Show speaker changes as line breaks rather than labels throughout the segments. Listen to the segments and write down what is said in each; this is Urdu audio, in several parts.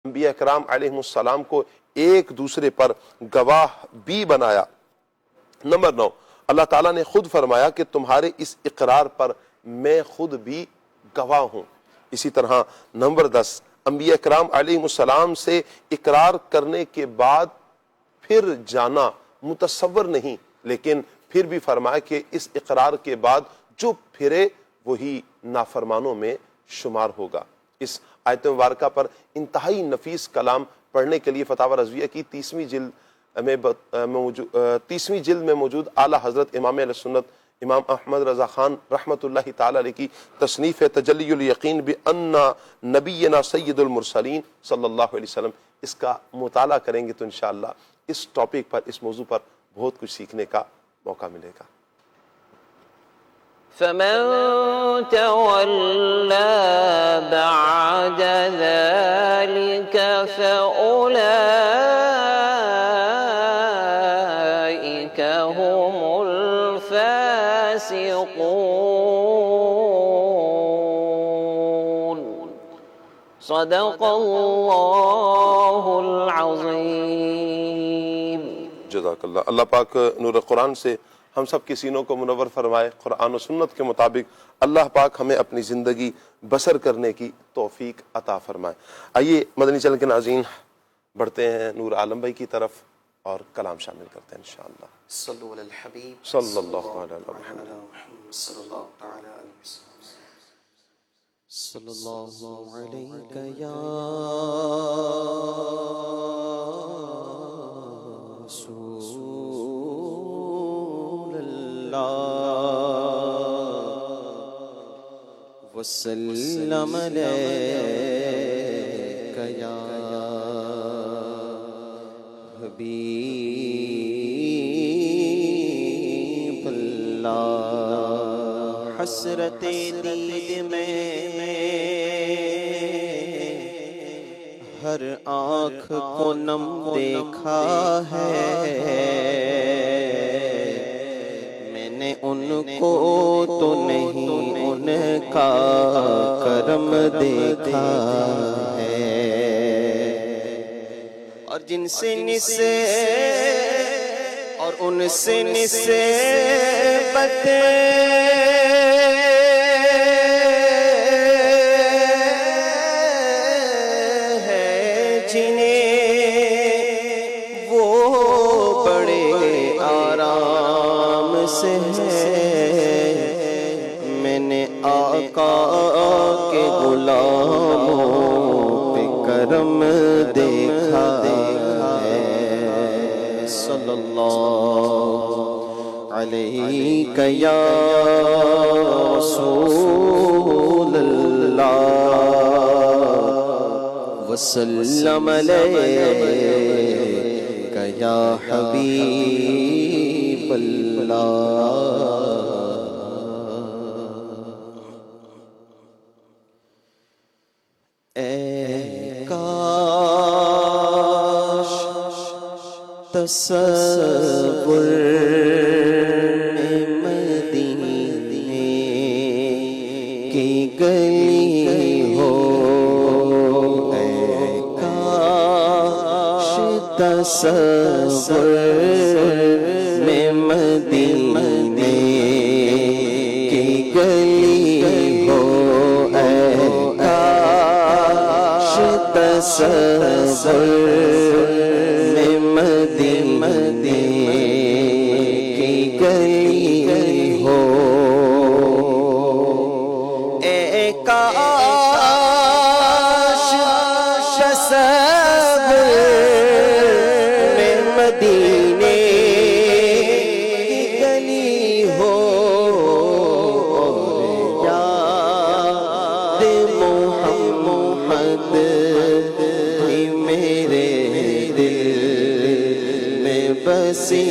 انبیاء کرام علیہ السلام کو ایک دوسرے پر گواہ بھی بنایا۔ نمبر 9، اللہ تعالیٰ نے خود فرمایا کہ تمہارے اس اقرار پر میں خود بھی گواہ ہوں۔ اسی طرح نمبر 10، انبیاء کرام علیہ السلام سے اقرار کرنے کے بعد پھر جانا متصور نہیں، لیکن پھر بھی فرمایا کہ اس اقرار کے بعد جو پھرے وہی نافرمانوں میں شمار ہوگا۔ اس آیت مبارکہ پر انتہائی نفیس کلام پڑھنے کے لیے فتاوی رضویہ کی 30ویں جلد میں موجود اعلیٰ حضرت امام اہل سنت امام احمد رضا خان رحمۃ اللہ تعالی علیہ کی تصنیف تجلی الیقین بان نبینا سید المرسلین صلی اللہ علیہ وسلم، اس کا مطالعہ کریں گے تو انشاءاللہ اس ٹاپک پر، اس موضوع پر بہت کچھ سیکھنے کا موقع ملے گا۔
فمن تولى بعد ذلك فأولئك هم الفاسقون صدق اللہ العظیم۔
جزاک اللہ۔ اللہ پاک نور قرآن سے ہم سب کے سینوں کو منور فرمائے، قرآن و سنت کے مطابق اللہ پاک ہمیں اپنی زندگی بسر کرنے کی توفیق عطا فرمائے۔ آئیے مدنی چینل کے ناظرین بڑھتے ہیں نور عالم بھائی کی طرف اور کلام شامل کرتے ہیں انشاءاللہ۔
صلو علی الحبیب
صلی اللہ علیہ وسلم۔
صلی اللہ تعالی علیہ وسلم۔ صلی اللہ علیہ یا رسول اللہ وسلم علیک یا حبیب اللہ۔ حسرت دید میں ہر آنکھ کو نم دیکھا ہے، میں نے ان کو تو نہیں ان کا کرم دیکھا ہے، اور جن سے نسے اور ان سے نسبت ہے جنہیں وہ بڑے آرام سے ہے، میں نے آقا کے غلاموں پہ کرم دیکھا ہے۔ صلی اللہ علیہ یا رسول اللہ وسلم علیک یا حبیب اللہ۔ اے کاش تصور مدینے کی گلی ہو، اے کاش تصور میں مدینے کی گلی ہو، اے کاش تصور میں مدینے کی گلی ہو، اے کاش تصور میں مدینے کی گلی ہو، یاد محمد ہی میرے بسی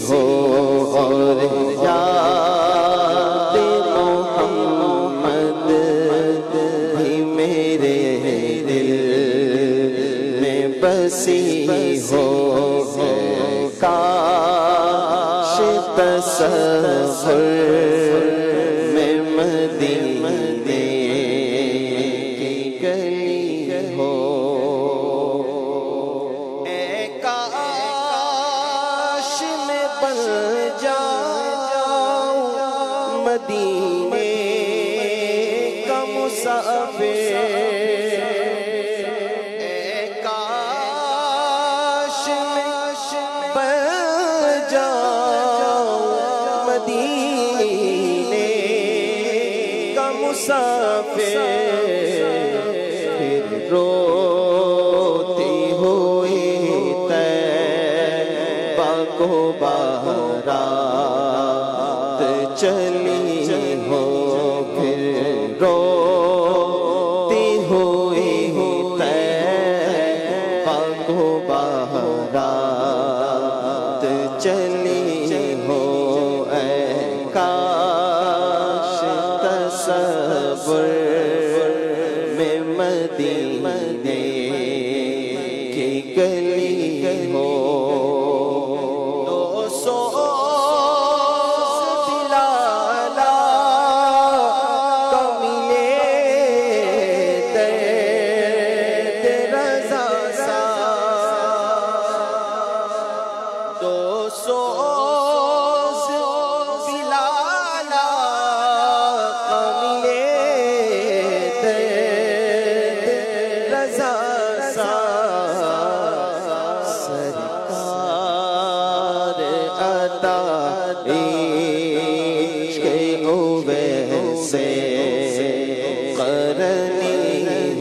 ہو، اور یاد محمد بھی میرے دل میں بسی ہو، کاش تصور میں مدینے کی گلی ہو۔ مدینے کا مسافر، اے کاش میں بن جاؤں مدینے کا مسافر، پھر روتی ہوئی طیبہ کو بارات چلی ہو، پھر روتی ہوئی طیبہ کو بارات چلی ہو، اے کاش تصور میں مدینے کی گلی ہو، قرنی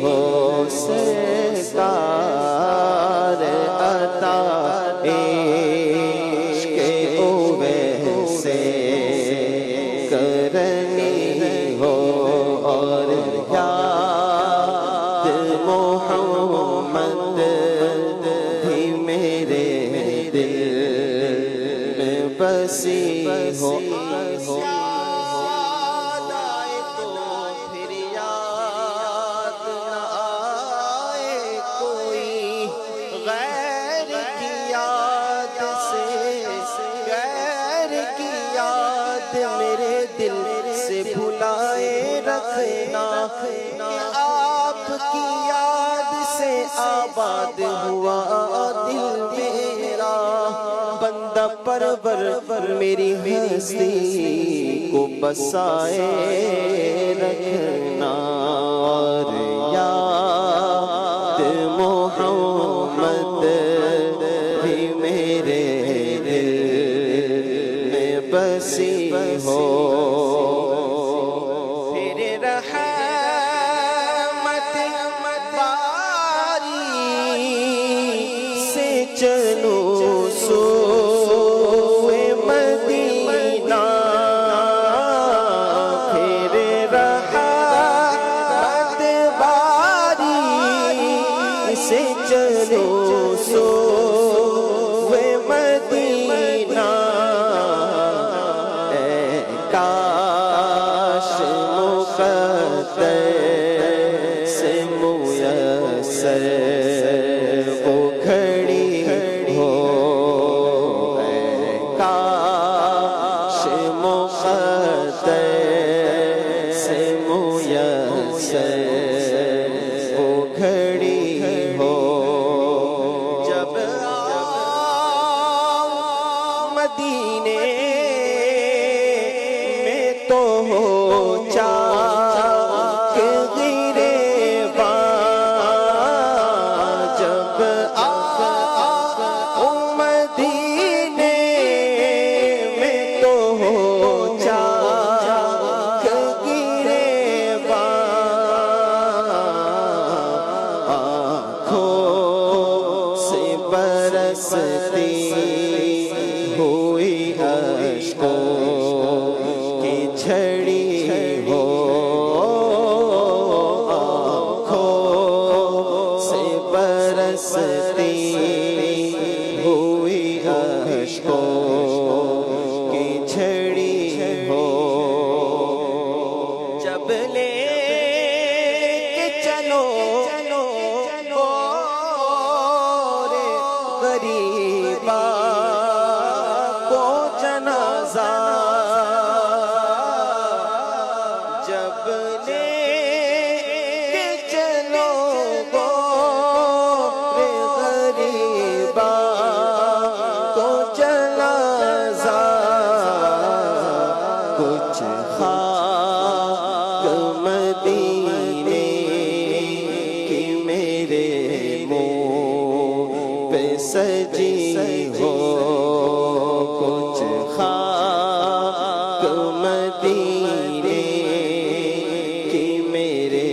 ہو سرکار عطا عشق اویسے کرنی ہو، اور یاد محمد بھی میرے دل میں بسی ہو، میرے دل سے بھلائے رکھنا، آپ کی یاد سے آباد ہوا دل میرا، بندہ پرور میری ہستی کو بسائے رکھنا، اور یاد محمد بھی میرے دل میں بسی ہو، پھر رحمت باری سے چلوں سوئے مدینہ، پھر رحمت باری سے چلوں سوئے مدینہ، کاش مقدر سے میسر وہ کھڑی ہو، کاش مقدر سے میسر وہ کھڑی ہو، جب مدینے تو ہو چاک گریباں، جب مدینے میں تو ہو چاک گریباں، آنکھوں سے برستی ہوئی اشکوں کی جھڑی ہو، آنکھوں سے برستی ہوئی اشکوں کی جھڑی ہو، جب لے کے چلو رے غریبا کو جنازہ، جب لے کے چلو رے غریبا کو جنازہ، کچھ سجی ہو کچھ خاک مدینے کی میرے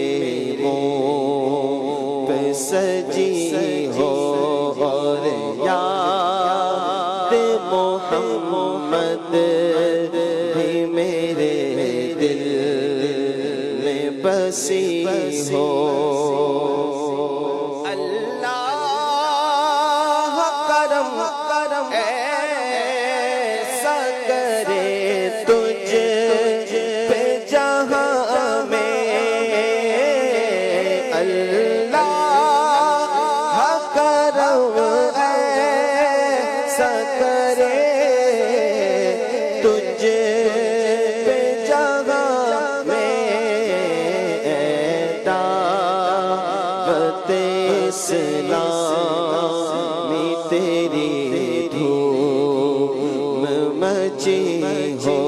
منہ پہ سجی ہو اور یاد محمد بھی میرے دل میں بسی ہو ایسا کرے تجھ پہ جہاں میں اللہ کرم ایسا کرے تجھ پہ جہاں میں دعوت اسلامی تیری مچی ہو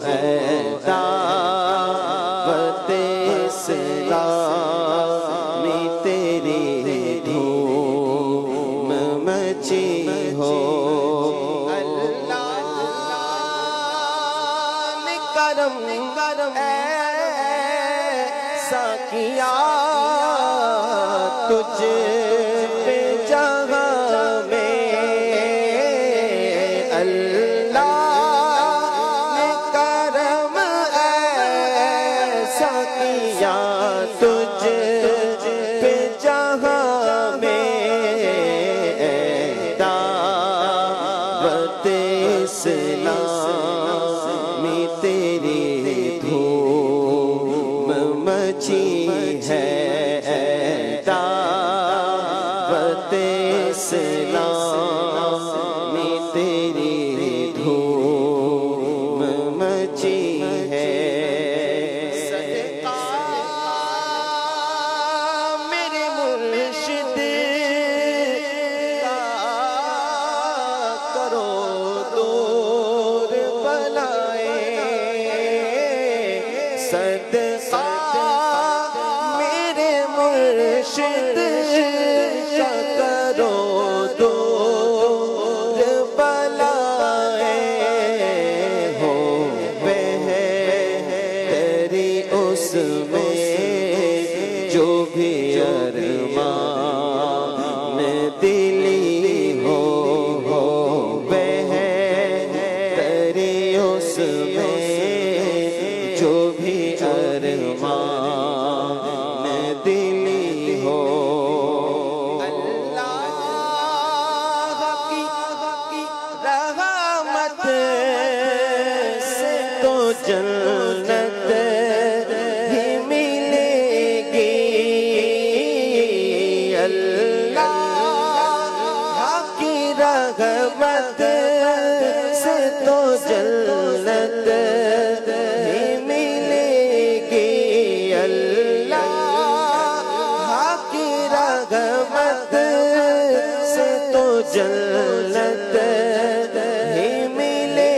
اے دعوت اسلامی تیری دھوم مچی ہو اللہ نے کرم ایسا کیا تجھ پہ جہاں میں تجھ پہ جہاں میں دعوت اسلامی تیری دھوم مچی ہے دعوت اسلامی تیری دھوم مچی ہے صدقہ میرے مرشد کا کرو دور بلائیں ہو بہتری اس میں جو بھی ارمان دلی ہو بہتری اس میں جو بھی ارمان دلی ہو اللہ کی رحمت سے تو جنت ہی ملے گی اللہ کی رحمت سے تو جنت جنت ہی ملے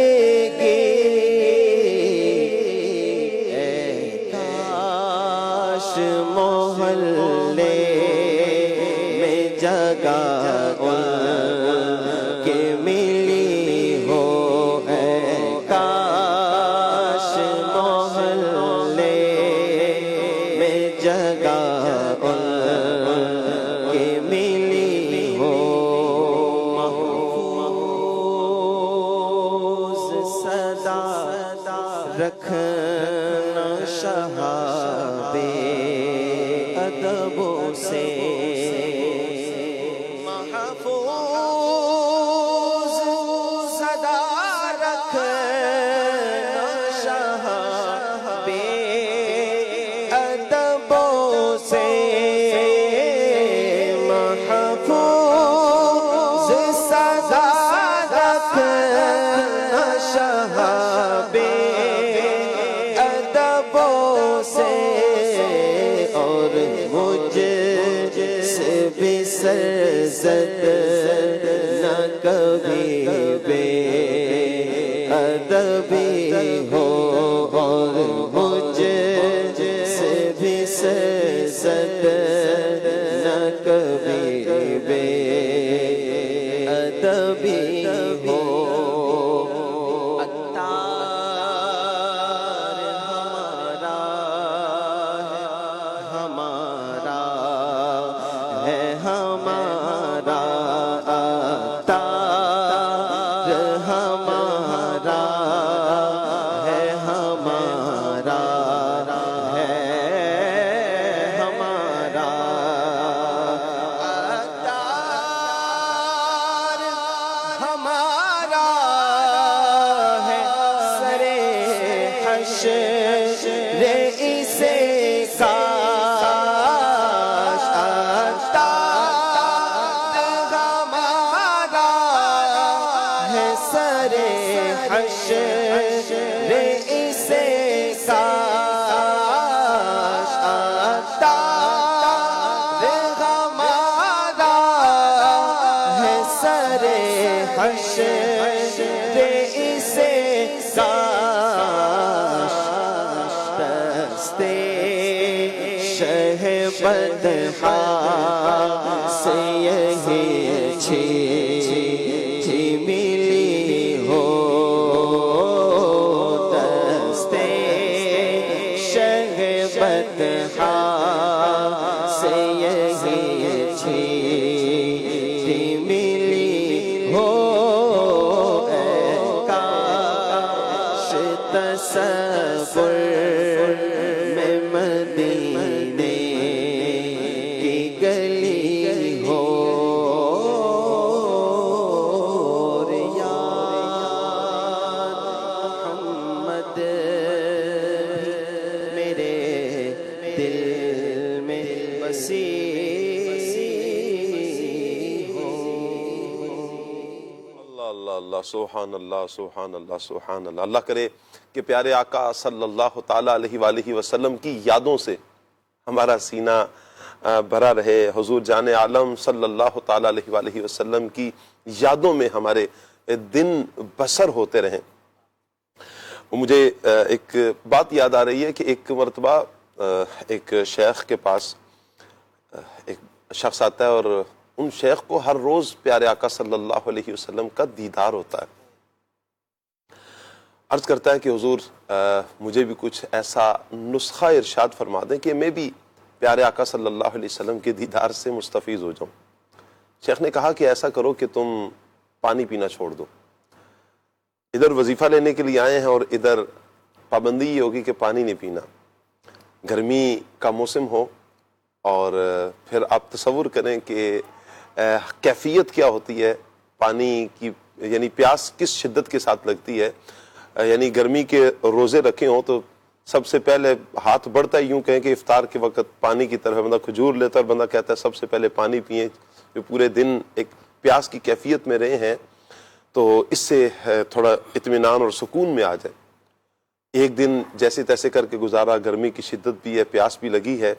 گی اے کاش محلے میں جگہ کہ ملی ہو اے کاش محلے میں جگہ کہ ملی ہو رکھنا شہابے ادبوں سے محفوظ صدا رکھنا شہابے ادبوں سے محفوظ صدا رکھنا شہابے اور مجھ سے بھی سرزد نہ کبھی بے ادبی ہو اور مجھ سے بھی سرزد نہ کبھی بے سر حشر اسے کاش آتا ہمارا ہے سر حشر اسے کاش دستے شہ بدحا سے یہی چھی ملی ہو دستے شہ بدحا سے یہی چھی ملی ہو کاش تصور میں مدینے کی گلی ہو محمد میرے دل میں بسی
اللہ اللہ اللہ، سبحان اللہ سبحان اللہ سبحان اللہ۔ اللہ کرے کہ پیارے آقا صلی اللہ تعالیٰ علیہ وآلہ وسلم کی یادوں سے ہمارا سینہ بھرا رہے، حضور جان عالم صلی اللہ تعالیٰ علیہ وآلہ وسلم کی یادوں میں ہمارے دن بسر ہوتے رہیں۔ مجھے ایک بات یاد آ رہی ہے کہ ایک مرتبہ ایک شیخ کے پاس ایک شخص آتا ہے اور ان شیخ کو ہر روز پیارے آقا صلی اللہ علیہ وسلم کا دیدار ہوتا ہے۔ عرض کرتا ہے کہ حضور مجھے بھی کچھ ایسا نسخہ ارشاد فرما دیں کہ میں بھی پیارے آقا صلی اللہ علیہ وسلم کے دیدار سے مستفیض ہو جاؤں۔ شیخ نے کہا کہ ایسا کرو کہ تم پانی پینا چھوڑ دو، ادھر وظیفہ لینے کے لیے آئے ہیں اور ادھر پابندی یہ ہوگی کہ پانی نہیں پینا، گرمی کا موسم ہو، اور پھر آپ تصور کریں کہ کیفیت کیا ہوتی ہے پانی کی، یعنی پیاس کس شدت کے ساتھ لگتی ہے۔ یعنی گرمی کے روزے رکھے ہوں تو سب سے پہلے ہاتھ بڑھتا ہے، یوں کہیں کہ افطار کے وقت پانی کی طرف بندہ کھجور لیتا ہے، بندہ کہتا ہے سب سے پہلے پانی پئیں، جو پورے دن ایک پیاس کی کیفیت میں رہے ہیں تو اس سے تھوڑا اطمینان اور سکون میں آ جائے۔ ایک دن جیسے تیسے کر کے گزارا، گرمی کی شدت بھی ہے، پیاس بھی لگی ہے،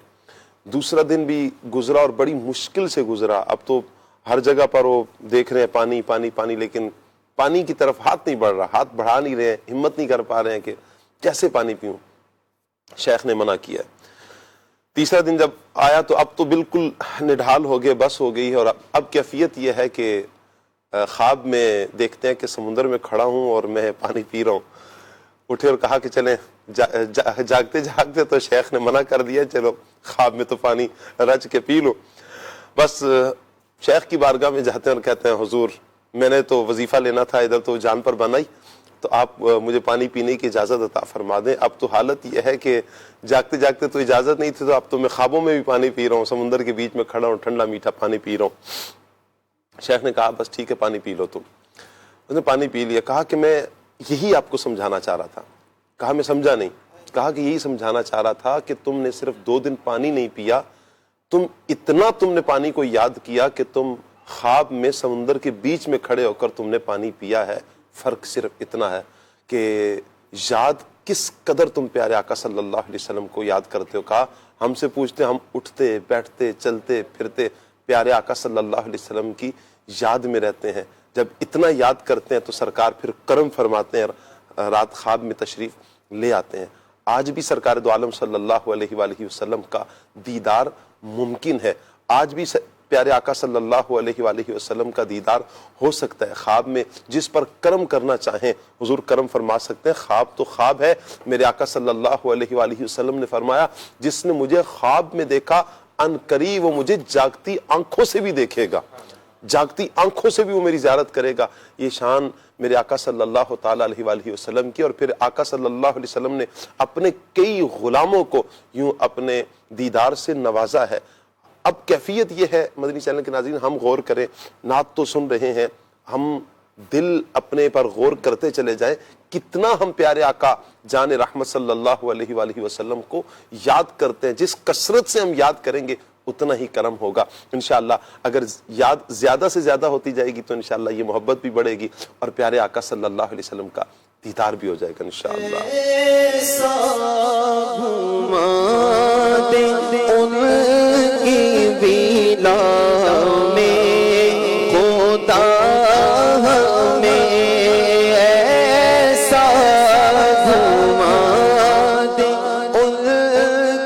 دوسرا دن بھی گزرا اور بڑی مشکل سے گزرا۔ اب تو ہر جگہ پر وہ دیکھ رہے ہیں پانی پانی پانی، لیکن پانی کی طرف ہاتھ نہیں بڑھ رہا، ہاتھ بڑھا نہیں رہے ہیں، ہمت نہیں کر پا رہے ہیں کہ کیسے پانی پیوں۔ شیخ نے منع کیا۔ تیسرا دن جب آیا تو اب تو بالکل نڈھال ہو گئے، بس ہو گئی، اور اب کیفیت یہ ہے کہ خواب میں دیکھتے ہیں کہ سمندر میں کھڑا ہوں اور میں پانی پی رہا ہوں۔ اٹھے اور کہا کہ چلیں جاگتے جاگتے تو شیخ نے منع کر دیا، چلو خواب میں تو پانی رچ کے پی لو۔ بس شیخ کی بارگاہ میں جاتے ہیں اور کہتے ہیں حضور میں نے تو وظیفہ لینا تھا، ادھر تو جان پر بنائی، تو آپ مجھے پانی پینے کی اجازت عطا فرما دیں۔ اب تو حالت یہ ہے کہ جاگتے جاگتے تو اجازت نہیں تھی، تو اب تو میں خوابوں میں بھی پانی پی رہا ہوں، سمندر کے بیچ میں کھڑا ہوں، ٹھنڈا میٹھا پانی پی رہا ہوں۔ شیخ نے کہا بس ٹھیک ہے پانی پی لو تم۔ اس نے پانی پی لیا۔ کہا کہ میں یہی آپ کو سمجھانا چاہ رہا تھا۔ کہا میں سمجھا نہیں۔ کہا کہ یہی سمجھانا چاہ رہا تھا کہ تم نے صرف 2 دن پانی نہیں پیا، تم نے پانی کو یاد کیا کہ تم خواب میں سمندر کے بیچ میں کھڑے ہو کر تم نے پانی پیا ہے۔ فرق صرف اتنا ہے کہ یاد کس قدر تم پیارے آقا صلی اللہ علیہ وسلم کو یاد کرتے ہو۔ کہا ہم سے پوچھتے، ہم اٹھتے بیٹھتے چلتے پھرتے پیارے آقا صلی اللہ علیہ وسلم کی یاد میں رہتے ہیں۔ جب اتنا یاد کرتے ہیں تو سرکار پھر کرم فرماتے ہیں، رات خواب میں تشریف لے آتے ہیں۔ آج بھی سرکار دو عالم صلی اللہ علیہ وآلہ وسلم کا دیدار ممکن ہے، آج بھی پیارے آقا صلی اللہ علیہ وآلہ وسلم کا دیدار ہو سکتا ہے۔ خواب میں جس پر کرم کرنا چاہیں حضور کرم فرما سکتے ہیں۔ خواب تو خواب ہے، میرے آقا صلی اللہ علیہ وآلہ وسلم نے فرمایا جس نے مجھے خواب میں دیکھا ان قریب وہ مجھے جاگتی آنکھوں سے بھی دیکھے گا، جاگتی آنکھوں سے بھی وہ میری زیارت کرے گا۔ یہ شان میرے آقا صلی اللہ تعالیٰ علیہ وآلہ وسلم کی، اور پھر آقا صلی اللہ علیہ وسلم نے اپنے کئی غلاموں کو یوں اپنے دیدار سے نوازا ہے۔ اب کیفیت یہ ہے مدنی چینل کے ناظرین، ہم غور کریں، نعت تو سن رہے ہیں، ہم دل اپنے پر غور کرتے چلے جائیں کتنا ہم پیارے آقا جان رحمت صلی اللہ علیہ وآلہ وسلم کو یاد کرتے ہیں۔ جس کثرت سے ہم یاد کریں گے اتنا ہی کرم ہوگا انشاءاللہ۔ اگر یاد زیادہ سے زیادہ ہوتی جائے گی تو انشاءاللہ یہ محبت بھی بڑھے گی اور پیارے آقا صلی اللہ علیہ وسلم کا دیدار بھی ہو جائے گا انشاءاللہ۔
ایسا گھما دے ان کی ویلا میں خدا ہمیں، ایسا گھما دے ان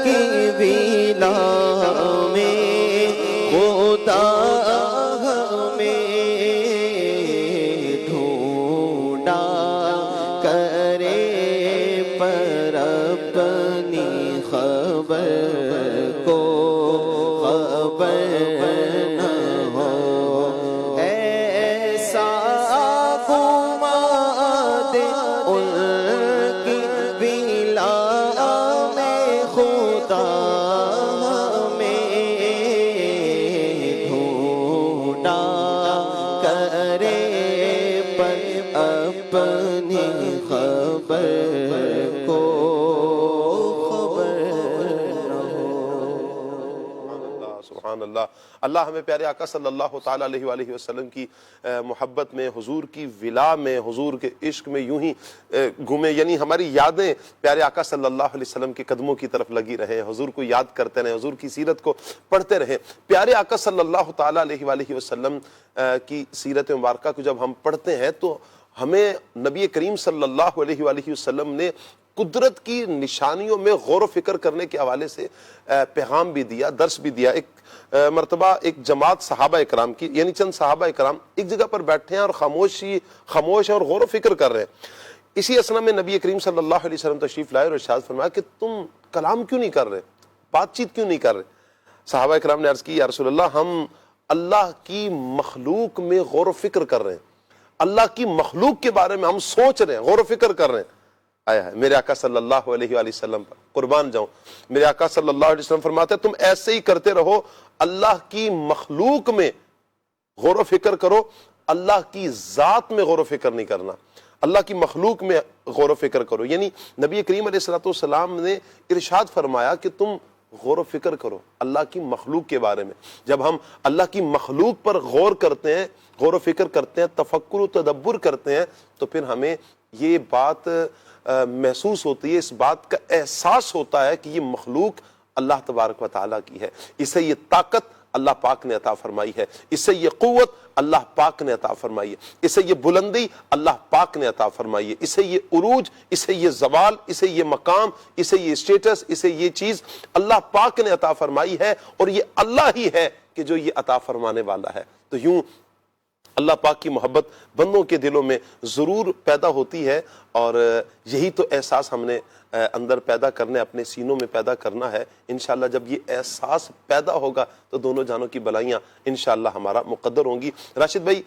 کی ویلا میں خدا ہمیں، ڈھونڈا کرے پر اپنی خبر کو خبر نہ ہو، ایسا گھما دے ان کی ویلا میں خدا ہمیں، ڈھونڈا کرے پر اپنی خبر کو خبر نہ ہو۔
سبحان اللہ۔ اللہ ہمیں پیارے آقا صلی اللہ تعالیٰ علیہ وآلہ وسلم کی محبت میں، حضور کی ولا میں، حضور کے عشق میں یوں ہی گھومے، یعنی ہماری یادیں پیارے آقا صلی اللہ علیہ وسلم کے قدموں کی طرف لگی رہے، حضور کو یاد کرتے رہیں، حضور کی سیرت کو پڑھتے رہیں۔ پیارے آقا صلی اللہ تعالیٰ علیہ وآلہ وسلم کی سیرت مبارکہ کو جب ہم پڑھتے ہیں تو ہمیں نبی کریم صلی اللہ علیہ وآلہ وسلم نے قدرت کی نشانیوں میں غور و فکر کرنے کے حوالے سے پیغام بھی دیا، درس بھی دیا۔ ایک مرتبہ ایک جماعت صحابہ اکرام کی، یعنی چند صحابہ اکرام ایک جگہ پر بیٹھے ہیں اور خاموش ہیں اور غور و فکر کر رہے ہیں۔ اسی اسنا میں نبی کریم صلی اللہ علیہ وسلم تشریف لائے اور ارشاد فرمایا کہ تم کلام کیوں نہیں کر رہے، بات چیت کیوں نہیں کر رہے؟ صحابہ اکرام نے عرض کی یا رسول اللہ ہم اللہ کی مخلوق میں غور و فکر کر رہے ہیں، اللہ کی مخلوق کے بارے میں ہم سوچ رہے ہیں، غور و فکر کر رہے ہیں۔ آیا ہے میرے آقا صلی اللہ علیہ وآلہ وسلم پر قربان جاؤں، میرے آقا صلی اللہ علیہ وسلم فرماتے ہیں تم ایسے ہی کرتے رہو، اللہ کی مخلوق میں غور و فکر کرو، اللہ کی ذات میں غور و فکر نہیں کرنا، اللہ کی مخلوق میں غور و فکر کرو۔ یعنی نبی کریم علیہ السلام نے ارشاد فرمایا کہ تم غور و فکر کرو اللہ کی مخلوق کے بارے میں۔ جب ہم اللہ کی مخلوق پر غور کرتے ہیں، غور و فکر کرتے ہیں، تفکر و تدبر کرتے ہیں تو پھر ہمیں یہ بات محسوس ہوتی ہے، اس بات کا احساس ہوتا ہے کہ یہ مخلوق اللہ تبارک و تعالیٰ کی ہے، اسے یہ طاقت اللہ پاک نے عطا فرمائی ہے، اسے یہ قوت اللہ پاک نے عطا فرمائی ہے، اسے یہ بلندی اللہ پاک نے عطا فرمائی ہے، اسے یہ عروج، اسے یہ زوال، اسے یہ مقام، اسے یہ اسٹیٹس، اسے یہ چیز اللہ پاک نے عطا فرمائی ہے، اور یہ اللہ ہی ہے کہ جو یہ عطا فرمانے والا ہے۔ تو یوں اللہ پاک کی محبت بندوں کے دلوں میں ضرور پیدا ہوتی ہے، اور یہی تو احساس ہم نے اندر پیدا کرنے، اپنے سینوں میں پیدا کرنا ہے۔ انشاءاللہ جب یہ احساس پیدا ہوگا تو دونوں جانوں کی بلائیاں انشاءاللہ ہمارا مقدر ہوں گی۔ راشد بھائی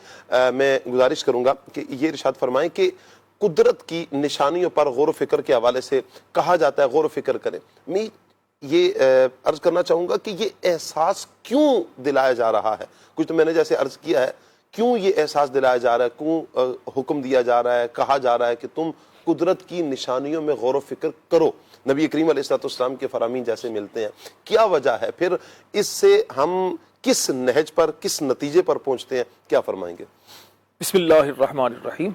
میں گزارش کروں گا کہ یہ ارشاد فرمائیں کہ قدرت کی نشانیوں پر غور و فکر کے حوالے سے کہا جاتا ہے غور و فکر کریں، میں یہ عرض کرنا چاہوں گا کہ یہ احساس کیوں دلایا جا رہا ہے؟ کچھ تو میں نے جیسے عرض کیا ہے، کیوں یہ احساس دلایا جا رہا ہے، کیوں حکم دیا جا رہا ہے، کہا جا رہا ہے کہ تم قدرت کی نشانیوں میں غور و فکر کرو، نبی کریم علیہ السلام کے فرامین جیسے ملتے ہیں، کیا وجہ ہے؟ پھر اس سے ہم کس نہج پر، کس نتیجے پر پہنچتے ہیں، کیا فرمائیں گے؟
بسم اللہ الرحمن الرحیم۔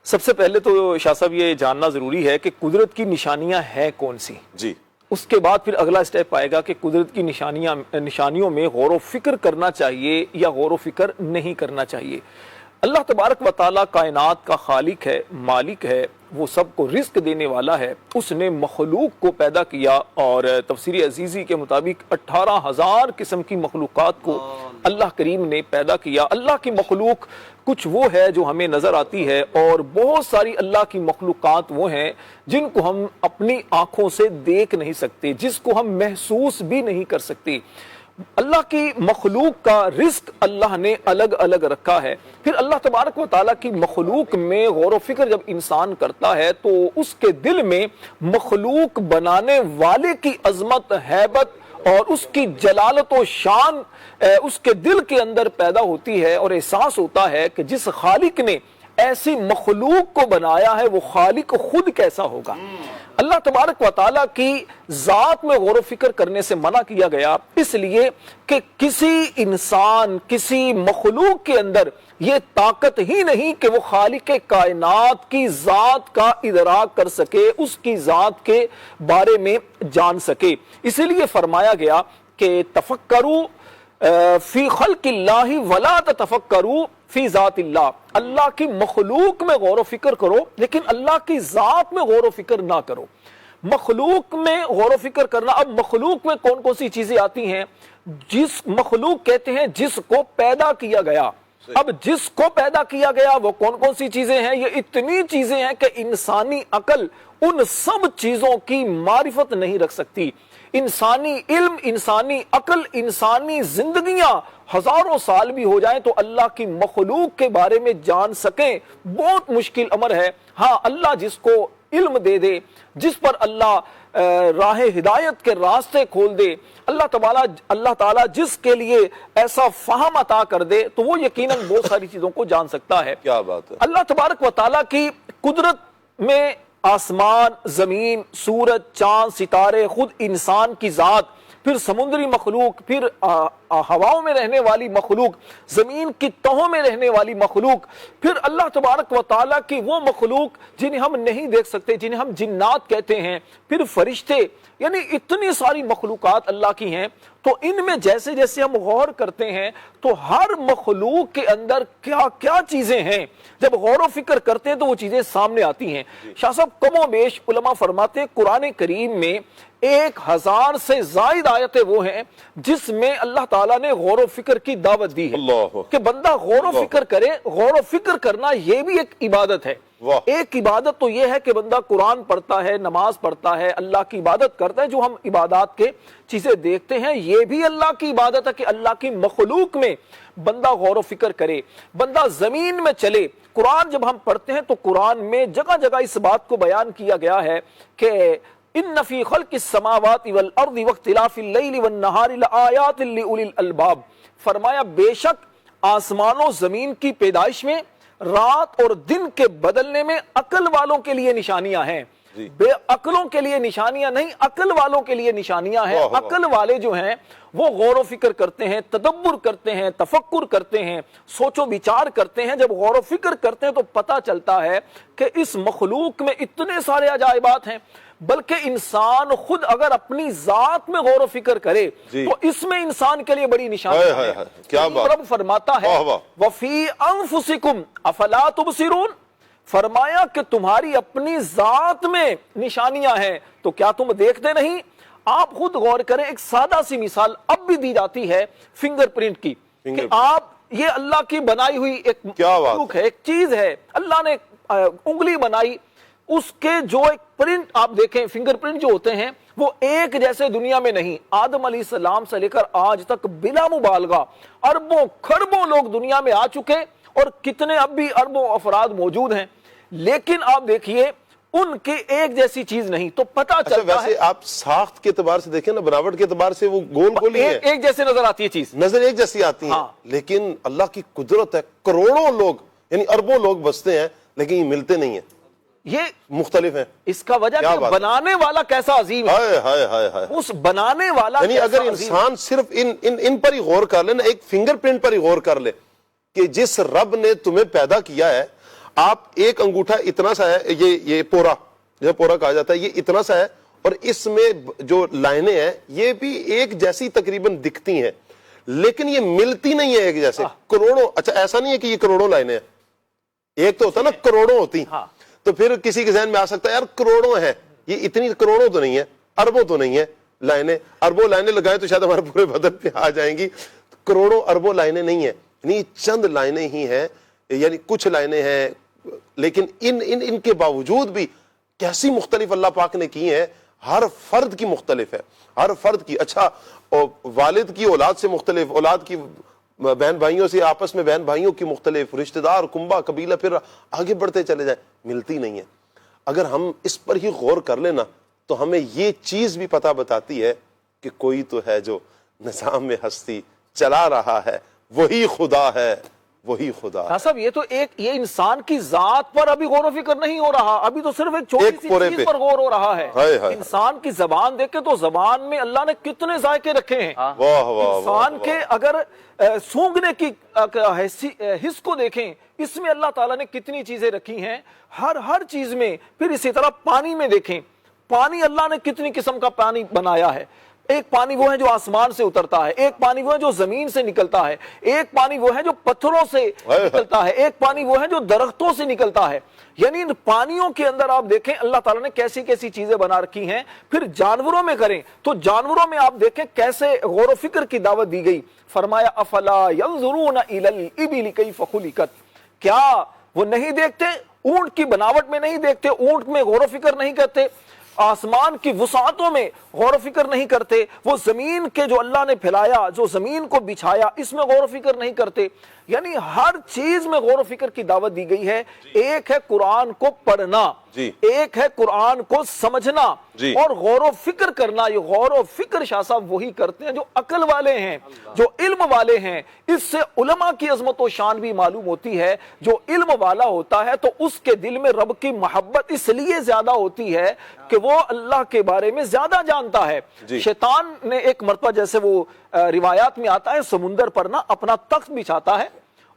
سب سے پہلے تو شاہ صاحب یہ جاننا ضروری ہے کہ قدرت کی نشانیاں ہیں کون سی،
جی۔
اس کے بعد پھر اگلا سٹیپ آئے گا کہ قدرت کی نشانیوں میں غور و فکر کرنا چاہیے یا غور و فکر نہیں کرنا چاہیے۔ اللہ تبارک و تعالیٰ کائنات کا خالق ہے، مالک ہے، وہ سب کو رزق دینے والا ہے۔ اس نے مخلوق کو پیدا کیا، اور تفسیر عزیزی کے مطابق 18,000 قسم کی مخلوقات کو اللہ کریم نے پیدا کیا۔ اللہ کی مخلوق کچھ وہ ہے جو ہمیں نظر آتی ہے، اور بہت ساری اللہ کی مخلوقات وہ ہیں جن کو ہم اپنی آنکھوں سے دیکھ نہیں سکتے، جس کو ہم محسوس بھی نہیں کر سکتے۔ اللہ کی مخلوق کا رزق اللہ نے الگ الگ رکھا ہے۔ پھر اللہ تبارک و تعالیٰ کی مخلوق میں غور و فکر جب انسان کرتا ہے تو اس کے دل میں مخلوق بنانے والے کی عظمت، ہیبت اور اس کی جلالت و شان اس کے دل کے اندر پیدا ہوتی ہے، اور احساس ہوتا ہے کہ جس خالق نے ایسی مخلوق کو بنایا ہے وہ خالق خود کیسا ہوگا۔ اللہ تبارک و تعالیٰ کی ذات میں غور و فکر کرنے سے منع کیا گیا، اس لیے کہ کسی انسان، کسی مخلوق کے اندر یہ طاقت ہی نہیں کہ وہ خالق کائنات کی ذات کا ادراک کر سکے، اس کی ذات کے بارے میں جان سکے۔ اسی لیے فرمایا گیا کہ تفکروا فی خلق اللہ ولا تتفکروا فی ذات اللہ، اللہ کی مخلوق میں غور و فکر کرو لیکن اللہ کی ذات میں غور و فکر نہ کرو۔ مخلوق میں غور و فکر کرنا، اب مخلوق میں کون کون سی چیزیں آتی ہیں؟ جس مخلوق کہتے ہیں جس کو پیدا کیا گیا۔ اب جس کو پیدا کیا گیا وہ کون کون سی چیزیں ہیں؟ یہ اتنی چیزیں ہیں کہ انسانی عقل ان سب چیزوں کی معرفت نہیں رکھ سکتی۔ انسانی علم، انسانی عقل، انسانی زندگیاں ہزاروں سال بھی ہو جائیں تو اللہ کی مخلوق کے بارے میں جان سکیں بہت مشکل امر ہے۔ ہاں، اللہ جس کو علم دے دے، جس پر اللہ راہ ہدایت کے راستے کھول دے، اللہ تعالیٰ جس کے لیے ایسا فہم عطا کر دے تو وہ یقیناً بہت ساری چیزوں کو جان سکتا ہے۔
کیا بات ہے!
اللہ تبارک و تعالیٰ کی قدرت میں آسمان، زمین، سورج، چاند، ستارے، خود انسان کی ذات، پھر سمندری مخلوق، پھر ہواؤں میں رہنے والی مخلوق، زمین کی تہوں میں رہنے والی مخلوق، پھر اللہ تبارک و تعالیٰ کی وہ مخلوق جنہیں ہم نہیں دیکھ سکتے، جنہیں ہم جنات کہتے ہیں، پھر فرشتے، یعنی اتنی ساری مخلوقات اللہ کی ہیں۔ تو ان میں جیسے جیسے ہم غور کرتے ہیں تو ہر مخلوق کے اندر کیا کیا چیزیں ہیں، جب غور و فکر کرتے ہیں تو وہ چیزیں سامنے آتی ہیں۔ شاہ صاحب کم و بیش علماء فرماتے ہیں قرآن کریم میں 1000 سے زائد آیتیں وہ ہیں جس میں اللہ تعالیٰ نے غور و فکر کی دعوت دی ہے کہ بندہ غور و فکر کرے۔ غور و فکر کرنا یہ بھی ایک عبادت ہے۔ ایک عبادت تو یہ ہے کہ بندہ قرآن پڑھتا ہے، نماز پڑھتا ہے، اللہ کی عبادت کرتا ہے، جو ہم عبادات کے چیزیں دیکھتے ہیں یہ بھی اللہ کی عبادت ہے کہ اللہ کی مخلوق میں بندہ غور و فکر کرے، بندہ زمین میں چلے۔ قرآن جب ہم پڑھتے ہیں تو قرآن میں جگہ جگہ اس بات کو بیان کیا گیا ہے کہ ان فی خلق السماوات والارض واختلاف اللیل والنہار لآیات لأولی الالباب، فرمایا بے شک آسمان و زمین کی پیدائش میں، رات اور دن کے بدلنے میں عقل والوں کے لیے نشانیاں ہیں۔ بے عقلوں کے لیے نشانیاں نہیں، عقل والوں کے لیے نشانیاں ہیں۔ عقل والے جو ہیں وہ غور و فکر کرتے ہیں، تدبر کرتے ہیں، تفکر کرتے ہیں، سوچ و بچار کرتے ہیں۔ جب غور و فکر کرتے ہیں تو پتہ چلتا ہے کہ اس مخلوق میں اتنے سارے عجائبات ہیں، بلکہ انسان خود اگر اپنی ذات میں غور و فکر کرے تو اس میں انسان کے لیے بڑی نشانی ہے۔
کیا بات!
رب فرماتا ہے وَفِي أَنفُسِكُمْ أَفَلَا تُبْصِرُونَ، فرمایا کہ تمہاری اپنی ذات میں نشانیاں ہیں تو کیا تم دیکھتے نہیں؟ آپ خود غور کریں، ایک سادہ سی مثال اب بھی دی جاتی ہے فنگر پرنٹ کی، کہ آپ یہ اللہ کی بنائی ہوئی ایک مخلوق ہے، ایک چیز ہے، اللہ نے انگلی بنائی، اس کے جو ایک پرنٹ آپ دیکھیں، فنگر پرنٹ جو ہوتے ہیں وہ ایک جیسے دنیا میں نہیں۔ آدم علیہ السلام سے لے کر آج تک بلا مبالغہ اربوں کھربوں لوگ دنیا میں آ چکے اور کتنے اب بھی اربوں افراد موجود ہیں، لیکن آپ دیکھیے ان کی ایک جیسی چیز نہیں، تو پتہ چلتا ہے۔
ویسے آپ ساخت کے اعتبار سے دیکھیں نا، بناوٹ کے اعتبار سے وہ گول گول ہی ہے،
ایک جیسے نظر آتی ہے چیز،
نظر ایک جیسی آتی ہے، لیکن اللہ کی قدرت ہے، کروڑوں لوگ یعنی اربوں لوگ بستے ہیں لیکن یہ ملتے نہیں ہیں،
یہ
مختلف ہیں۔
اس کا وجہ کہ بنانے والا کیسا عظیم ہے، اس بنانے والا
یعنی اگر انسان صرف ان پر ہی غور کر لے نا، ایک فنگر پرنٹ پر ہی غور کر لے کہ جس رب نے تمہیں پیدا کیا ہے، آپ ایک انگوٹھا اتنا سا ہے، یہ پورا جو پورا کہا جاتا ہے، یہ اتنا سا ہے، اور اس میں جو لائنیں ہیں یہ بھی ایک جیسی تقریباً دکھتی ہیں لیکن یہ ملتی نہیں ہے ایک جیسے، کروڑوں۔ اچھا ایسا نہیں ہے کہ یہ کروڑوں لائنیں ہیں، ایک تو ہوتا نا کروڑوں ہوتی، تو پھر کسی کے ذہن میں آ سکتا ہے یار کروڑوں ہیں، یہ اتنی کروڑوں تو نہیں ہے، اربوں تو نہیں ہے لائنیں، اربوں لائنیں لگائیں تو شاید ہمارے پورے بدن پہ آ جائیں گی، کروڑوں اربوں لائنیں نہیں ہیں، یعنی چند لائنیں ہی ہیں، یعنی کچھ لائنیں ہیں، لیکن ان کے باوجود بھی کیسی مختلف اللہ پاک نے کی ہیں، ہر فرد کی مختلف ہے، ہر فرد کی۔ اچھا والد کی اولاد سے مختلف، اولاد کی بہن بھائیوں سے آپس میں بہن بھائیوں کی مختلف، رشتہ دار، کنبہ، قبیلہ، پھر آگے بڑھتے چلے جائیں، ملتی نہیں ہے۔ اگر ہم اس پر ہی غور کر لینا تو ہمیں یہ چیز بھی پتہ بتاتی ہے کہ کوئی تو ہے جو نظام میں ہستی چلا رہا ہے، وہی خدا ہے، وہی خدا ہے۔
ہاں صاحب یہ تو یہ انسان کی ذات پر ابھی غور و فکر نہیں ہو رہا، ابھی تو صرف ایک چھوٹی
ایک
سی
پورے
چیز
پہ
پر غور ہو رہا ہے۔
ہائے ہائے۔
انسان کی زبان دیکھے تو زبان میں اللہ نے کتنے ذائقے رکھے ہیں۔
واہ واہ واہ
انسان کے اگر سونگنے کی حس کو دیکھیں، اس میں اللہ تعالیٰ نے کتنی چیزیں رکھی ہیں، ہر چیز میں۔ پھر اسی طرح پانی میں دیکھیں، پانی اللہ نے کتنی قسم کا پانی بنایا ہے۔ ایک پانی وہ ہے جو آسمان سے اترتا ہے، ایک پانی وہ ہے جو زمین سے نکلتا ہے، ایک پانی وہ ہے جو پتھروں سے نکلتا ہے، ایک پانی وہ ہے جو درختوں سے نکلتا ہے۔ یعنی ان پانیوں کے اندر آپ دیکھیں اللہ تعالیٰ نے کیسی کیسی چیزیں بنا رکھی ہیں۔ پھر جانوروں میں کریں تو جانوروں میں آپ دیکھیں کیسے غور و فکر کی دعوت دی گئی۔ فرمایا افلا ينظرون الى الابل كيف خلقت، کیا وہ نہیں دیکھتے، اونٹ کی بناوٹ میں نہیں دیکھتے، اونٹ میں غور و فکر نہیں کرتے، آسمان کی وسعتوں میں غور و فکر نہیں کرتے، وہ زمین کے جو اللہ نے پھیلایا، جو زمین کو بچھایا، اس میں غور و فکر نہیں کرتے۔ یعنی ہر چیز میں غور و فکر کی دعوت دی گئی ہے۔ ایک ہے قرآن کو پڑھنا، ایک ہے قرآن کو سمجھنا اور غور و فکر کرنا۔ یہ غور و فکر شاہ صاحب وہی کرتے ہیں جو عقل والے ہیں، جو علم والے ہیں۔ اس سے علماء کی عظمت و شان بھی معلوم ہوتی ہے۔ جو علم والا ہوتا ہے تو اس کے دل میں رب کی محبت اس لیے زیادہ ہوتی ہے کہ وہ اللہ کے بارے میں زیادہ جانتا ہے۔ شیطان نے ایک مرتبہ، جیسے وہ روایات میں آتا ہے، سمندر پر نا اپنا تخت بچھاتا ہے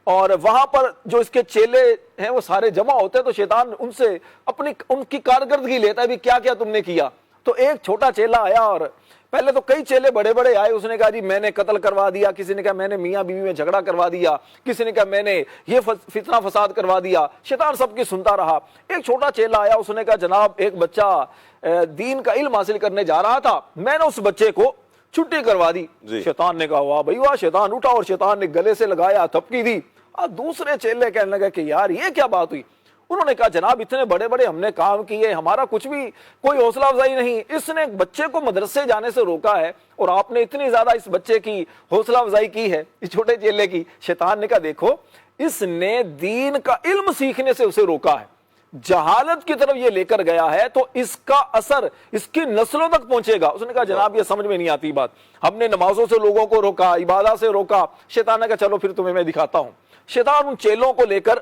اور وہاں پر جو اس کے چیلے ہیں وہ سارے جمع ہوتے ہیں، تو شیطان ان سے ان کی کارکردگی لیتا ہے، بھی کیا کیا تم نے کیا۔ تو ایک چھوٹا چیلا آیا، اور پہلے تو کئی چیلے بڑے بڑے آئے، اس نے کہا جی میں نے قتل کروا دیا، کسی نے کہا میں نے میاں بیوی میں جھگڑا کروا دیا، کسی نے کہا میں نے یہ فتنہ فساد کروا دیا۔ شیطان سب کی سنتا رہا۔ ایک چھوٹا چیلا آیا، اس نے کہا جناب ایک بچہ دین کا علم حاصل کرنے جا رہا تھا، میں نے اس بچے کو چھٹی کروا دی۔ شیطان نے کہا واہ بھائی واہ۔ شیطان اٹھا اور شیطان نے گلے سے لگایا، تھپکی دی۔ اور دوسرے چیلے کہنے لگے کہ یار یہ کیا بات ہوئی؟ انہوں نے کہا جناب اتنے بڑے بڑے ہم نے کام کیے، ہمارا کچھ بھی کوئی حوصلہ افزائی نہیں، اس نے ایک بچے کو مدرسے جانے سے روکا ہے اور آپ نے اتنی زیادہ اس بچے کی حوصلہ افزائی کی ہے، اس چھوٹے چیلے کی۔ شیطان نے کہا دیکھو اس نے دین کا علم سیکھنے سے اسے روکا ہے، جہالت کی طرف یہ لے کر گیا ہے، تو اس کا اثر اس کی نسلوں تک پہنچے گا۔ اس نے کہا جناب یہ سمجھ میں نہیں آتی بات، ہم نے نمازوں سے لوگوں کو روکا، عبادت سے روکا۔ شیطان نے کہا چلو پھر تمہیں میں دکھاتا ہوں۔ شیطان ان چیلوں کو لے کر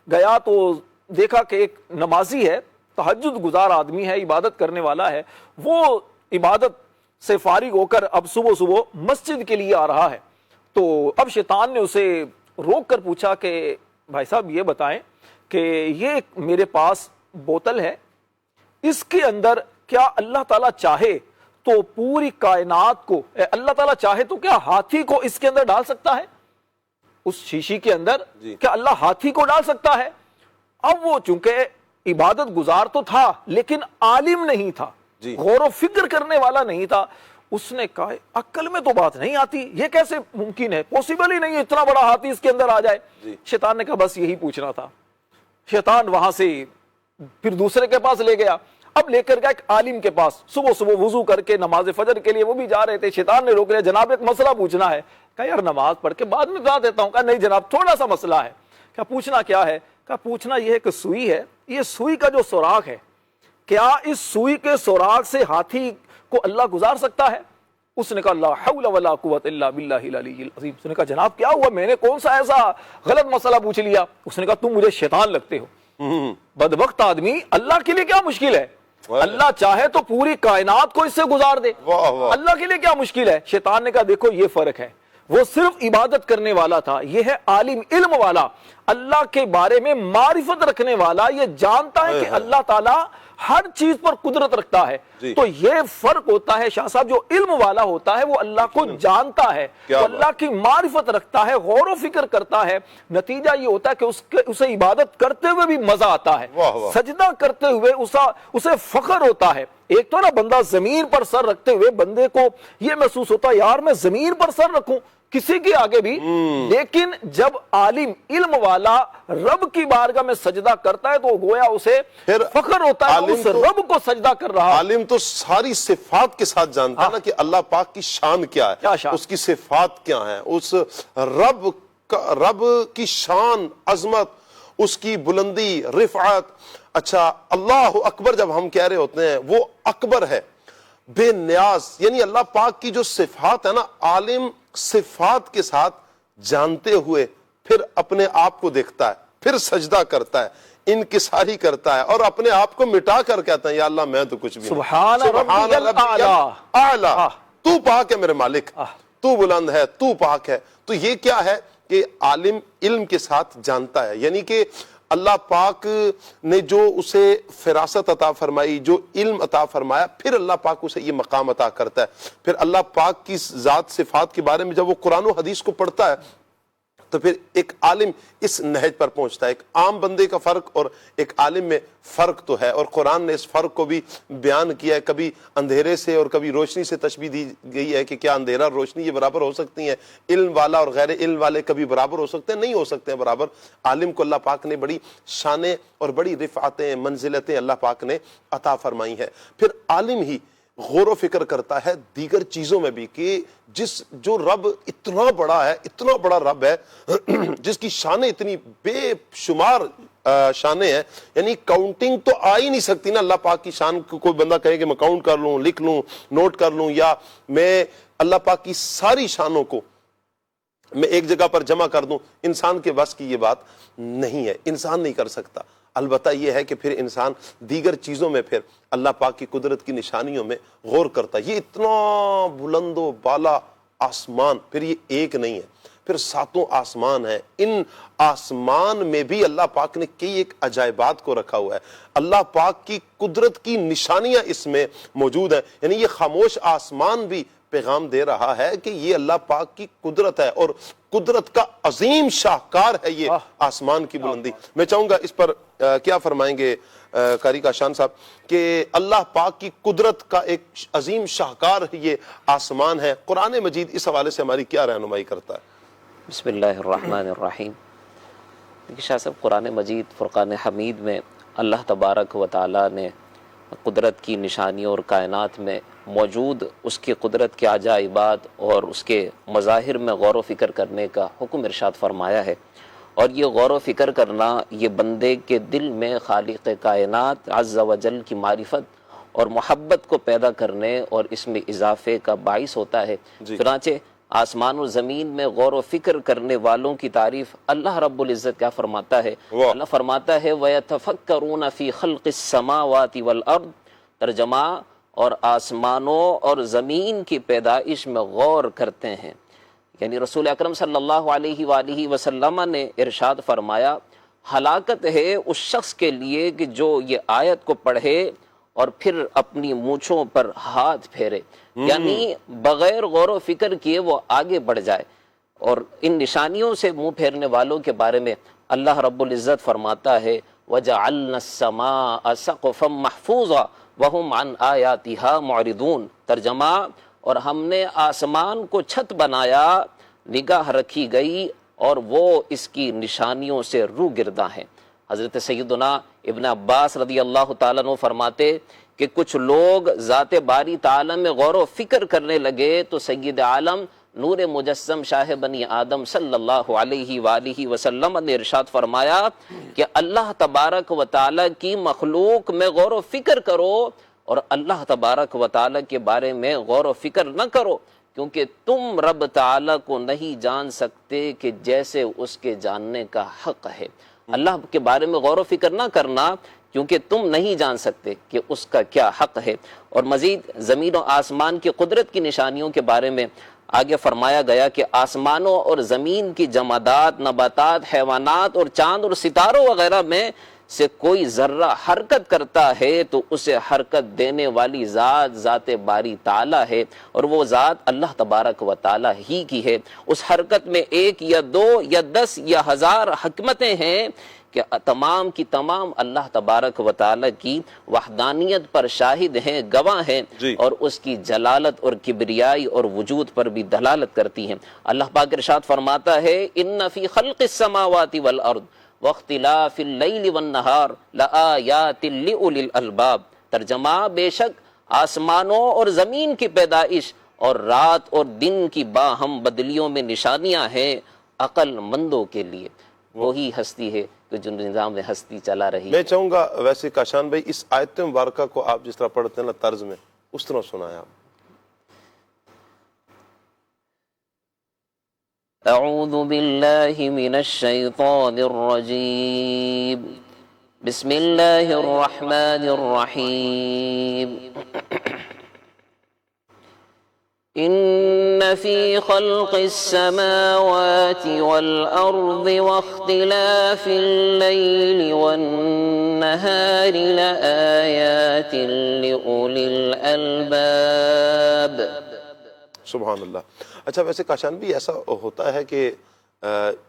گیا تو دیکھا کہ ایک نمازی ہے، تہجد گزار آدمی ہے، عبادت کرنے والا ہے، وہ عبادت سے فارغ ہو کر اب صبح صبح مسجد کے لیے آ رہا ہے۔ تو اب شیطان نے اسے روک کر پوچھا کہ بھائی صاحب یہ بتائیں کہ یہ میرے پاس بوتل ہے، اس کے اندر کیا اللہ تعالیٰ چاہے تو پوری کائنات کو، اللہ تعالیٰ چاہے تو کیا ہاتھی کو اس کے اندر ڈال سکتا ہے؟ اس شیشی کے اندر کیا اللہ ہاتھی کو ڈال سکتا ہے؟ اب وہ چونکہ عبادت گزار تو تھا لیکن عالم نہیں تھا، غور و فکر کرنے والا نہیں تھا۔ اس نے کہا عقل میں تو بات نہیں آتی، یہ کیسے ممکن ہے، پوسیبل ہی نہیں ہے اتنا بڑا ہاتھی اس کے اندر آ جائے۔ شیطان نے کہا بس یہی پوچھنا تھا۔ شیطان وہاں سے پھر دوسرے کے پاس لے گیا، اب لے کر گیا ایک عالم کے پاس، صبح صبح وضو کر کے نماز فجر کے لیے وہ بھی جا رہے تھے۔ شیطان نے روک لیا، جناب ایک مسئلہ پوچھنا ہے۔ کہا یار نماز پڑھ کے بعد میں بتا دیتا ہوں۔ کہا نہیں جناب تھوڑا سا مسئلہ ہے۔ کہا پوچھنا کیا ہے؟ کہا پوچھنا یہ ہے کہ سوئی ہے، یہ سوئی کا جو سوراخ ہے، کیا اس سوئی کے سوراخ سے ہاتھی کو اللہ گزار سکتا ہے؟ اس نے کہا لا حول ولا قوت الا باللہ العلی العظیم۔ اس نے کہا جناب کیا ہوا، میں نے کون سا ایسا غلط مسئلہ پوچھ لیا؟ اس نے کہا تم مجھے شیطان لگتے ہو، بدبخت آدمی، اللہ کے لیے کیا مشکل ہے، اللہ چاہے تو پوری کائنات کو اس سے گزار دے، اللہ کے لیے کیا مشکل ہے؟ شیطان نے کہا دیکھو یہ فرق ہے، وہ صرف عبادت کرنے والا تھا، یہ ہے عالم علم والا، اللہ کے بارے میں معرفت رکھنے والا، یہ جانتا ہے کہ اللہ تعالیٰ ہر چیز پر قدرت رکھتا ہے۔ تو یہ فرق ہوتا ہے شاہ صاحب، جو علم والا ہوتا ہے وہ اللہ کو جانتا ہے، وہ اللہ کی معرفت رکھتا ہے، غور و فکر کرتا ہے، نتیجہ یہ ہوتا ہے کہ اسے عبادت کرتے ہوئے بھی مزہ آتا ہے، سجدہ کرتے ہوئے اسے فخر ہوتا ہے۔ ایک تو نا بندہ زمین پر سر رکھتے ہوئے بندے کو یہ محسوس ہوتا ہے یار میں زمین پر سر رکھوں کسی کے آگے بھی، لیکن جب عالم علم والا رب کی بارگاہ میں سجدہ کرتا ہے تو گویا اسے فخر ہوتا ہے اس رب کو سجدہ کر رہا۔
عالم تو ساری صفات کے ساتھ جانتا ہے نا کہ اللہ پاک کی شان کیا ہے، اس کی صفات کیا ہیں، اس رب کی شان، عظمت، اس کی بلندی، رفعت۔ اچھا اللہ اکبر جب ہم کہہ رہے ہوتے ہیں وہ اکبر ہے، بے نیاز، یعنی اللہ پاک کی جو صفات ہے نا، عالم صفات کے ساتھ جانتے ہوئے پھر اپنے آپ کو دیکھتا ہے، پھر سجدہ کرتا ہے، انکساری کرتا ہے اور اپنے آپ کو مٹا کر کہتا ہے یا اللہ میں تو کچھ بھی نہیں،
سبحان ربی الاعلی،
اعلی، تو پاک ہے میرے مالک، تو بلند ہے، تو پاک ہے۔ تو یہ کیا ہے کہ عالم علم کے ساتھ جانتا ہے، یعنی کہ اللہ پاک نے جو اسے فراست عطا فرمائی، جو علم عطا فرمایا، پھر اللہ پاک اسے یہ مقام عطا کرتا ہے۔ پھر اللہ پاک کی ذات صفات کے بارے میں جب وہ قرآن و حدیث کو پڑھتا ہے تو پھر ایک عالم اس نہج پر پہنچتا ہے۔ ایک عام بندے کا فرق اور ایک عالم میں فرق تو ہے، اور قرآن نے اس فرق کو بھی بیان کیا ہے، کبھی اندھیرے سے اور کبھی روشنی سے تشبیہ دی گئی ہے کہ کیا اندھیرا اور روشنی یہ برابر ہو سکتی ہیں؟ علم والا اور غیر علم والے کبھی برابر ہو سکتے ہیں؟ نہیں ہو سکتے ہیں برابر۔ عالم کو اللہ پاک نے بڑی شانیں اور بڑی رفعتیں، منزلتیں اللہ پاک نے عطا فرمائی ہیں۔ پھر عالم ہی غور و فکر کرتا ہے دیگر چیزوں میں بھی کہ جو رب اتنا بڑا ہے، اتنا بڑا رب ہے، جس کی شانیں اتنی بے شمار شانیں ہیں، یعنی کاؤنٹنگ تو آ ہی نہیں سکتی نا اللہ پاک کی شان کو۔ کوئی بندہ کہے کہ میں کاؤنٹ کر لوں، لکھ لوں، نوٹ کر لوں، یا میں اللہ پاک کی ساری شانوں کو میں ایک جگہ پر جمع کر دوں، انسان کے بس کی یہ بات نہیں ہے، انسان نہیں کر سکتا۔ البتہ یہ ہے کہ پھر انسان دیگر چیزوں میں پھر اللہ پاک کی قدرت کی نشانیوں میں غور کرتا ہے۔ یہ اتنا بلند و بالا آسمان، پھر یہ ایک نہیں ہے، پھر 7 آسمان ہیں۔ ان آسمان میں بھی اللہ پاک نے کئی ایک عجائبات کو رکھا ہوا ہے، اللہ پاک کی قدرت کی نشانیاں اس میں موجود ہیں۔ یعنی یہ خاموش آسمان بھی پیغام دے رہا ہے کہ یہ اللہ پاک کی قدرت ہے، اور قدرت کا عظیم شاہکار ہے یہ آسمان کی بلندی۔ میں چاہوں گا اس پر کیا فرمائیں گے قاری کاشان صاحب کہ اللہ پاک کی قدرت کا ایک عظیم شاہکار یہ آسمان ہے۔ قرآن مجید اس حوالے سے ہماری کیا رہنمائی کرتا ہے؟
بسم اللہ الرحمن الرحیم۔ دیکھیے شاہ صاحب، قرآن مجید فرقان حمید میں اللہ تبارک و تعالیٰ نے قدرت کی نشانیوں اور کائنات میں موجود اس کی قدرت کے عجائبات اور اس کے مظاہر میں غور و فکر کرنے کا حکم ارشاد فرمایا ہے، اور یہ غور و فکر کرنا یہ بندے کے دل میں خالق کائنات عز و جل کی معرفت اور محبت کو پیدا کرنے اور اس میں اضافے کا باعث ہوتا ہے۔ چنانچہ آسمان و زمین میں غور و فکر کرنے والوں کی تعریف اللہ رب العزت کیا فرماتا ہے؟ اللہ فرماتا ہے وَيَتَفَكَّرُونَ فِي خَلْقِ السَّمَاوَاتِ وَالْأَرْضِ، ترجمہ اور آسمانوں اور زمین کی پیدائش میں غور کرتے ہیں۔ یعنی رسول اکرم صلی اللہ علیہ وآلہ وسلم نے ارشاد فرمایا ہلاکت ہے اس شخص کے لیے کہ جو یہ آیت کو پڑھے اور پھر اپنی مونچھوں پر ہاتھ پھیرے، یعنی بغیر غور و فکر کیے وہ آگے بڑھ جائے۔ اور ان نشانیوں سے منہ پھیرنے والوں کے بارے میں اللہ رب العزت فرماتا ہے وَجَعَلْنَا السَّمَاءَ سَقْفًا مَحْفُوظًا وَهُمْ عَنْ آيَاتِهَا مُعْرِضُونَ، ترجمہ اور ہم نے آسمان کو چھت بنایا، نگاہ رکھی گئی اور وہ اس کی نشانیوں سے روگرداں ہیں۔ حضرت سیدنا ابن عباس رضی اللہ تعالیٰ عنہ فرماتے کہ کچھ لوگ ذات باری تعالیٰ میں غور و فکر کرنے لگے تو سید عالم نور مجسم شاہ بنی آدم صلی اللہ علیہ وآلہ وسلم نے ارشاد فرمایا کہ اللہ تبارک و تعالیٰ کی مخلوق میں غور و فکر کرو اور اللہ تبارک و تعالیٰ کے بارے میں غور و فکر نہ کرو، کیونکہ تم رب تعالیٰ کو نہیں جان سکتے کہ جیسے اس کے جاننے کا حق ہے۔ اللہ کے بارے میں غور و فکر نہ کرنا کیونکہ تم نہیں جان سکتے کہ اس کا کیا حق ہے۔ اور مزید زمین و آسمان کی قدرت کی نشانیوں کے بارے میں آگے فرمایا گیا کہ آسمانوں اور زمین کی جمادات، نباتات، حیوانات اور چاند اور ستاروں وغیرہ میں سے کوئی ذرہ حرکت کرتا ہے تو اسے حرکت دینے والی ذات ذات باری تعالیٰ ہے، اور وہ ذات اللہ تبارک و تعالیٰ ہی کی ہے۔ اس حرکت میں 1 یا 2 یا 10 یا 1000 حکمتیں ہیں کہ تمام کی تمام اللہ تبارک و تعالیٰ کی وحدانیت پر شاہد ہیں، گواہ ہیں، اور اس کی جلالت اور کبریائی اور وجود پر بھی دلالت کرتی ہیں۔ اللہ پاک ارشاد فرماتا ہے ان فی خلق السماوات والارض واختلاف اللیل والنہار لآیات لأولی الالباب، ترجمہ بے شک آسمانوں اور زمین کی پیدائش اور رات اور دن کی باہم بدلیوں میں نشانیاں ہیں عقل مندوں کے لیے۔ وہی ہستی ہے کہ جو نظام ہستی چلا رہی ہے۔
میں چاہوں گا ویسے کاشان بھائی اس آیت مبارکہ کو آپ جس طرح پڑھتے ہیں نا طرز میں، اس طرح سنائیں آپ۔
اعوذ باللہ من الشیطان الرجیم بسم اللہ الرحمن الرحیم ان فی خلق السماوات والارض واختلاف اللیل والنہار لآیات لأولی الالباب.
سبحان اللہ. اچھا ویسے کاشان بھی ایسا ہوتا ہے کہ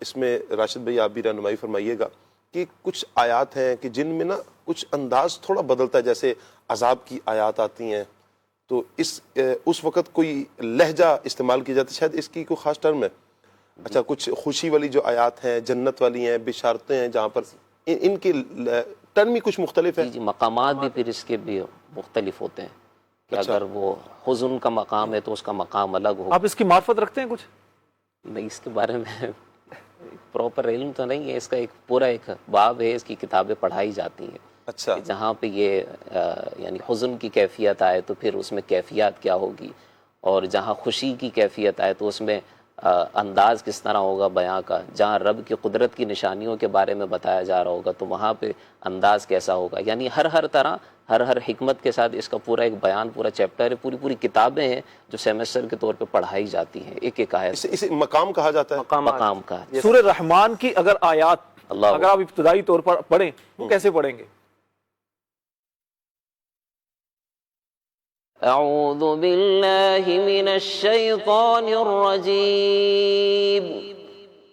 اس میں راشد بھائی آپ بھی رہنمائی فرمائیے گا کہ کچھ آیات ہیں کہ جن میں نا کچھ انداز تھوڑا بدلتا ہے، جیسے عذاب کی آیات آتی ہیں تو اس وقت کوئی لہجہ استعمال کی جاتی ہے، شاید اس کی کوئی خاص ٹرم ہے. اچھا کچھ خوشی والی جو آیات ہیں، جنت والی ہیں، بشارتیں ہیں، جہاں پر ان کی ٹرم ہی کچھ مختلف ہے.
جی مقامات بھی پھر اس کے بھی مختلف ہوتے ہیں کہ اگر وہ حزن کا مقام ہے تو اس کا مقام الگ ہو.
آپ اس کی معرفت رکھتے ہیں کچھ؟
نہیں، اس کے بارے میں پراپر علم تو نہیں ہے. اس کا ایک پورا ایک باب ہے، اس کی کتابیں پڑھائی جاتی ہیں.
اچھا
جہاں پہ یہ یعنی حزن کی کیفیت آئے تو پھر اس میں کیفیات کیا ہوگی، اور جہاں خوشی کی کیفیت آئے تو اس میں انداز کس طرح ہوگا بیان کا. جہاں رب کی قدرت کی نشانیوں کے بارے میں بتایا جا رہا ہوگا تو وہاں پہ انداز کیسا ہوگا. یعنی ہر طرح ہر حکمت کے ساتھ اس کا پورا ایک بیان، پورا چیپٹر ہے، پوری کتابیں ہیں جو سیمسٹر کے طور پہ پڑھائی جاتی ہیں. ایک ایک آیت
اسے مقام کہا جاتا ہے.
مقام کا.
سورہ رحمان کی اگر آیات
اللہ
اگر آپ ابتدائی طور پر پڑھیں وہ کیسے پڑھیں گے؟
اعوذ باللہ من الشیطان الرجیم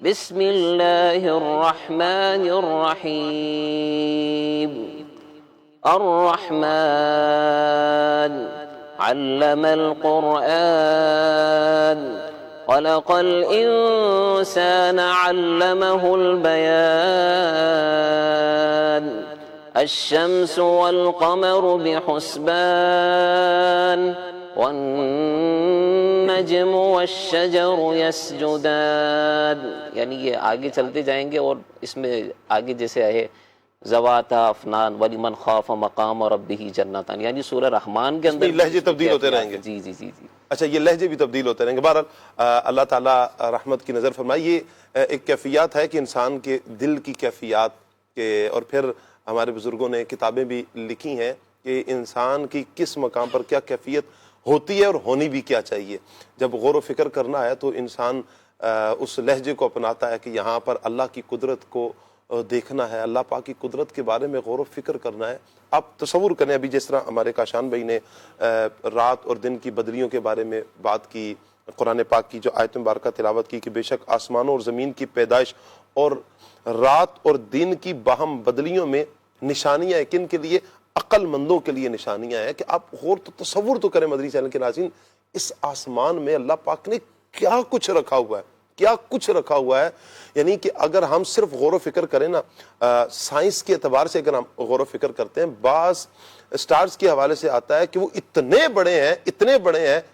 بسم اللہ الرحمن الرحیم الرحمن علم القرآن خلق الانسان علمہ البیان الشمس والقمر بحسبان والنجم والشجر يسجدان. یعنی یہ آگے چلتے جائیں گے اور اس میں آگے جیسے ہے ذواتا افنان ولمن خاف مقام ربہ جنتان، یعنی سورہ رحمان کے اندر
لہجے تبدیل ہوتے رہیں گے.
جی.
اچھا یہ لہجے بھی تبدیل ہوتے رہیں گے. بہرحال اللہ تعالیٰ رحمت کی نظر فرمائے. یہ ایک کیفیات ہے کہ انسان کے دل کی کیفیات کے، اور پھر ہمارے بزرگوں نے کتابیں بھی لکھی ہیں کہ انسان کی کس مقام پر کیا کیفیت ہوتی ہے اور ہونی بھی کیا چاہیے. جب غور و فکر کرنا ہے تو انسان اس لہجے کو اپناتا ہے کہ یہاں پر اللہ کی قدرت کو دیکھنا ہے، اللہ پاک کی قدرت کے بارے میں غور و فکر کرنا ہے. آپ تصور کریں ابھی جس طرح ہمارے کاشان بھائی نے رات اور دن کی بدلیوں کے بارے میں بات کی، قرآن پاک کی جو آیت مبارکہ تلاوت کی کہ بے شک آسمانوں اور زمین کی پیدائش اور رات اور دن کی باہم بدلیوں میں نشانیاں ہیں. کن کے لیے؟ عقل مندوں کے لیے نشانیاں ہیں. کہ آپ غور تو تصور تو کریں مدنی چینل کے ناظرین، اس آسمان میں اللہ پاک نے کیا کچھ رکھا ہوا ہے، کیا کچھ رکھا ہوا ہے. یعنی کہ اگر ہم صرف غور و فکر کریں نا، سائنس کے اعتبار سے اگر ہم غور و فکر کرتے ہیں، بعض سٹارز کے حوالے سے آتا ہے کہ وہ اتنے بڑے ہیں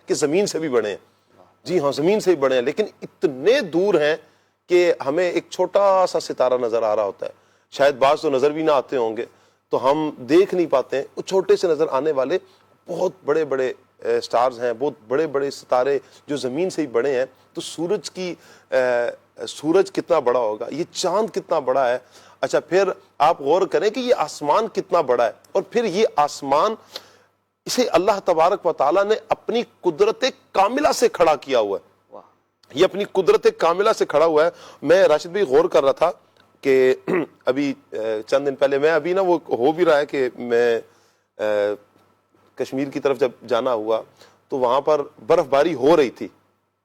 کہ زمین سے بھی بڑے ہیں. جی ہاں، زمین سے بھی بڑے ہیں، لیکن اتنے دور ہیں کہ ہمیں ایک چھوٹا سا ستارہ نظر آ رہا ہوتا ہے. شاید بعض تو نظر بھی نہ آتے ہوں گے تو ہم دیکھ نہیں پاتے ہیں. وہ چھوٹے سے نظر آنے والے بہت بڑے بڑے سٹارز ہیں، بہت بڑے بڑے ستارے جو زمین سے ہی بڑے ہیں. تو سورج کتنا بڑا ہوگا، یہ چاند کتنا بڑا ہے. اچھا پھر آپ غور کریں کہ یہ آسمان کتنا بڑا ہے، اور پھر یہ آسمان اسے اللہ تبارک و تعالیٰ نے اپنی قدرت کاملہ سے کھڑا کیا ہوا ہے. یہ اپنی قدرت کاملہ سے کھڑا ہوا ہے. میں راشد بھائی غور کر رہا تھا کہ ابھی چند دن پہلے میں ابھی نا وہ ہو بھی رہا ہے کہ میں کشمیر کی طرف جب جانا ہوا تو وہاں پر برف باری ہو رہی تھی.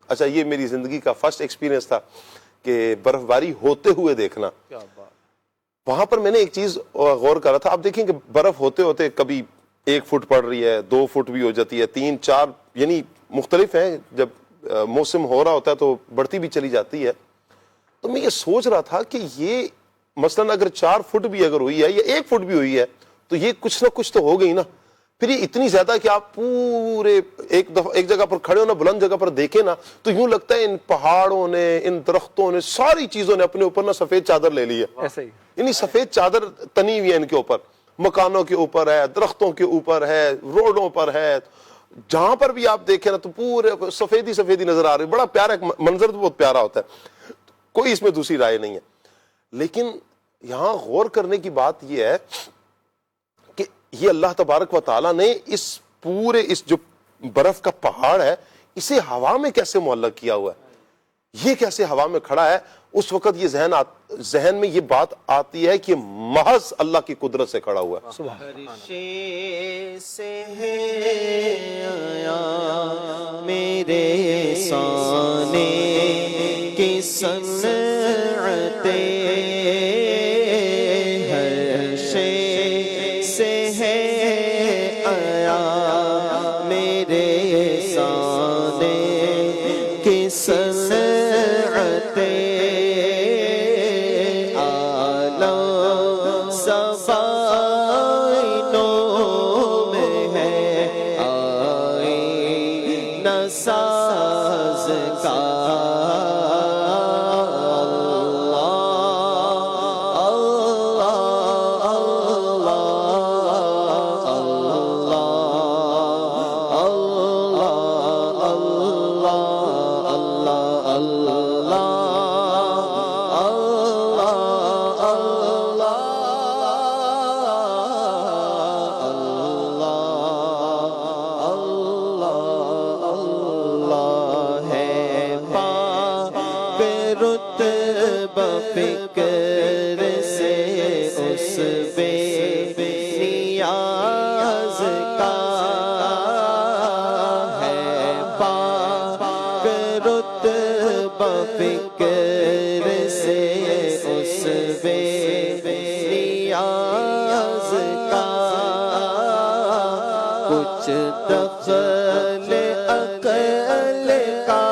اچھا یہ میری زندگی کا فرسٹ ایکسپیرینس تھا کہ برف باری ہوتے ہوئے دیکھنا. وہاں پر میں نے ایک چیز غور کر رہا تھا. آپ دیکھیں کہ برف ہوتے ہوتے کبھی 1 فٹ پڑ رہی ہے، 2 فٹ بھی ہو جاتی ہے، 3 4 یعنی مختلف ہیں. جب موسم ہو رہا ہوتا ہے تو بڑھتی بھی چلی جاتی ہے. تو میں یہ سوچ رہا تھا کہ یہ مثلا اگر 4 فٹ بھی اگر ہوئی ہے یا 1 فٹ بھی ہوئی ہے تو یہ کچھ نہ کچھ تو ہو گئی نا. پھر یہ اتنی زیادہ کہ آپ پورے ایک جگہ پر کھڑے ہو نا، بلند جگہ پر دیکھیں نا تو یوں لگتا ہے ان پہاڑوں نے، ان درختوں نے، ساری چیزوں نے اپنے اوپر نا سفید چادر لے لی ہے.
ایسا ہی
یعنی سفید چادر تنی ہوئی ہے ان کے اوپر، مکانوں کے اوپر ہے، درختوں کے اوپر ہے، روڈوں پر ہے. جہاں پر بھی آپ دیکھیں نا تو پورے سفیدی نظر آ رہی ہے. بڑا پیارا منظر، تو بہت پیارا ہوتا ہے. کوئی اس میں دوسری رائے نہیں ہے. لیکن یہاں غور کرنے کی بات یہ ہے کہ یہ اللہ تبارک و تعالیٰ نے اس پورے اس جو برف کا پہاڑ ہے اسے ہوا میں کیسے معلق کیا ہوا ہے, یہ کیسے ہوا میں کھڑا ہے. اس وقت یہ ذہن میں یہ بات آتی ہے کہ محض اللہ کی قدرت سے کھڑا ہوا ہے.
عرشے سے ہے آیا میرے سانے کی صنعتیں, ہر شے سے ہے آیا میرے سانے کی صنعتیں, فکر سے اس بے نیاز کا ہے پاک رتبہ, فکر سے اس بے نیاز کا کچھ دخل عقل کا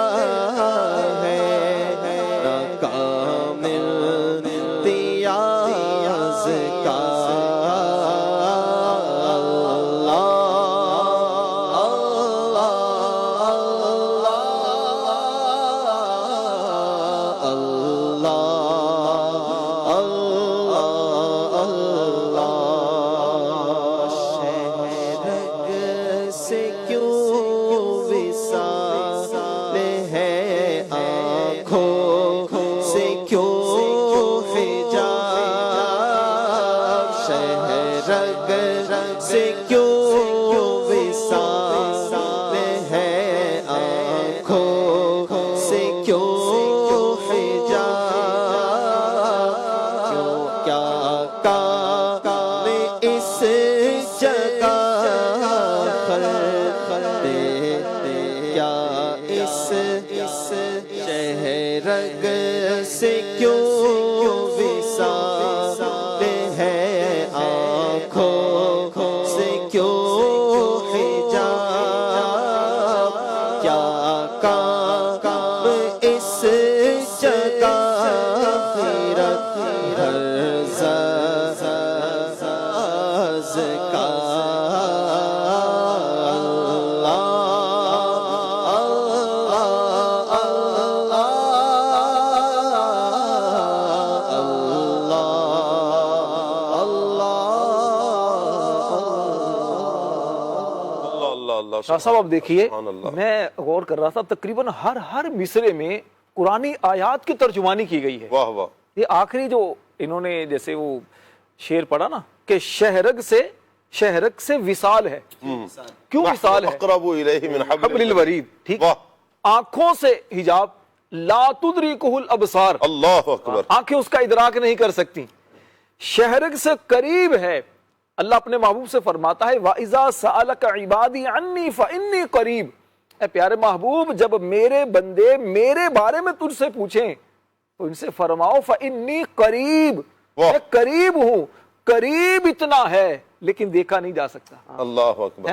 شاہ صاحب اب دیکھیے, میں غور کر رہا تھا تقریباً ہر مصرے میں قرآنی آیات کی ترجمانی کی گئی ہے.
واہ واہ. یہ
آخری جو انہوں نے جیسے وہ شعر پڑھا نا کہ شہرگ سے وصال ہے, کیوں وصال ہے؟
اقرب الیہ من حبل
الورید. ٹھیک, آنکھوں سے حجاب, لا تدرکہ الابصار,
اللہ اکبر,
آنکھیں اس کا ادراک نہیں کر سکتی. شہرگ سے قریب ہے. اللہ اپنے محبوب سے فرماتا ہے وَإِذَا سَأَلَكَ عِبَادِي عَنِّي فَإِنِّي قَرِيب, اے پیارے محبوب جب میرے بندے میرے بارے میں تجھ سے پوچھیں تو ان سے فرماؤ فَإِنِّي قَرِيب, میں قریب ہوں. قریب اتنا ہے لیکن دیکھا نہیں جا سکتا.
اللہ اکبر.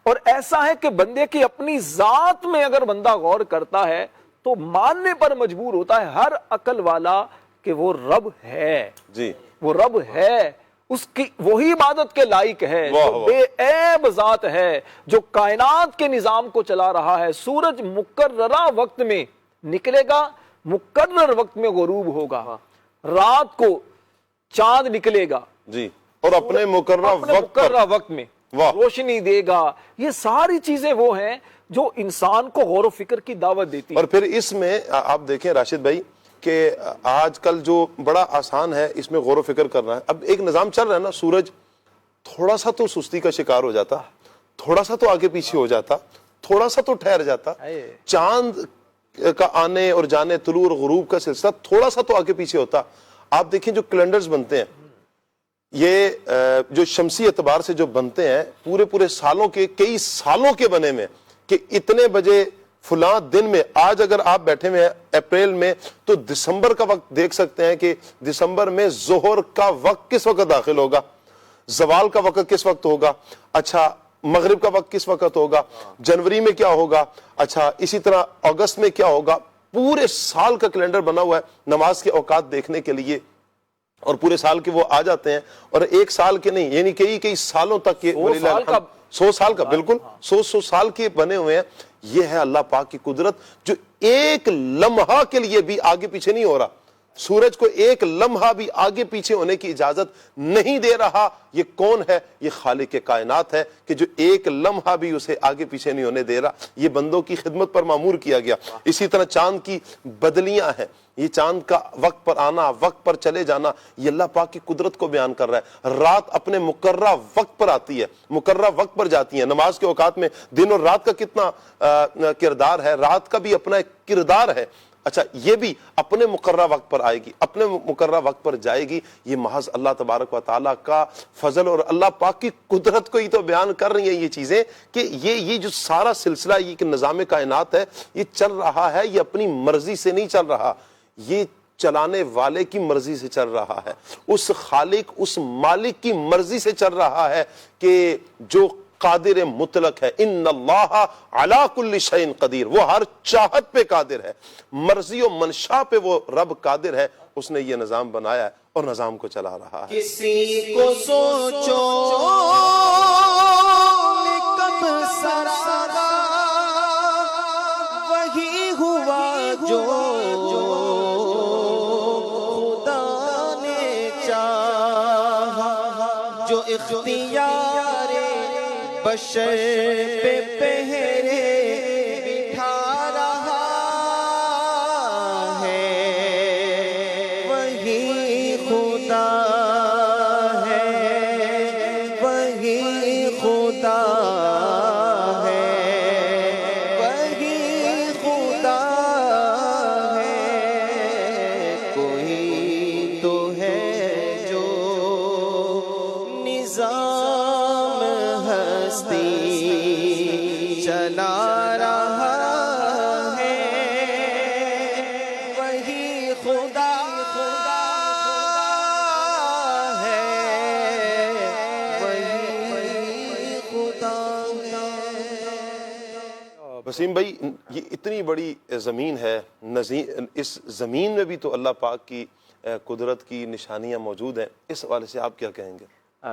اور ایسا ہے کہ بندے کی اپنی ذات میں اگر بندہ غور کرتا ہے تو ماننے پر مجبور ہوتا ہے ہر عقل والا کہ وہ رب ہے.
جی,
وہ رب ہے, اس کی وہی عبادت کے لائق ہے, جو بے عیب ذات ہے, جو کائنات کے نظام کو چلا رہا ہے. سورج مقررہ وقت میں نکلے گا, مقرر وقت میں غروب ہوگا, رات کو چاند نکلے گا
جی, اور اپنے مقررہ
وقت میں روشنی دے گا. یہ ساری چیزیں وہ ہیں جو انسان کو غور و فکر کی دعوت دیتی.
اور پھر اس میں آپ دیکھیں راشد بھائی کہ آج کل جو بڑا آسان ہے اس میں غور و فکر کرنا ہے. اب ایک نظام چل رہا ہے نا, سورج تھوڑا سا تو سستی کا شکار ہو جاتا, تھوڑا سا تو آگے پیچھے ہو جاتا, تھوڑا سا تو ٹھہر جاتا, چاند کا آنے اور جانے, طلوع اور غروب کا سلسلہ تھوڑا سا تو آگے پیچھے ہوتا. آپ دیکھیں جو کیلنڈرز بنتے ہیں, یہ جو شمسی اعتبار سے جو بنتے ہیں, پورے سالوں کے, کئی سالوں کے بنے میں, کہ اتنے بجے فلاں دن میں, آج اگر آپ بیٹھے ہوئے ہیں اپریل میں, تو دسمبر کا وقت دیکھ سکتے ہیں کہ دسمبر میں ظہر کا وقت کس وقت داخل ہوگا, زوال کا وقت کس وقت ہوگا, اچھا مغرب کا وقت کس وقت ہوگا, جنوری میں کیا ہوگا, اچھا اسی طرح اگست میں کیا ہوگا. پورے سال کا کیلنڈر بنا ہوا ہے نماز کے اوقات دیکھنے کے لیے, اور پورے سال کے وہ آ جاتے ہیں. اور ایک سال کے نہیں, یعنی کئی سالوں تک, 100 سال کا, بالکل 100 سال کے بنے ہوئے ہیں. یہ ہے اللہ پاک کی قدرت جو ایک لمحہ کے لیے بھی آگے پیچھے نہیں ہو رہا. سورج کو ایک لمحہ بھی آگے پیچھے ہونے کی اجازت نہیں دے رہا. یہ کون ہے؟ یہ خالق کائنات ہے کہ جو ایک لمحہ بھی اسے آگے پیچھے نہیں ہونے دے رہا. یہ بندوں کی خدمت پر مامور کیا گیا. اسی طرح چاند کی بدلیاں ہیں, یہ چاند کا وقت پر آنا, وقت پر چلے جانا, یہ اللہ پاک کی قدرت کو بیان کر رہا ہے. رات اپنے مقررہ وقت پر آتی ہے, مقررہ وقت پر جاتی ہے. نماز کے اوقات میں دن اور رات کا کتنا کردار ہے, رات کا بھی اپنا ایک کردار ہے. اچھا یہ بھی اپنے مقررہ وقت پر آئے گی, اپنے مقررہ وقت پر جائے گی. یہ محض اللہ تبارک و تعالیٰ کا فضل اور اللہ پاک کی قدرت کو ہی تو بیان کر رہی ہیں یہ چیزیں, کہ یہ جو سارا سلسلہ, یہ کہ نظام کائنات ہے, یہ چل رہا ہے, یہ اپنی مرضی سے نہیں چل رہا, یہ چلانے والے کی مرضی سے چل رہا ہے, اس خالق, اس مالک کی مرضی سے چل رہا ہے, کہ جو قادر مطلق ہے. ان اللہ علی کل شیء قدیر, وہ ہر چاہت پہ قادر ہے, مرضی و منشا پہ وہ رب قادر ہے. اس نے یہ نظام بنایا ہے اور نظام کو چلا رہا ہے.
کسی کو سوچو کب سرا وہی ہوا جو خدا نے چاہا, جو اختیار بشر پہ پہرے بٹھا رہا ہے, وہی خدا ہے, وہی خدا ہے, وہی خدا ہے. کوئی تو ہے جو نظام چلا رہا ہے, وہی خدا ہے, وہی خدا ہے.
وسیم بھائی, یہ اتنی بڑی زمین ہے, اس زمین میں بھی تو اللہ پاک کی قدرت کی نشانیاں موجود ہیں. اس حوالے سے آپ کیا کہیں گے؟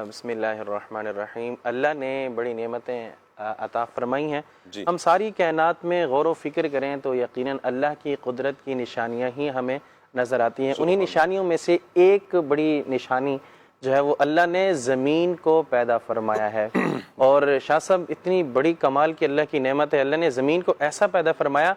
بسم اللہ الرحمن الرحیم. اللہ نے بڑی نعمتیں عطا فرمائی ہیں.
جی.
ہم ساری کائنات میں غور و فکر کریں تو یقیناً اللہ کی قدرت کی نشانیاں ہی ہمیں نظر آتی ہیں. انہی نشانیوں میں سے ایک بڑی نشانی جو ہے وہ اللہ نے زمین کو پیدا فرمایا ہے. اور شاہ صاحب, اتنی بڑی کمال کی اللہ کی نعمت ہے, اللہ نے زمین کو ایسا پیدا فرمایا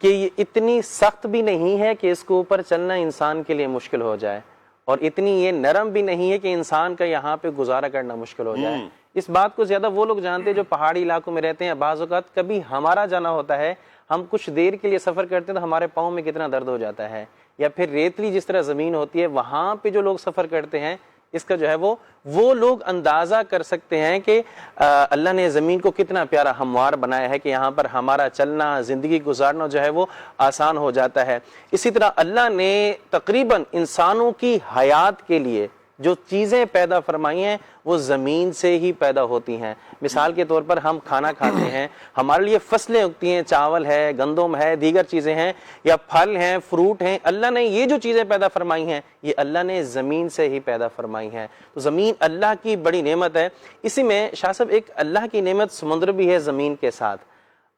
کہ یہ اتنی سخت بھی نہیں ہے کہ اس کے اوپر چلنا انسان کے لیے مشکل ہو جائے, اور اتنی یہ نرم بھی نہیں ہے کہ انسان کا یہاں پہ گزارا کرنا مشکل ہو جائے. اس بات کو زیادہ وہ لوگ جانتے ہیں جو پہاڑی علاقوں میں رہتے ہیں. بعض اوقات کبھی ہمارا جانا ہوتا ہے, ہم کچھ دیر کے لیے سفر کرتے ہیں تو ہمارے پاؤں میں کتنا درد ہو جاتا ہے, یا پھر ریتلی جس طرح زمین ہوتی ہے وہاں پہ جو لوگ سفر کرتے ہیں, اس کا جو ہے وہ لوگ اندازہ کر سکتے ہیں کہ اللہ نے زمین کو کتنا پیارا ہموار بنایا ہے کہ یہاں پر ہمارا چلنا, زندگی گزارنا جو ہے وہ آسان ہو جاتا ہے. اسی طرح اللہ نے تقریباً انسانوں کی حیات کے لیے جو چیزیں پیدا فرمائی ہیں وہ زمین سے ہی پیدا ہوتی ہیں. مثال کے طور پر ہم کھانا کھاتے ہیں, ہمارے لیے فصلیں اگتی ہیں, چاول ہے, گندم ہے, دیگر چیزیں ہیں, یا پھل ہیں, فروٹ ہیں. اللہ نے یہ جو چیزیں پیدا فرمائی ہیں یہ اللہ نے زمین سے ہی پیدا فرمائی ہیں. تو زمین اللہ کی بڑی نعمت ہے. اسی میں شاہ صاحب ایک اللہ کی نعمت سمندر بھی ہے زمین کے ساتھ.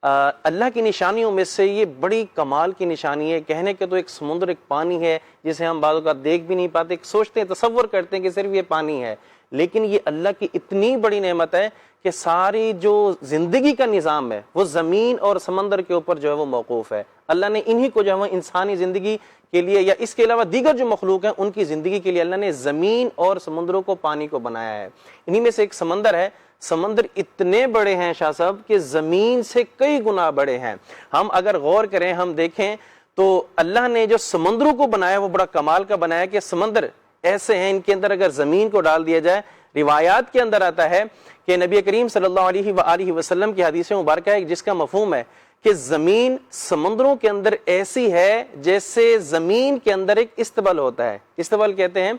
اللہ کی نشانیوں میں سے یہ بڑی کمال کی نشانی ہے. کہنے کے تو ایک سمندر, ایک پانی ہے جسے ہم بعض اوقات دیکھ بھی نہیں پاتے, سوچتے ہیں, تصور کرتے ہیں کہ صرف یہ پانی ہے, لیکن یہ اللہ کی اتنی بڑی نعمت ہے کہ ساری جو زندگی کا نظام ہے وہ زمین اور سمندر کے اوپر جو ہے وہ موقوف ہے. اللہ نے انہی کو جو ہے وہ انسانی زندگی کے لیے یا اس کے علاوہ دیگر جو مخلوق ہیں ان کی زندگی کے لیے اللہ نے زمین اور سمندروں کو، پانی کو بنایا ہے۔ انہی میں سے ایک سمندر ہے۔ سمندر اتنے بڑے ہیں شاہ صاحب کہ زمین سے کئی گنا بڑے ہیں۔ ہم اگر غور کریں، ہم دیکھیں تو اللہ نے جو سمندروں کو بنایا وہ بڑا کمال کا بنایا کہ سمندر ایسے ہیں، ان کے اندر اگر زمین کو ڈال دیا جائے، روایات کے اندر آتا ہے کہ نبی کریم صلی اللہ علیہ وآلہ وسلم کی حدیث مبارکہ ہے جس کا مفہوم ہے کہ زمین سمندروں کے اندر ایسی ہے جیسے زمین کے اندر ایک استبل ہوتا ہے۔ استبل کہتے ہیں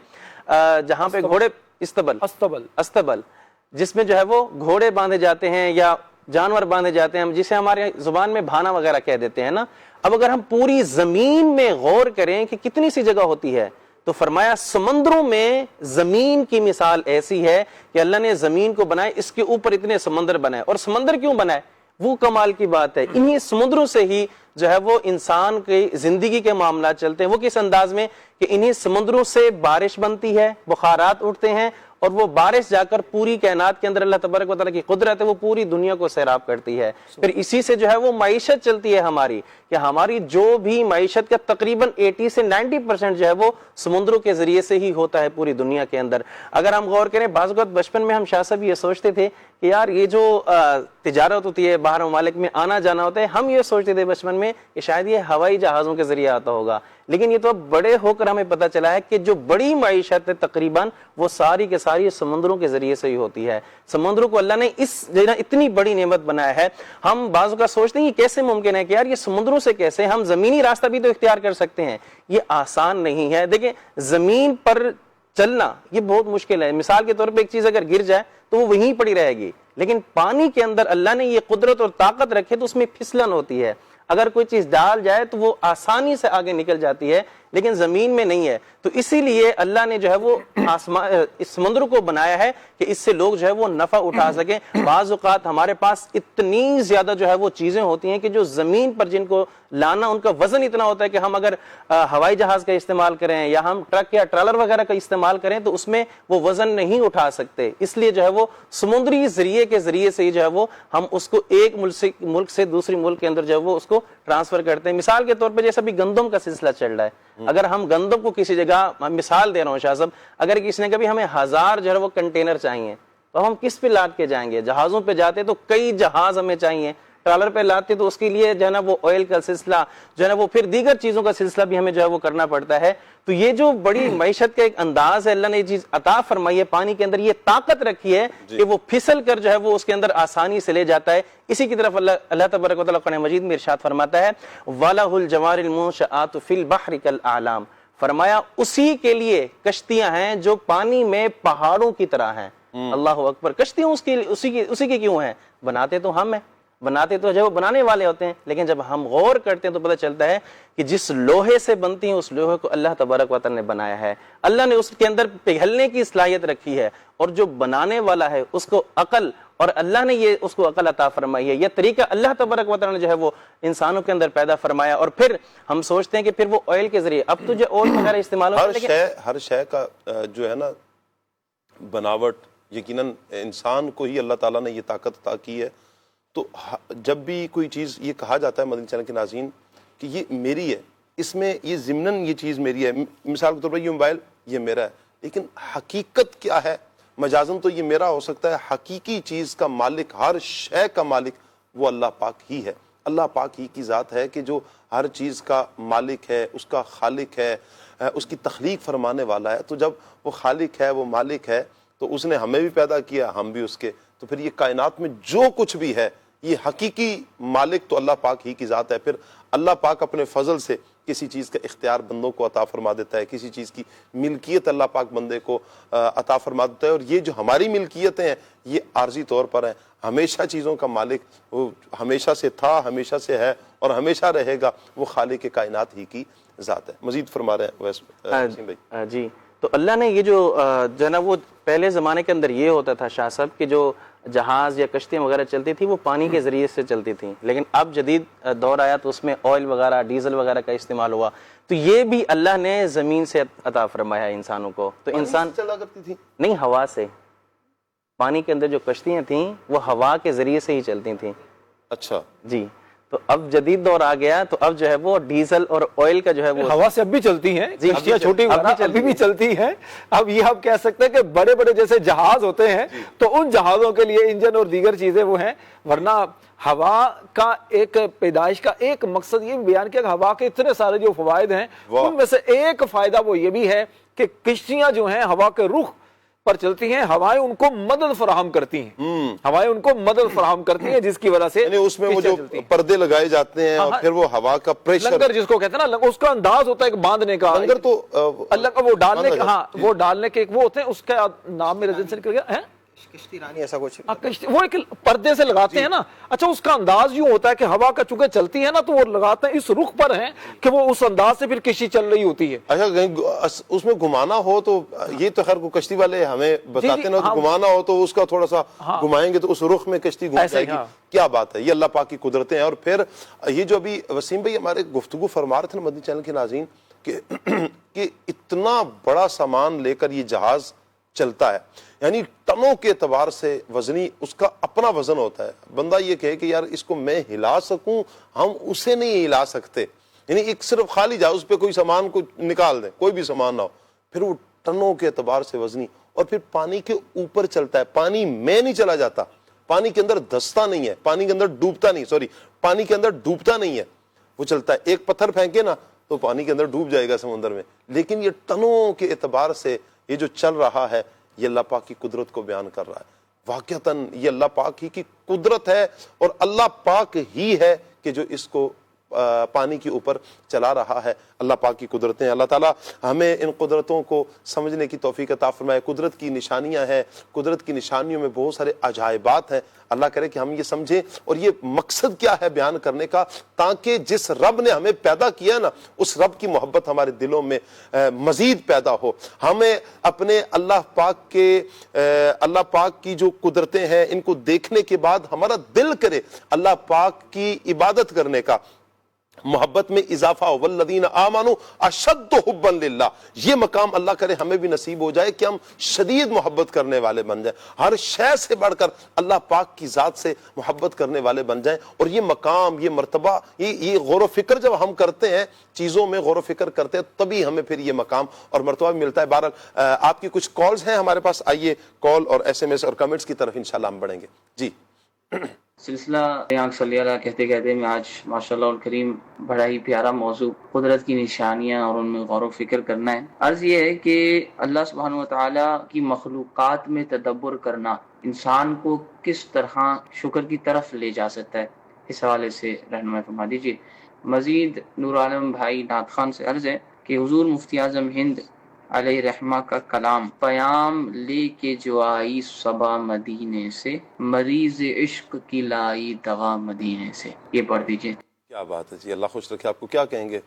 جہاں پہ گھوڑے، استبل جس میں جو ہے وہ گھوڑے باندھے جاتے ہیں یا جانور باندھے جاتے ہیں، جسے ہمارے زبان میں بھانا وغیرہ کہہ دیتے ہیں نا۔ اب اگر ہم پوری زمین میں غور کریں کہ کتنی سی جگہ ہوتی ہے تو فرمایا سمندروں میں زمین کی مثال ایسی ہے کہ اللہ نے زمین کو بنائے، اس کے اوپر اتنے سمندر بنائے۔ اور سمندر کیوں بنائے؟ وہ کمال کی بات ہے، انہی سمندروں سے ہی جو ہے وہ انسان کی زندگی کے معاملات چلتے ہیں۔ وہ کس انداز میں کہ انہی سمندروں سے بارش بنتی ہے، بخارات اٹھتے ہیں، اور وہ بارش جا کر پوری کائنات کے اندر اللہ تبارک و تعالیٰ کی قدرت ہے، وہ پوری دنیا کو سیراب کرتی ہے۔ پھر اسی سے جو ہے وہ معیشت چلتی ہے ہماری، کہ ہماری جو بھی معیشت کا تقریباً 80 سے 90% جو ہے وہ سمندروں کے ذریعے سے ہی ہوتا ہے پوری دنیا کے اندر۔ اگر ہم غور کریں، بعض اوقات بچپن میں ہم شاہ صاحب یہ سوچتے تھے کہ یار یہ جو تجارت ہوتی ہے، باہر ممالک میں آنا جانا ہوتا ہے، ہم یہ سوچتے تھے بچپن میں کہ شاید یہ ہوائی جہازوں کے ذریعے آتا ہوگا، لیکن یہ تو اب بڑے ہو کر ہمیں پتہ چلا ہے کہ جو بڑی معیشت ہے تقریباً وہ ساری کے ساری سمندروں کے ذریعے سے ہی ہوتی ہے۔ سمندروں کو اللہ نے اس اتنی بڑی نعمت بنایا ہے۔ ہم بعض کا سوچتے ہیں یہ کیسے ممکن ہے کہ یار یہ سمندروں سے کیسے، ہم زمینی راستہ بھی تو اختیار کر سکتے ہیں۔ یہ آسان نہیں ہے۔ دیکھیں زمین پر چلنا یہ بہت مشکل ہے۔ مثال کے طور پہ ایک چیز اگر گر جائے تو وہ وہیں پڑی رہے گی، لیکن پانی کے اندر اللہ نے یہ قدرت اور طاقت رکھے تو اس میں پھسلن ہوتی ہے۔ اگر کوئی چیز ڈال جائے تو وہ آسانی سے آگے نکل جاتی ہے، لیکن زمین میں نہیں ہے۔ تو اسی لیے اللہ نے جو ہے وہ اس سمندر کو بنایا ہے کہ اس سے لوگ جو ہے وہ نفع اٹھا سکیں۔ بعض اوقات ہمارے پاس اتنی زیادہ جو ہے وہ چیزیں ہوتی ہیں کہ جو زمین پر جن کو لانا ان کا وزن اتنا ہوتا ہے کہ ہم اگر ہوائی جہاز کا استعمال کریں یا ہم ٹرک یا ٹرالر وغیرہ کا استعمال کریں تو اس میں وہ وزن نہیں اٹھا سکتے۔ اس لیے جو ہے وہ سمندری ذریعے کے ذریعے سے ہی جو ہے وہ ہم اس کو ایک ملک سے دوسری ملک کے اندر جو ہے وہ اس کو ٹرانسفر کرتے ہیں۔ مثال کے طور پہ جیسا بھی گندم کا سلسلہ چل رہا ہے، اگر ہم گندم کو کسی جگہ، مثال دے رہا ہوں شاہ صاحب، اگر کسی نے کبھی ہمیں 1000 جو ہے وہ کنٹینر چاہیے تو ہم کس پہ لاد کے جائیں گے؟ جہازوں پہ جاتے تو کئی جہاز ہمیں چاہیے، ٹرالر پہ لاتے تو اس کے لیے جو ہے نا وہ آئل کا سلسلہ جو ہے نا وہ پھر دیگر چیزوں کا سلسلہ بھی ہمیں جو ہے وہ کرنا پڑتا ہے۔ تو یہ جو بڑی معیشت کا ایک انداز ہے، اللہ نے یہ چیز عطا فرمائی ہے، پانی کے اندر یہ طاقت رکھی ہے کہ وہ پھسل کر جو ہے وہ اس کے اندر آسانی سے لے جاتا ہے۔ اسی کی طرف اللہ تبارک و تعالیٰ قرآن مجید میں ارشاد فرماتا ہے وَلَهُ الْجَوَارِ الْمُنشَآتُ فِي الْبَحْرِ كَالْأَعْلَامِ، فرمایا اسی کے لیے کشتیاں ہیں جو پانی میں پہاڑوں کی طرح ہیں۔ اللہ اکبر، کشتیاں اسی کی کیوں ہیں؟ بناتے تو ہم ہیں، بناتے تو جو بنانے والے ہوتے ہیں، لیکن جب ہم غور کرتے ہیں تو پتہ چلتا ہے کہ جس لوہے سے بنتی ہیں اس لوہے کو اللہ تبارک و تعالیٰ نے بنایا ہے۔ اللہ نے اس کے اندر پگھلنے کی صلاحیت رکھی ہے، اور جو بنانے والا ہے اس کو عقل، اور اللہ نے یہ اس کو عقل عطا فرمائی ہے۔ یہ طریقہ اللہ تبارک و تعالیٰ نے جو ہے وہ انسانوں کے اندر پیدا فرمایا، اور پھر ہم سوچتے ہیں کہ پھر وہ آئل کے ذریعے، اب تو جو آئل وغیرہ استعمال ہوتا ہے،
ہر شے کا جو ہے نا بناوٹ یقیناً انسان کو ہی اللہ تعالیٰ نے یہ طاقت عطا کی ہے۔ تو جب بھی کوئی چیز یہ کہا جاتا ہے مدنی چینل کے ناظرین کہ یہ میری ہے، اس میں یہ ضمناً یہ چیز میری ہے، مثال کے طور پر یہ موبائل یہ میرا ہے، لیکن حقیقت کیا ہے؟ مجازن تو یہ میرا ہو سکتا ہے، حقیقی چیز کا مالک، ہر شے کا مالک وہ اللہ پاک ہی ہے۔ اللہ پاک ہی کی ذات ہے کہ جو ہر چیز کا مالک ہے، اس کا خالق ہے، اس کی تخلیق فرمانے والا ہے۔ تو جب وہ خالق ہے، وہ مالک ہے، تو اس نے ہمیں بھی پیدا کیا، ہم بھی اس کے، تو پھر یہ کائنات میں جو کچھ بھی ہے یہ حقیقی مالک تو اللہ پاک ہی کی ذات ہے۔ پھر اللہ پاک اپنے فضل سے کسی چیز کا اختیار بندوں کو عطا فرما دیتا ہے، کسی چیز کی ملکیت اللہ پاک بندے کو عطا فرما دیتا ہے، اور یہ جو ہماری ملکیتیں ہیں یہ عارضی طور پر ہیں۔ ہمیشہ چیزوں کا مالک وہ ہمیشہ سے تھا، ہمیشہ سے ہے اور ہمیشہ رہے گا، وہ خالق کائنات ہی کی ذات ہے۔ مزید فرما رہے ہیں وسیم بھائی۔
جی، تو اللہ نے یہ جو ہے نا وہ پہلے زمانے کے اندر یہ ہوتا تھا شاہ صاحب کہ جو جہاز یا کشتیاں وغیرہ چلتی تھی وہ پانی کے ذریعے سے چلتی تھیں، لیکن اب جدید دور آیا تو اس میں آئل وغیرہ، ڈیزل وغیرہ کا استعمال ہوا، تو یہ بھی اللہ نے زمین سے عطا فرمایا انسانوں کو۔ تو انسان
چلا کرتی تھی
نہیں، ہوا سے، پانی کے اندر جو کشتیاں تھیں وہ ہوا کے ذریعے سے ہی چلتی تھیں۔
اچھا
جی، تو اب جدید دور آ گیا، تو اب جو ہے وہ ڈیزل اور آئل کا جو ہے وہ
ہوا سے اب بھی چلتی ہیں کشتیاں، چھوٹی ابھی بھی چلتی ہیں. اب یہ آپ کہہ سکتے ہیں کہ بڑے بڑے جیسے جہاز ہوتے ہیں تو ان جہازوں کے لیے انجن اور دیگر چیزیں وہ ہیں. ورنہ ہوا کا ایک پیدائش کا ایک مقصد یہ بیان کیا کہ ہوا کے اتنے سارے جو فوائد ہیں ان میں سے ایک فائدہ وہ یہ بھی ہے کہ کشتیاں جو ہیں ہوا کے رخ پر چلتی ہیں، ہوائیں ان کو مدد فراہم کرتی ہیں، ہوائیں ان کو مدد فراہم کرتی ہیں، جس کی وجہ سے
یعنی اس میں وہ جو پردے لگائے جاتے ہیں اور پھر وہ ہوا کا پریشر،
لنگر جس کو کہتے ہیں نا، اس کا انداز ہوتا ہے ایک باندھنے کا،
لنگر تو
اللہ کا وہ ڈالنے کا، ہاں وہ ڈالنے کے وہ ہوتے ہیں، اس کا نام میرے ذہن سے نکل گیا ہے،
کشتی رانی ایسا کچھ
وہ ایک پردے سے لگاتے ہیں نا. اچھا اس کا انداز یوں ہوتا ہے کہ ہوا کا چونکہ چلتی ہے نا تو وہ لگاتے ہیں اس رخ پر ہیں کہ وہ اس انداز سے پھر کشتی چل رہی ہوتی ہے.
اچھا اس میں گھمانا ہو تو یہ تو خیر کو کشتی والے ہمیں بتاتے نا، تو گھمانا ہو تو اس کا تھوڑا سا گھمائیں گے تو اس رخ میں کشتی گھوم جائے گی. کیا بات ہے، یہ اللہ پاک کی قدرتیں ہیں. اور پھر یہ جو ابھی وسیم بھائی ہمارے گفتگو فرما رہے تھے نا مدنی چینل کے ناظرین کہ اتنا بڑا سامان لے کر یہ جہاز چلتا ہے، یعنی ٹنوں کے اعتبار سے وزنی، اس کا اپنا وزن ہوتا ہے. بندہ یہ کہے کہ یار اس کو میں ہلا سکوں، ہم اسے نہیں ہلا سکتے. یعنی ایک صرف خالی جہاز، اس پہ کوئی سامان کو نکال دیں، کوئی بھی سامان نہ ہو، پھر وہ ٹنوں کے اعتبار سے وزنی، اور پھر پانی کے اوپر چلتا ہے. پانی میں نہیں چلا جاتا، پانی کے اندر دھستا نہیں ہے، پانی کے اندر ڈوبتا نہیں، پانی کے اندر ڈوبتا نہیں ہے، وہ چلتا ہے. ایک پتھر پھینکے نا تو پانی کے اندر ڈوب جائے گا سمندر میں. لیکن یہ ٹنوں کے اعتبار سے یہ جو چل رہا ہے یہ اللہ پاک کی قدرت کو بیان کر رہا ہے. واقعتاً یہ اللہ پاک ہی کی قدرت ہے، اور اللہ پاک ہی ہے کہ جو اس کو پانی کے اوپر چلا رہا ہے. اللہ پاک کی قدرتیں. اللہ تعالیٰ ہمیں ان قدرتوں کو سمجھنے کی توفیق عطا فرمائے. قدرت کی نشانیاں ہیں، قدرت کی نشانیوں میں بہت سارے عجائبات ہیں. اللہ کرے کہ ہم یہ سمجھیں، اور یہ مقصد کیا ہے بیان کرنے کا، تاکہ جس رب نے ہمیں پیدا کیا نا اس رب کی محبت ہمارے دلوں میں مزید پیدا ہو. ہمیں اپنے اللہ پاک کی جو قدرتیں ہیں ان کو دیکھنے کے بعد ہمارا دل کرے اللہ پاک کی عبادت کرنے کا، محبت میں اضافہ ہو. والذین آمنوا اشد حبا للہ. یہ مقام اللہ کرے ہمیں بھی نصیب ہو جائے کہ ہم شدید محبت کرنے والے بن جائیں، ہر شے سے بڑھ کر اللہ پاک کی ذات سے محبت کرنے والے بن جائیں. اور یہ مقام، یہ مرتبہ، یہ غور و فکر جب ہم کرتے ہیں، چیزوں میں غور و فکر کرتے ہیں، تبھی ہمیں پھر یہ مقام اور مرتبہ ملتا ہے. بہرحال آپ کی کچھ کالز ہیں ہمارے پاس، آئیے کال اور SMS اور کمنٹس کی طرف انشاءاللہ ہم بڑھیں گے. جی
سلسلہ آنکھ صلی اللہ کہتے کہتے میں آج ماشاءاللہ الکریم بڑا ہی پیارا موضوع قدرت کی نشانیاں اور ان میں غور و فکر کرنا ہے. عرض یہ ہے کہ اللہ سبحانہ و تعالیٰ کی مخلوقات میں تدبر کرنا انسان کو کس طرح شکر کی طرف لے جا سکتا ہے، اس حوالے سے رہنمائی فرما دیجیے. مزید نور عالم بھائی نعت خان سے عرض ہے کہ حضور مفتی اعظم ہند علیہ رحمہ کا کلام پیام لے کے جو آئی صبا مدینے سے، مریض عشق کی لائی دوا مدینے سے، یہ پڑھ دیجئے.
کیا بات ہے جی، اللہ خوش رکھے. آپ کو کیا کہیں گے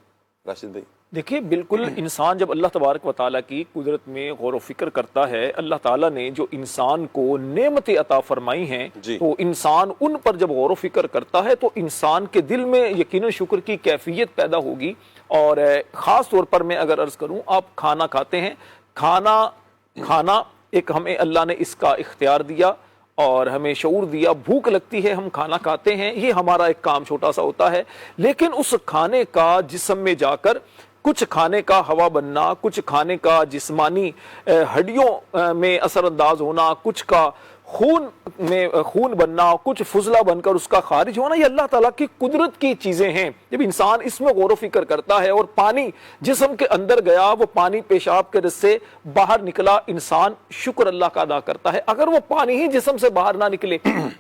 راشد بھائی؟
دیکھیے بالکل انسان جب اللہ تبارک و تعالیٰ کی قدرت میں غور و فکر کرتا ہے، اللہ تعالیٰ نے جو انسان کو نعمتیں عطا فرمائی ہیں تو انسان ان پر جب غور و فکر کرتا ہے تو انسان کے دل میں یقیناً شکر کی کیفیت پیدا ہوگی. اور خاص طور پر میں اگر عرض کروں، آپ کھانا کھاتے ہیں، کھانا ایک ہمیں اللہ نے اس کا اختیار دیا اور ہمیں شعور دیا، بھوک لگتی ہے ہم کھانا کھاتے ہیں، یہ ہمارا ایک کام چھوٹا سا ہوتا ہے. لیکن اس کھانے کا جسم میں جا کر کچھ کھانے کا ہوا بننا، کچھ کھانے کا جسمانی ہڈیوں میں اثر انداز ہونا، کچھ کا خون بننا، کچھ فضلہ بن کر اس کا خارج ہونا، یہ اللہ تعالیٰ کی قدرت کی چیزیں ہیں. جب انسان اس میں غور و فکر کرتا ہے اور پانی جسم کے اندر گیا، وہ پانی پیشاب کے رس سے باہر نکلا، انسان شکر اللہ کا ادا کرتا ہے. اگر وہ پانی ہی جسم سے باہر نہ نکلے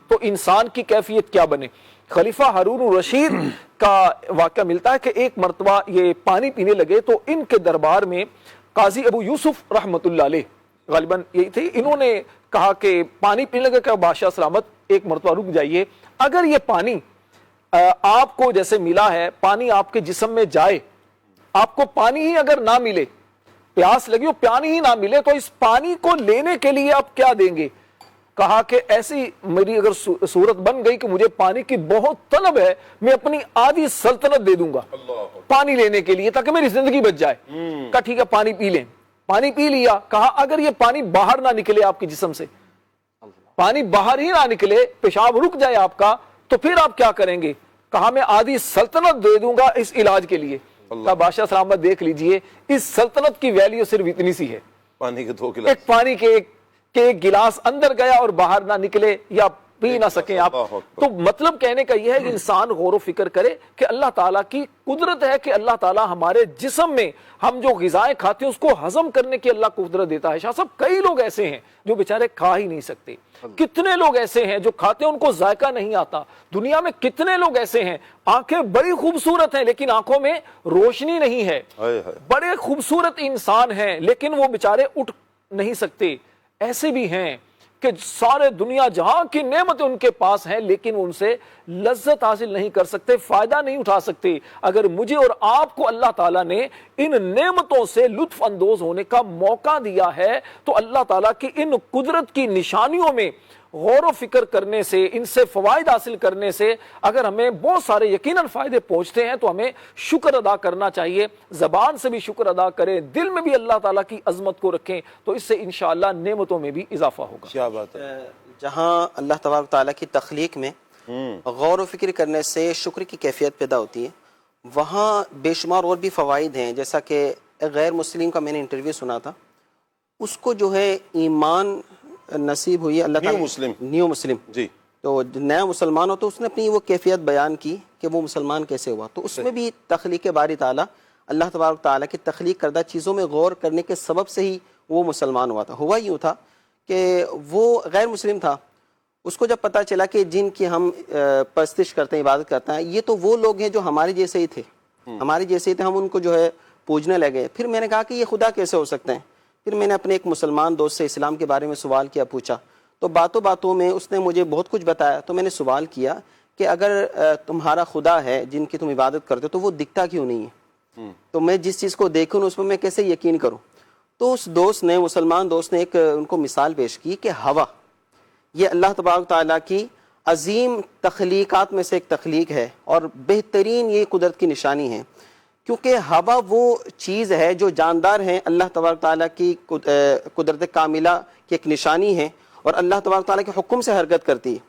تو انسان کی کیفیت کیا بنے؟ خلیفہ ہارون الرشید کا واقعہ ملتا ہے کہ ایک مرتبہ یہ پانی پینے لگے تو ان کے دربار میں قاضی ابو یوسف رحمت اللہ علیہ غالباً یہی تھے، انہوں نے کہا کہ پانی پینے لگا کہ بادشاہ سلامت ایک مرتبہ رک جائیے، اگر یہ پانی آپ کو جیسے ملا ہے، پانی آپ کے جسم میں جائے، آپ کو پانی ہی اگر نہ ملے، پیاس لگی ہو پانی ہی نہ ملے، تو اس پانی کو لینے کے لیے آپ کیا دیں گے؟ کہا کہ ایسی میری اگر صورت بن گئی کہ مجھے پانی کی بہت طلب ہے، میں اپنی آدھی سلطنت دے دوں گا پانی لینے کے لیے تاکہ میری زندگی بچ جائے. کہا ٹھیک ہے پانی پی لیں. پانی پی لیا. کہا اگر یہ پانی باہر نہ نکلے آپ کے جسم سے، پانی باہر ہی نہ نکلے، پیشاب رک جائے آپ کا، تو پھر آپ کیا کریں گے؟ کہا میں آدھی سلطنت دے دوں گا اس علاج کے لیے. کہا بادشاہ سلامت دیکھ لیجئے اس سلطنت کی ویلیو صرف اتنی سی ہے,
پانی کے 2 گلاس,
ایک پانی کے ایک گلاس اندر گیا اور باہر نہ نکلے یا پی نہ سکیں آپ. تو مطلب کہنے کا یہ ہے کہ انسان غور و فکر کرے کہ اللہ تعالیٰ کی قدرت ہے کہ اللہ تعالیٰ ہمارے جسم میں ہم جو غذائیں کھاتے ہیں اس کو ہضم کرنے کی اللہ کو قدرت دیتا ہے. شاہ صاحب کئی لوگ ایسے ہیں جو بیچارے کھا ہی نہیں سکتے, کتنے لوگ ایسے ہیں جو کھاتے ہیں ان کو ذائقہ نہیں آتا. دنیا میں کتنے لوگ ایسے ہیں آنکھیں بڑی خوبصورت ہیں لیکن آنکھوں میں روشنی نہیں ہے, بڑے خوبصورت انسان ہیں لیکن وہ بیچارے اٹھ نہیں سکتے. ایسے بھی ہیں کہ سارے دنیا جہاں کی نعمتیں ان کے پاس ہیں لیکن ان سے لذت حاصل نہیں کر سکتے, فائدہ نہیں اٹھا سکتے. اگر مجھے اور آپ کو اللہ تعالیٰ نے ان نعمتوں سے لطف اندوز ہونے کا موقع دیا ہے تو اللہ تعالیٰ کی ان قدرت کی نشانیوں میں غور و فکر کرنے سے, ان سے فوائد حاصل کرنے سے اگر ہمیں بہت سارے یقیناً فائدے پہنچتے ہیں تو ہمیں شکر ادا کرنا چاہیے. زبان سے بھی شکر ادا کریں, دل میں بھی اللہ تعالیٰ کی عظمت کو رکھیں تو اس سے انشاءاللہ نعمتوں میں بھی اضافہ ہوگا.
کیا بات ہے.
جہاں اللہ تبارک تعالیٰ کی تخلیق میں غور و فکر کرنے سے شکر کی کیفیت پیدا ہوتی ہے, وہاں بے شمار اور بھی فوائد ہیں. جیسا کہ ایک غیر مسلم کا میں نے انٹرویو سنا تھا, اس کو جو ہے ایمان نصیب ہوئی اللہ تعالیٰ, نیو مسلم
جی,
تو نیا مسلمان ہو تو اس نے اپنی وہ کیفیت بیان کی کہ وہ مسلمان کیسے ہوا. تو اس میں بھی تخلیق باری تعالیٰ, اللہ تبارک تعالیٰ کی تخلیق کردہ چیزوں میں غور کرنے کے سبب سے ہی وہ مسلمان ہوا تھا. ہوا یوں تھا کہ وہ غیر مسلم تھا, اس کو جب پتہ چلا کہ جن کی ہم پرستش کرتے ہیں, عبادت کرتے ہیں, یہ تو وہ لوگ ہیں جو ہمارے جیسے ہی تھے, ہمارے جیسے ہی تھے, ہم ان کو جو ہے پوجنے لگے. پھر میں نے کہا کہ یہ خدا کیسے ہو سکتے ہیں. پھر میں نے اپنے ایک مسلمان دوست سے اسلام کے بارے میں سوال کیا, پوچھا, تو باتوں باتوں میں اس نے مجھے بہت کچھ بتایا. تو میں نے سوال کیا کہ اگر تمہارا خدا ہے جن کی تم عبادت کرتے ہو تو وہ دکھتا کیوں نہیں ہے, تو میں جس چیز کو دیکھوں اس پر میں کیسے یقین کروں. تو اس دوست نے, مسلمان دوست نے ایک ان کو مثال پیش کی کہ ہوا یہ اللہ تبارک تعالیٰ کی عظیم تخلیقات میں سے ایک تخلیق ہے اور بہترین یہ قدرت کی نشانی ہے, کیونکہ ہوا وہ چیز ہے جو جاندار ہے, اللہ تبارک تعالیٰ کی قدرت کاملہ کی ایک نشانی ہے اور اللہ تبارک تعالیٰ کے حکم سے حرکت کرتی ہے.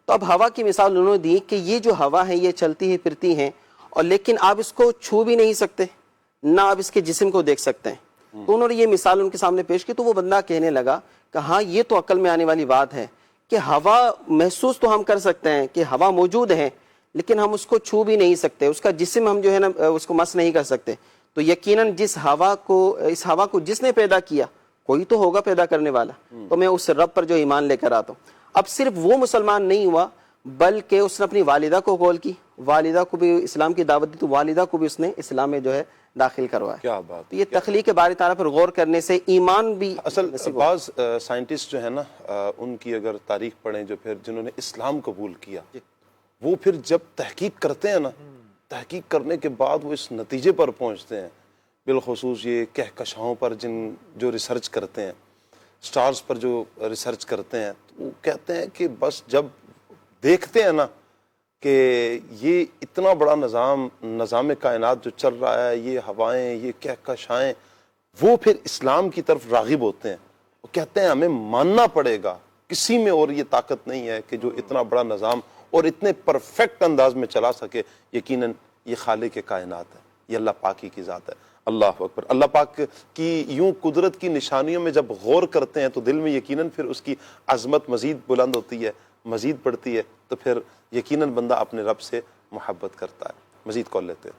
تو اب ہوا کی مثال انہوں نے دی کہ یہ جو ہوا ہے یہ چلتی ہے پھرتی ہیں, اور لیکن آپ اس کو چھو بھی نہیں سکتے, نہ آپ اس کے جسم کو دیکھ سکتے ہیں. تو انہوں نے یہ مثال ان کے سامنے پیش کی, تو وہ بندہ کہنے لگا کہ ہاں یہ تو عقل میں آنے والی بات ہے کہ ہوا محسوس تو ہم کر سکتے ہیں کہ ہوا موجود ہے لیکن ہم اس کو چھو بھی نہیں سکتے, اس کا جسم ہم جو ہے نا اس کو مس نہیں کر سکتے. تو یقیناً اس ہوا کو جس نے پیدا کیا کوئی تو ہوگا پیدا کرنے والا, تو میں اس رب پر جو ایمان لے کر آتا ہوں. اب صرف وہ مسلمان نہیں ہوا بلکہ اس نے اپنی والدہ کو کال کی, والدہ کو بھی اسلام کی دعوت دی, تو والدہ کو بھی اس نے اسلام میں جو ہے داخل کروایا.
کیا بات.
تو یہ تخلیق باری تعالیٰ پر غور کرنے سے ایمان بھی
اصل بعض سائنٹسٹ جو ہے نا ان کی اگر تاریخ پڑھیں جو پھر جنہوں نے اسلام قبول کیا, وہ پھر جب تحقیق کرتے ہیں نا, تحقیق کرنے کے بعد وہ اس نتیجے پر پہنچتے ہیں, بالخصوص یہ کہکشاؤں پر جو ریسرچ کرتے ہیں, سٹارز پر جو ریسرچ کرتے ہیں, تو وہ کہتے ہیں کہ بس جب دیکھتے ہیں نا کہ یہ اتنا بڑا نظام کائنات جو چل رہا ہے, یہ ہوائیں, یہ کہکشائیں, وہ پھر اسلام کی طرف راغب ہوتے ہیں. وہ کہتے ہیں ہمیں ماننا پڑے گا, کسی میں اور یہ طاقت نہیں ہے کہ جو اتنا بڑا نظام اور اتنے پرفیکٹ انداز میں چلا سکے. یقیناً یہ خالق کائنات ہے, یہ اللہ پاک کی ذات ہے. اللہ اکبر. اللہ پاک کی یوں قدرت کی نشانیوں میں جب غور کرتے ہیں تو دل میں یقیناً پھر اس کی عظمت مزید بلند ہوتی ہے, مزید بڑھتی ہے, تو پھر یقیناً بندہ اپنے رب سے محبت کرتا ہے. مزید کال لیتے ہیں.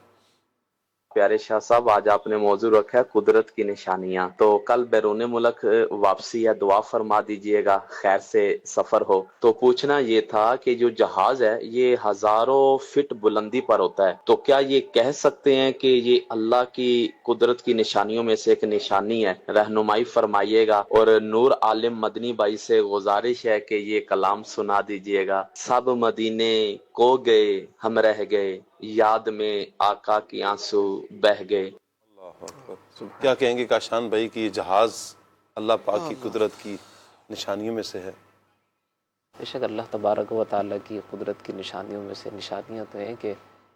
پیارے شاہ صاحب, آج آپ نے موضوع رکھا ہے قدرت کی نشانیاں. تو کل بیرون ملک واپسی ہے, دعا فرما دیجئے گا, خیر سے سفر ہو. تو پوچھنا یہ تھا کہ جو جہاز ہے یہ ہزاروں فٹ بلندی پر ہوتا ہے, تو کیا یہ کہہ سکتے ہیں کہ یہ اللہ کی قدرت کی نشانیوں میں سے ایک نشانی ہے؟ رہنمائی فرمائیے گا. اور نور عالم مدنی بھائی سے گزارش ہے کہ یہ کلام سنا دیجئے گا. سب مدینے کو گئے ہم رہ گئے, یاد میں آقا کی آنسو بہ گئے.
اللہ اکبر. کیا کہیں گے کاشان بھائی کہ یہ جہاز اللہ پاک کی قدرت کی نشانیوں میں سے ہے؟
بے شک اللہ تبارک و تعالیٰ کی قدرت کی نشانیوں میں سے نشانیاں تو ہیں کہ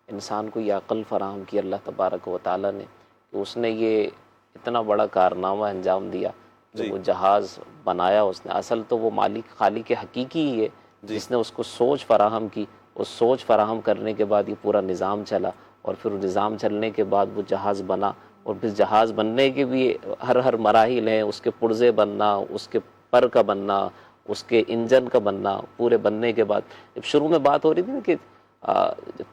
انسان کو یہ عقل فراہم کی اللہ تبارک و تعالیٰ نے کہ اس نے یہ اتنا بڑا کارنامہ انجام دیا کہ وہ جہاز بنایا اس نے. اصل تو وہ مالک خالق حقیقی ہی ہے جس نے اس کو سوچ فراہم کی اس سوچ فراہم کرنے کے بعد یہ پورا نظام چلا، اور پھر نظام چلنے کے بعد وہ جہاز بنا، اور پھر جہاز بننے کے بھی ہر مراحل ہیں، اس کے پرزے بننا، اس کے پر کا بننا، اس کے انجن کا بننا، پورے بننے کے بعد جب شروع میں بات ہو رہی تھی نا کہ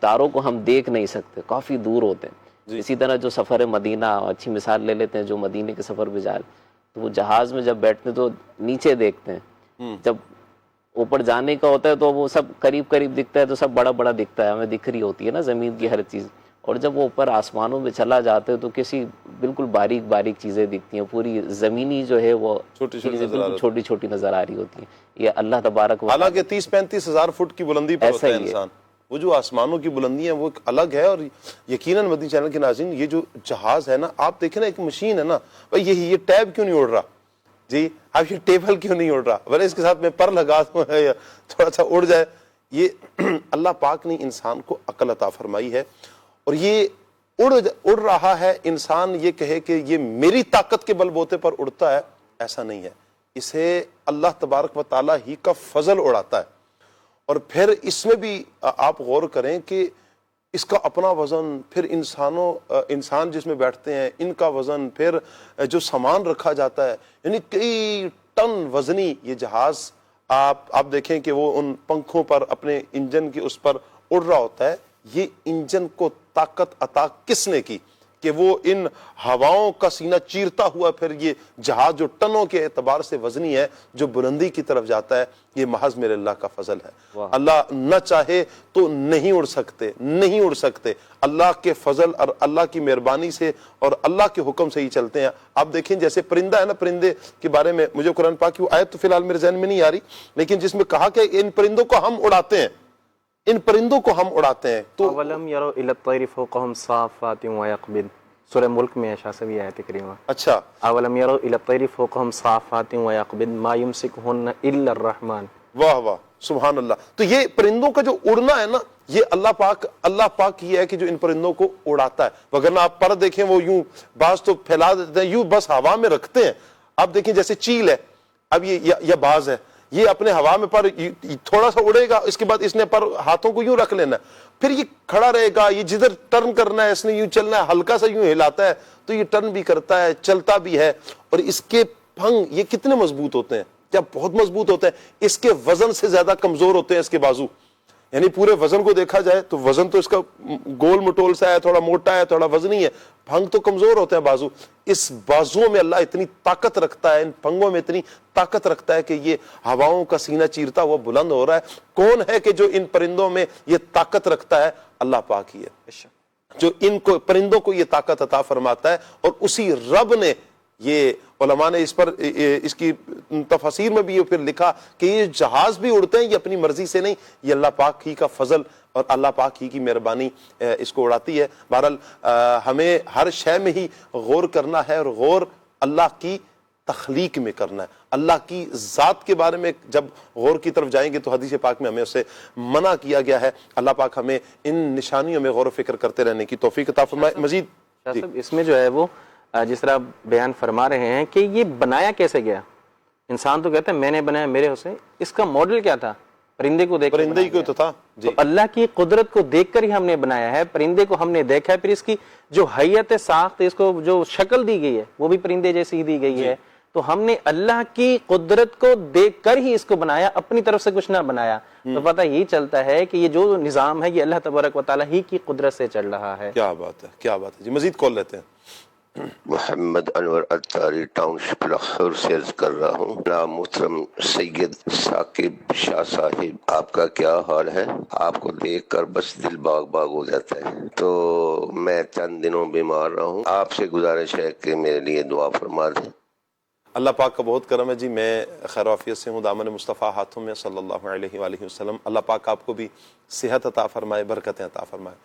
تاروں کو ہم دیکھ نہیں سکتے، کافی دور ہوتے ہیں، اسی طرح جو سفر مدینہ، اچھی مثال لے لیتے ہیں، جو مدینے کے سفر پہ جا رہے تو وہ جہاز میں جب بیٹھتے ہیں تو نیچے دیکھتے ہیں، جب اوپر جانے کا ہوتا ہے تو وہ سب قریب قریب دکھتا ہے، تو سب بڑا بڑا دکھتا ہے، ہمیں دکھ رہی ہوتی ہے نا زمین کی ہر چیز، اور جب وہ اوپر آسمانوں میں چلا جاتے ہیں تو کسی بالکل باریک باریک چیزیں دکھتی ہیں، پوری زمینی جو ہے وہ بالکل چھوٹی چھوٹی نظر آ رہی ہوتی ہیں۔ یہ اللہ تبارک و
حالانکہ 30-35 ہزار فٹ کی بلندی پر ہوتا ہے انسان، وہ جو آسمانوں کی بلندی ہے وہ ایک الگ ہے۔ اور یقیناً مدنی چینل کے ناظرین، یہ جو جہاز ہے نا، آپ دیکھیں نا، ایک مشین ہے نا، بھائی یہ ٹیب کیوں نہیں اڑ رہا جی، اب یہ ٹیبل کیوں نہیں اڑ رہا، بھلے اس کے ساتھ میں پر لگا دوں یا تھوڑا سا اڑ جائے، یہ اللہ پاک نے انسان کو عقل عطا فرمائی ہے، اور یہ اڑ رہا ہے۔ انسان یہ کہے کہ یہ میری طاقت کے بل بوتے پر اڑتا ہے، ایسا نہیں ہے، اسے اللہ تبارک و تعالیٰ ہی کا فضل اڑاتا ہے۔ اور پھر اس میں بھی آپ غور کریں کہ اس کا اپنا وزن، پھر انسان جس میں بیٹھتے ہیں ان کا وزن، پھر جو سامان رکھا جاتا ہے، یعنی کئی ٹن وزنی یہ جہاز، آپ دیکھیں کہ وہ ان پنکھوں پر اپنے انجن کی اس پر اڑ رہا ہوتا ہے۔ یہ انجن کو طاقت عطا کس نے کی کہ وہ ان ہواؤں کا سینہ چیرتا ہوا پھر یہ جہاز جو ٹنوں کے اعتبار سے وزنی ہے، جو بلندی کی طرف جاتا ہے، یہ محض میرے اللہ کا فضل ہے۔ اللہ نہ چاہے تو نہیں اڑ سکتے، اللہ کے فضل اور اللہ کی مہربانی سے اور اللہ کے حکم سے ہی چلتے ہیں۔ آپ دیکھیں جیسے پرندہ ہے نا، پرندے کے بارے میں مجھے قرآن پاک کی آیت تو فی الحال میرے ذہن میں نہیں آ رہی، لیکن جس میں کہا کہ ان پرندوں کو ہم اڑاتے ہیں، تو
اولم یرو الی الطیر فوقہم صافات ویقبض، سورہ ملک میں شاہ صاحب آیت کریمہ۔
اچھا،
اولم یرو الی الطیر فوقہم صافات ویقبض ما یمسکہن الا الرحمن۔
واہ واہ، سبحان اللہ۔ تو یہ پرندوں کا جو اڑنا ہے نا، یہ اللہ پاک یہ ہے کہ جو ان پرندوں کو اڑاتا ہے، وگرنہ آپ پر دیکھیں وہ یوں باز تو پھیلا دیتے ہیں، یوں بس ہوا میں رکھتے ہیں۔ آپ دیکھیں جیسے چیل ہے، اب یہ باز ہے، یہ اپنے ہوا میں پر تھوڑا سا اڑے گا، اس کے بعد اس نے پر ہاتھوں کو یوں رکھ لینا ہے، پھر یہ کھڑا رہے گا، یہ جدھر ٹرن کرنا ہے اس نے یوں چلنا ہے، ہلکا سا یوں ہلاتا ہے تو یہ ٹرن بھی کرتا ہے، چلتا بھی ہے۔ اور اس کے پھنگ یہ کتنے مضبوط ہوتے ہیں، کیا بہت مضبوط ہوتے ہیں، اس کے وزن سے زیادہ کمزور ہوتے ہیں اس کے بازو، یعنی پورے وزن کو دیکھا جائے تو وزن تو اس کا گول مٹول سا ہے، تھوڑا موٹا ہے، تھوڑا وزنی ہے، پھنگ تو کمزور ہوتے ہیں بازو۔ اس بازوؤں میں اللہ اتنی طاقت رکھتا ہے، ان پھنگوں میں اتنی طاقت رکھتا ہے کہ یہ ہواؤں کا سینہ چیرتا ہوا بلند ہو رہا ہے۔ کون ہے کہ جو ان پرندوں میں یہ طاقت رکھتا ہے؟ اللہ پاک ہی ہے جو ان کو پرندوں کو یہ طاقت عطا فرماتا ہے، اور اسی رب نے، یہ علماء نے اس کی تفاسیر میں بھی یہ پھر لکھا کہ یہ جہاز بھی اڑتے ہیں، یہ اپنی مرضی سے نہیں، یہ اللہ پاک ہی کا فضل اور اللہ پاک ہی کی مہربانی اس کو اڑاتی ہے۔ بہرحال ہمیں ہر شے میں ہی غور کرنا ہے، اور غور اللہ کی تخلیق میں کرنا ہے۔ اللہ کی ذات کے بارے میں جب غور کی طرف جائیں گے تو حدیث پاک میں ہمیں اسے منع کیا گیا ہے۔ اللہ پاک ہمیں ان نشانیوں میں غور و فکر کرتے رہنے کی توفیق عطا فرمائے۔ مزید
شاہ صاحب اس میں جو ہے وہ جس طرح بیان فرما رہے ہیں کہ یہ بنایا کیسے گیا؟ انسان تو کہتا ہے میں نے بنایا میرے حسین، اس کا ماڈل کیا تھا؟ پرندے کو دیکھ،
پرندے کو تو تھا جی،
تو اللہ کی قدرت کو دیکھ کر ہی ہم نے بنایا ہے، پرندے کو ہم نے دیکھا ہے، پھر اس کی جو حیت ساخت، اس کو جو شکل دی گئی ہے وہ بھی پرندے جیسی ہی دی گئی ہے۔ تو ہم نے اللہ کی قدرت کو دیکھ کر ہی اس کو بنایا، اپنی طرف سے کچھ نہ بنایا۔ تو پتہ یہی چلتا ہے کہ یہ جو نظام ہے یہ اللہ تبارک و تعالیٰ ہی کی قدرت سے چل رہا ہے۔
کیا بات ہے، کیا بات ہے جی۔ مزید کال لیتے ہیں۔
محمد انور اتاری ٹاؤن شپ لاہور سے عرض کر رہا ہوں۔ نام محترم سید ثاقب شاہ صاحب، آپ کا کیا حال ہے؟ آپ کو دیکھ کر بس دل باغ باغ ہو جاتا ہے۔ تو میں چند دنوں بیمار رہا ہوں، آپ سے گزارش ہے کہ میرے لیے دعا فرما دیں۔
اللہ پاک کا بہت کرم ہے جی، میں خیر و عافیت سے ہوں، دامن مصطفیٰ ہاتھوں میں صلی اللہ علیہ وآلہ وسلم۔ اللہ پاک آپ کو بھی صحت عطا فرمائے، برکتیں عطا فرمائے،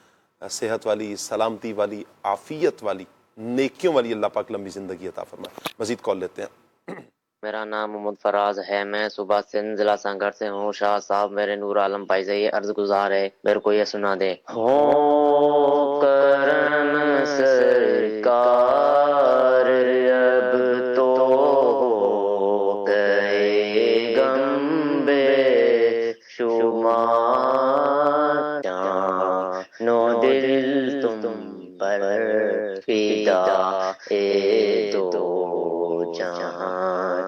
صحت والی، سلامتی والی، عافیت والی، نیکیوں والی اللہ پاک لمبی زندگی عطا فرمائے۔ مزید کال لیتے ہیں۔
میرا نام محمد فراز ہے، میں صوبہ سندھ ضلع سانگھر سے ہوں۔ شاہ صاحب میرے نور عالم بھائی سے یہ عرض گزار ہے میرے کو یہ سنا دے۔ ہو کرم سرکار اب تو ہو گئے غم بے شمار،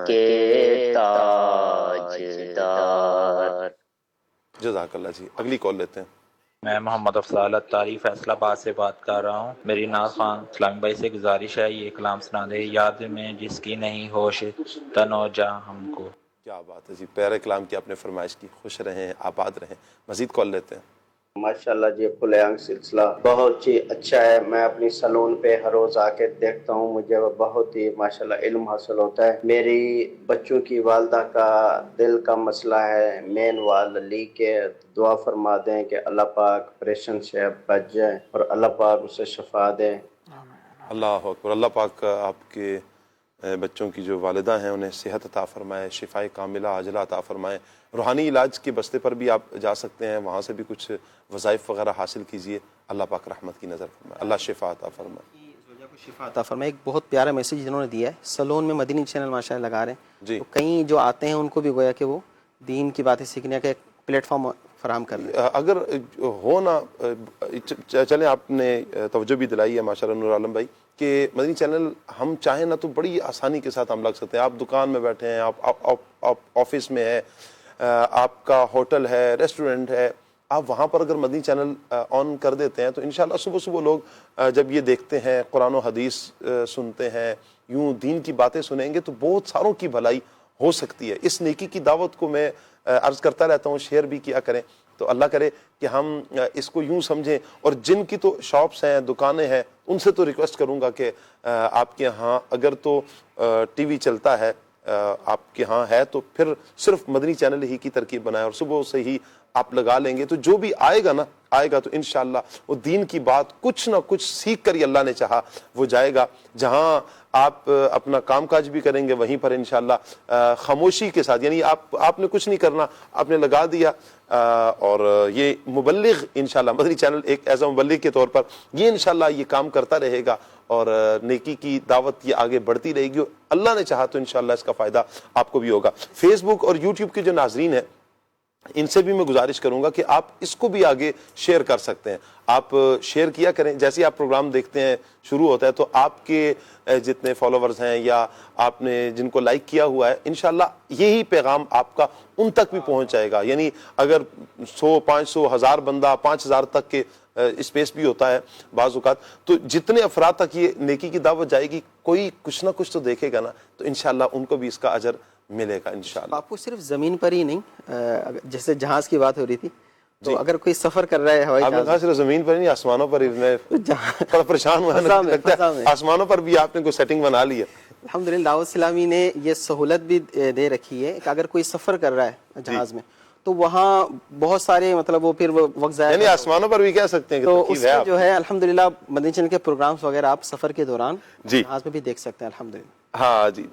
کے تاجدار۔
جزاک اللہ جی، اگلی کال لیتے ہیں۔
میں محمد افضال اتاری فیصل آباد سے بات کر رہا ہوں۔ میری ناز خان اسلامی بھائی سے گزارش ہے یہ کلام سنا دے، یاد میں جس کی نہیں ہوش تنو جا ہم کو۔
کیا بات ہے جی، پیارے کلام کی آپ نے فرمائش کی، خوش رہیں، آباد رہیں۔ مزید کال لیتے ہیں۔
ماشاءاللہ جی، کھلے آنکھ سلسلہ بہت ہی اچھا ہے۔ میں اپنی سلون پہ ہر روز آ کے دیکھتا ہوں، مجھے بہت ہی ماشاءاللہ علم حاصل ہوتا ہے۔ میری بچوں کی والدہ کا دل کا مسئلہ ہے، مین وال لیک ہے، دعا فرما دیں کہ اللہ پاک آپریشن سے بچ جائے اور اللہ پاک اسے شفا دے۔
اللہ اکبر، اللہ پاک آپ کے بچوں کی جو والدہ ہیں انہیں صحت عطا فرمائے، شفائے کاملہ عاجلہ عطا فرمائے۔ روحانی علاج کے بستے پر بھی آپ جا سکتے ہیں، وہاں سے بھی کچھ وظائف وغیرہ حاصل کیجئے، اللہ پاک رحمت کی نظر فرمائے، اللہ شفا عطا فرمائے۔
شفا عطا فرمائے۔ ایک بہت پیارا میسج جنہوں نے دیا ہے، سلون میں مدنی چینل ماشاءاللہ لگا رہے ہیں
جی،
تو کئی جو آتے ہیں ان کو بھی گویا کہ وہ دین کی باتیں سیکھنے کا ایک پلیٹ فارم فراہم کر لیں۔
اگر ہو نا چلیں، آپ نے توجہ بھی دلائی ہے ماشاءاللہ نور عالم بھائی کہ مدنی چینل ہم چاہیں نا تو بڑی آسانی کے ساتھ ہم لگ سکتے ہیں۔ آپ دکان میں بیٹھے ہیں، آپ آفس میں ہے، آپ کا ہوٹل ہے، ریسٹورنٹ ہے، آپ وہاں پر اگر مدنی چینل آن کر دیتے ہیں تو انشاءاللہ صبح صبح لوگ جب یہ دیکھتے ہیں، قرآن و حدیث سنتے ہیں، یوں دین کی باتیں سنیں گے تو بہت ساروں کی بھلائی ہو سکتی ہے۔ اس نیکی کی دعوت کو میں عرض کرتا رہتا ہوں، شیئر بھی کیا کریں، تو اللہ کرے کہ ہم اس کو یوں سمجھیں۔ اور جن کی تو شاپس ہیں، دکانیں ہیں، ان سے تو ریکویسٹ کروں گا کہ آپ کے ہاں اگر تو ٹی وی چلتا ہے، آپ کے ہاں ہے تو پھر صرف مدنی چینل ہی کی ترکیب بنائیں اور صبح سے ہی آپ لگا لیں گے تو جو بھی آئے گا تو انشاءاللہ وہ دین کی بات کچھ نہ کچھ سیکھ کر ہی اللہ نے چاہا وہ جائے گا۔ جہاں آپ اپنا کام کاج بھی کریں گے وہیں پر انشاءاللہ خاموشی کے ساتھ، یعنی آپ نے کچھ نہیں کرنا، آپ نے لگا دیا، اور یہ مبلغ انشاءاللہ مدنی چینل ایک ایز اے مبلغ کے طور پر یہ انشاءاللہ یہ کام کرتا رہے گا اور نیکی کی دعوت یہ آگے بڑھتی رہے گی، اور اللہ نے چاہا تو انشاءاللہ اس کا فائدہ آپ کو بھی ہوگا۔ فیس بک اور یوٹیوب کے جو ناظرین ہیں ان سے بھی میں گزارش کروں گا کہ آپ اس کو بھی آگے شیئر کر سکتے ہیں، آپ شیئر کیا کریں۔ جیسے آپ پروگرام دیکھتے ہیں شروع ہوتا ہے تو آپ کے جتنے فالوورز ہیں یا آپ نے جن کو لائک کیا ہوا ہے انشاءاللہ یہی پیغام آپ کا ان تک بھی پہنچ جائے گا۔ یعنی اگر 100 500 1000 بندہ 5000 تک کے اسپیس بھی ہوتا ہے بعض اوقات، تو جتنے افراد تک یہ نیکی کی دعوت جائے گی کوئی کچھ نہ کچھ تو دیکھے گا نا، تو انشاءاللہ ان کو بھی اس کا اجر ملے گا انشاءاللہ۔
آپ کو صرف زمین پر ہی نہیں، جیسے جہاز کی بات ہو رہی تھی، تو اگر کوئی سفر کر رہا ہے ہوائی
آپ نے کہا صرف زمین پر نہیں، آسمانوں پر بھی، میں تھوڑا پریشان ہوا، لگتا ہے آسمانوں پر بھی آپ نے کوئی سیٹنگ بنا لی ہے۔
الحمدللہ دعوت اسلامی نے یہ سہولت بھی دے رکھی ہے کہ اگر کوئی سفر کر رہا ہے جہاز میں تو وہاں بہت سارے مطلب وہ پھر وقت ضائع،
یعنی آسمانوں پر بھی کہہ سکتے ہیں کہ
تو اس میں جو ہے الحمدللہ مدنی چینل کے پروگرامز وغیرہ آپ سفر کے دوران جہاز میں بھی دیکھ سکتے ہیں الحمدللہ۔
ہاں جی،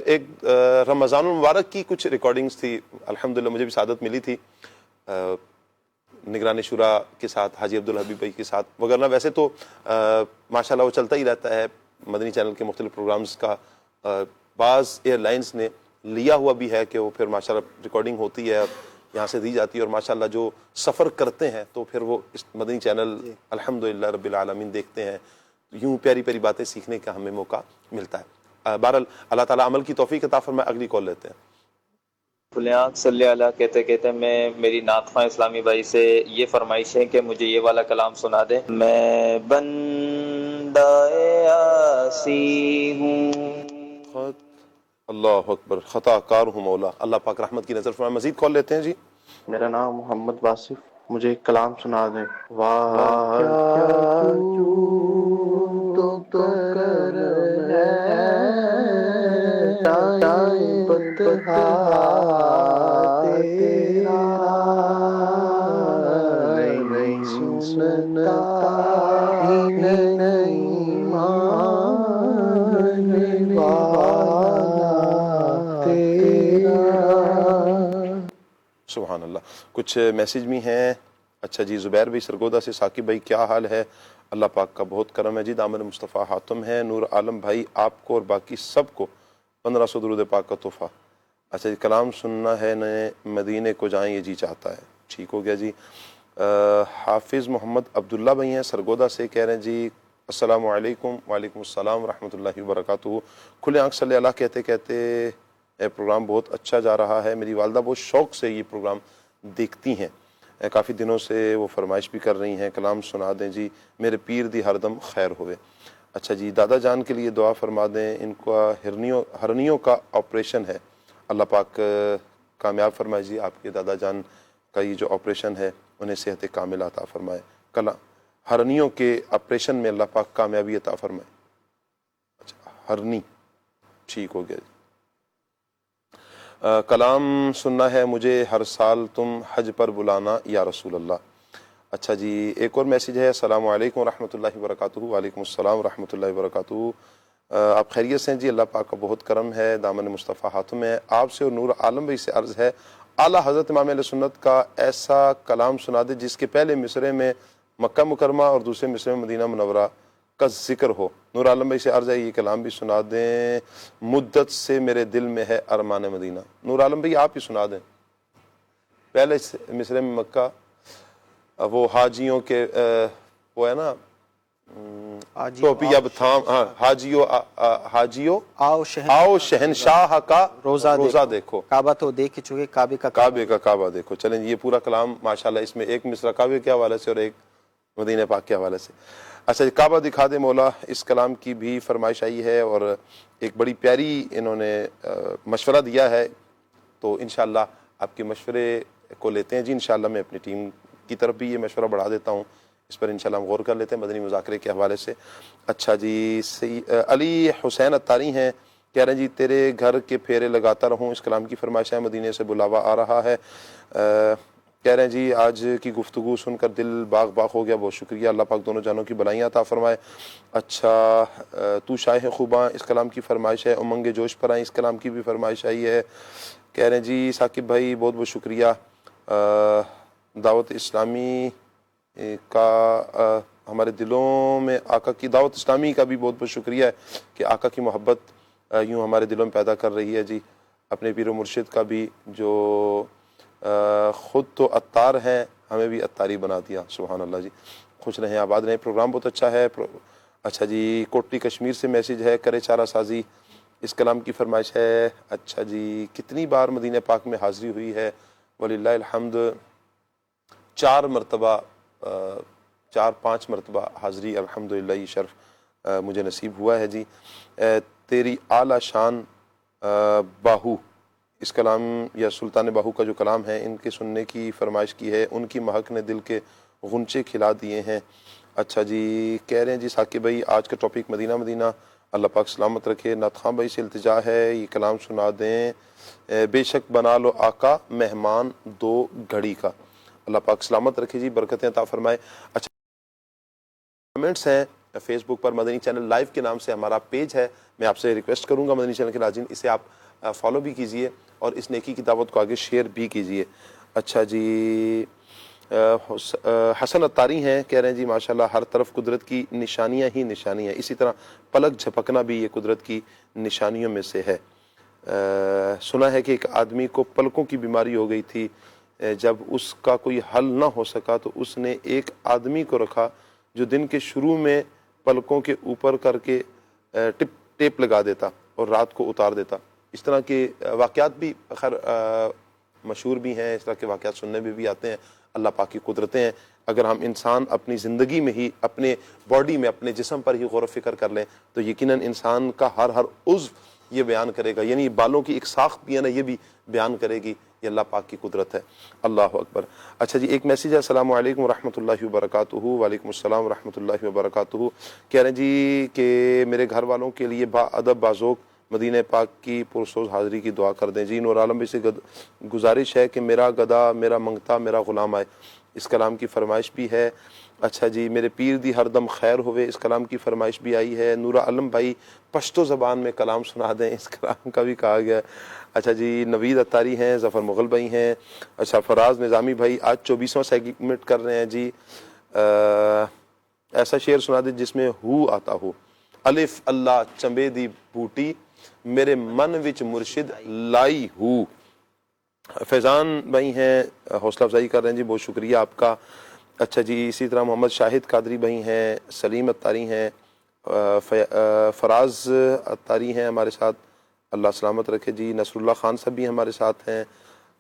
ایک رمضان المبارک کی کچھ ریکارڈنگز تھی الحمدللہ، مجھے بھی سعادت ملی تھی نگران شورا کے ساتھ، حاجی عبدالحبیب بھائی کے ساتھ، وغیرہ ویسے تو ماشاءاللہ وہ چلتا ہی رہتا ہے مدنی چینل کے مختلف پروگرامز کا۔ بعض ایئر لائنز نے لیا ہوا بھی ہے کہ وہ پھر ماشاءاللہ ریکارڈنگ ہوتی ہے یہاں سے دی جاتی ہے، اور ماشاءاللہ جو سفر کرتے ہیں تو پھر وہ اس مدنی چینل الحمدللہ رب العالمین دیکھتے ہیں، یوں پیاری پیاری باتیں سیکھنے کا ہمیں موقع ملتا ہے۔ بہرحال اللہ تعالیٰ عمل کی توفیق عطا فرمائے۔ اگلی کال لیتے ہیں۔
فلیاں صلی اللہ کہتے کہتے میں میری نعت خواں اسلامی بھائی سے یہ فرمائش ہے کہ مجھے یہ والا کلام سنا دے۔ میں بندہ عاصی ہوں،
اللہ اکبر، خطا کار ہوں مولا، اللہ پاک رحمت کی نظر فرمائے۔ مزید کال لیتے ہیں جی۔
میرا نام محمد واصف، مجھے ایک کلام سنا دیں۔ واہ تو کرم ہے تیرا، نہیں سنتا نہیں ماننے والا تیرا۔
سبحان اللہ۔ کچھ میسیج بھی ہیں۔ اچھا جی، زبیر بھائی سرگودا سے، ثاقب بھائی کیا حال ہے؟ اللہ پاک کا بہت کرم ہے جی۔ دامن مصطفیٰ حاتم ہے، نور عالم بھائی آپ کو اور باقی سب کو 1500 درود پاک کا تحفہ۔ اچھا جی، کلام سننا ہے نئے مدینے کو جائیں یہ جی چاہتا ہے، ٹھیک ہو گیا جی۔ حافظ محمد عبداللہ بھائی ہیں سرگودا سے، کہہ رہے ہیں جی السلام علیکم۔ وعلیکم السلام ورحمۃ اللہ وبرکاتہ۔ کھلے آنکھ صلی اللہ کہتے کہتے پروگرام بہت اچھا جا رہا ہے، میری والدہ بہت شوق سے یہ پروگرام دیکھتی ہیں، کافی دنوں سے وہ فرمائش بھی کر رہی ہیں کلام سنا دیں جی، میرے پیر دی ہر دم خیر ہوئے۔ اچھا جی، دادا جان کے لیے دعا فرما دیں، ان کا ہرنیوں کا آپریشن ہے، اللہ پاک کامیاب فرمائے جی، آپ کے دادا جان کا یہ جو آپریشن ہے انہیں صحت کامل عطا فرمائے، ہرنیوں کے آپریشن میں اللہ پاک کامیابی عطا فرمائے۔ اچھا، ہرنی ٹھیک ہو گیا جی۔ کلام سننا ہے مجھے، ہر سال تم حج پر بلانا یا رسول اللہ۔ اچھا جی، ایک اور میسیج ہے، السلام علیکم ورحمۃ اللہ وبرکاتہ۔ وعلیکم السلام ورحمۃ اللہ وبرکاتہ۔ آپ خیریت سے ہیں جی؟ اللہ پاک کا بہت کرم ہے، دامن مصطفیٰ ہاتھوں میں آپ سے اور نور عالم بھائی سے عرض ہے، اعلیٰ حضرت امام اہل سنت کا ایسا کلام سنا دے جس کے پہلے مصرے میں مکہ مکرمہ اور دوسرے مصرے میں مدینہ منورہ کا ذکر ہو۔ نور عالم بھائی سے عرض ہے یہ کلام بھی سنا دیں، مدت سے میرے دل میں ہے ارمان مدینہ۔ نور عالم بھائی آپ ہی سنا دیں، پہلے مصرے میں مکہ، وہ حاجیوں کے وہ ہے نا ٹوپی اب تھام، حاجیو آؤ شہنشاہ کا روزہ دیکھو،
کعبہ تو دیکھ چکے، کعبے کا
کعبہ دیکھو۔ چلیں یہ پورا کلام ماشاءاللہ، اس میں ایک مصرع کعبے کے حوالے سے اور ایک مدینہ پاک کے حوالے سے۔ اچھا جی، کعبہ دکھا دے مولا، اس کلام کی بھی فرمائش آئی ہے اور ایک بڑی پیاری انہوں نے مشورہ دیا ہے، تو انشاءاللہ آپ کے مشورے کو لیتے ہیں جی، انشاءاللہ میں اپنی ٹیم کی طرف بھی یہ مشورہ بڑھا دیتا ہوں، اس پر انشاءاللہ ہم غور کر لیتے ہیں مدنی مذاکرے کے حوالے سے۔ اچھا جی، علی حسین اتاری ہیں، کہہ رہے ہیں جی تیرے گھر کے پھیرے لگاتا رہوں، اس کلام کی فرمائش ہے، مدینے سے بلاوا آ رہا ہے۔ کہہ رہے ہیں جی آج کی گفتگو سن کر دل باغ باغ ہو گیا، بہت شکریہ، اللہ پاک دونوں جانوں کی بلائیاں عطا فرمائے۔ اچھا، تو شاہ خوباں، اس کلام کی فرمائش ہے۔ امنگ جوش پر آئیں، اس کلام کی بھی فرمائش آئی ہے۔ کہہ رہے ہیں جی ثاقب بھائی بہت بہت شکریہ، دعوت اسلامی کا ہمارے دلوں میں آقا کی دعوت اسلامی کا بھی بہت بہت شکریہ ہے کہ آقا کی محبت یوں ہمارے دلوں میں پیدا کر رہی ہے جی۔ اپنے پیر و مرشد کا بھی جو خود تو عطار ہیں، ہمیں بھی عطاری بنا دیا، سبحان اللہ جی، خوش رہیں آباد رہیں، پروگرام بہت اچھا ہے۔ اچھا جی، کوٹلی کشمیر سے میسیج ہے، کرے چارہ سازی، اس کلام کی فرمائش ہے۔ اچھا جی، کتنی بار مدینہ پاک میں حاضری ہوئی ہے؟ وللہ الحمد 4-5 مرتبہ حاضری الحمدللہ، یہ شرف مجھے نصیب ہوا ہے جی۔ تیری اعلیٰ شان باہو، اس کلام یا سلطان باہو کا جو کلام ہے، ان کے سننے کی فرمائش کی ہے، ان کی مہک نے دل کے غنچے کھلا دیے ہیں۔ اچھا جی، کہہ رہے ہیں جی ثاقب بھائی آج کا ٹاپک مدینہ مدینہ، اللہ پاک سلامت رکھے۔ نعت خواں بھائی سے التجا ہے یہ کلام سنا دیں، بے شک بنا لو آقا مہمان 2 گھڑی کا، اللہ پاک سلامت رکھے جی، برکتیں عطا فرمائے۔ اچھا، کمنٹس ہیں فیس بک پر، مدنی چینل لائیو کے نام سے ہمارا پیج ہے، میں آپ سے ریکویسٹ کروں گا مدنی چینل کے ناظرین اسے آپ فالو بھی کیجئے اور اس نیکی کی دعوت کو آگے شیئر بھی کیجئے۔ اچھا جی، حسن اتاری ہیں، کہہ رہے ہیں جی ماشاءاللہ ہر طرف قدرت کی نشانیاں ہی نشانیاں، اسی طرح پلک جھپکنا بھی یہ قدرت کی نشانیوں میں سے ہے۔ سنا ہے کہ ایک آدمی کو پلکوں کی بیماری ہو گئی تھی، جب اس کا کوئی حل نہ ہو سکا تو اس نے ایک آدمی کو رکھا جو دن کے شروع میں پلکوں کے اوپر کر کے ٹیپ لگا دیتا اور رات کو اتار دیتا۔ اس طرح کے واقعات بھی خیر مشہور بھی ہیں، اس طرح کے واقعات سننے میں بھی آتے ہیں، اللہ پاک کی قدرتیں ہیں۔ اگر ہم انسان اپنی زندگی میں ہی، اپنے باڈی میں، اپنے جسم پر ہی غور و فکر کر لیں تو یقیناً انسان کا ہر عضو یہ بیان کرے گا، یعنی بالوں کی ایک ساخت بھی ہے نا، یہ بھی بیان کرے گی یہ اللہ پاک کی قدرت ہے۔ اللہ اکبر۔ اچھا جی، ایک میسیج ہے، السلام علیکم ورحمۃ اللہ وبرکاتہ۔ وعلیکم السلام ورحمۃ اللہ وبرکاتہ۔ کہہ رہے ہیں جی کہ میرے گھر والوں کے لیے با ادب بازوق مدینہ پاک کی پرسوز حاضری کی دعا کر دیں جی۔ نور عالم سے گزارش ہے کہ میرا گدا میرا منگتا میرا غلام آئے، اس کلام کی فرمائش بھی ہے۔ اچھا جی، میرے پیر دی ہر دم خیر ہوئے، اس کلام کی فرمائش بھی آئی ہے۔ نور عالم بھائی پشتو زبان میں کلام سنا دیں، اس کلام کا بھی کہا گیا ہے۔ اچھا جی، نوید اتاری ہیں، ظفر مغل بھائی ہیں۔ اچھا، فراز نظامی بھائی آج 24واں سیگمنٹ کر رہے ہیں جی، ایسا شعر سنا دیں جس میں ہو آتا ہو، الف اللہ چمبے دی بوٹی میرے من وچ مرشد لائی ہو۔ فیضان بھائی ہیں، حوصلہ افزائی کر رہے ہیں جی، بہت شکریہ آپ کا۔ اچھا جی، اسی طرح محمد شاہد قادری بھائی ہیں، سلیم اتاری ہیں، فراز اتاری ہیں ہمارے ساتھ، اللہ سلامت رکھے جی. نصر اللہ خان صاحب بھی ہمارے ساتھ ہیں.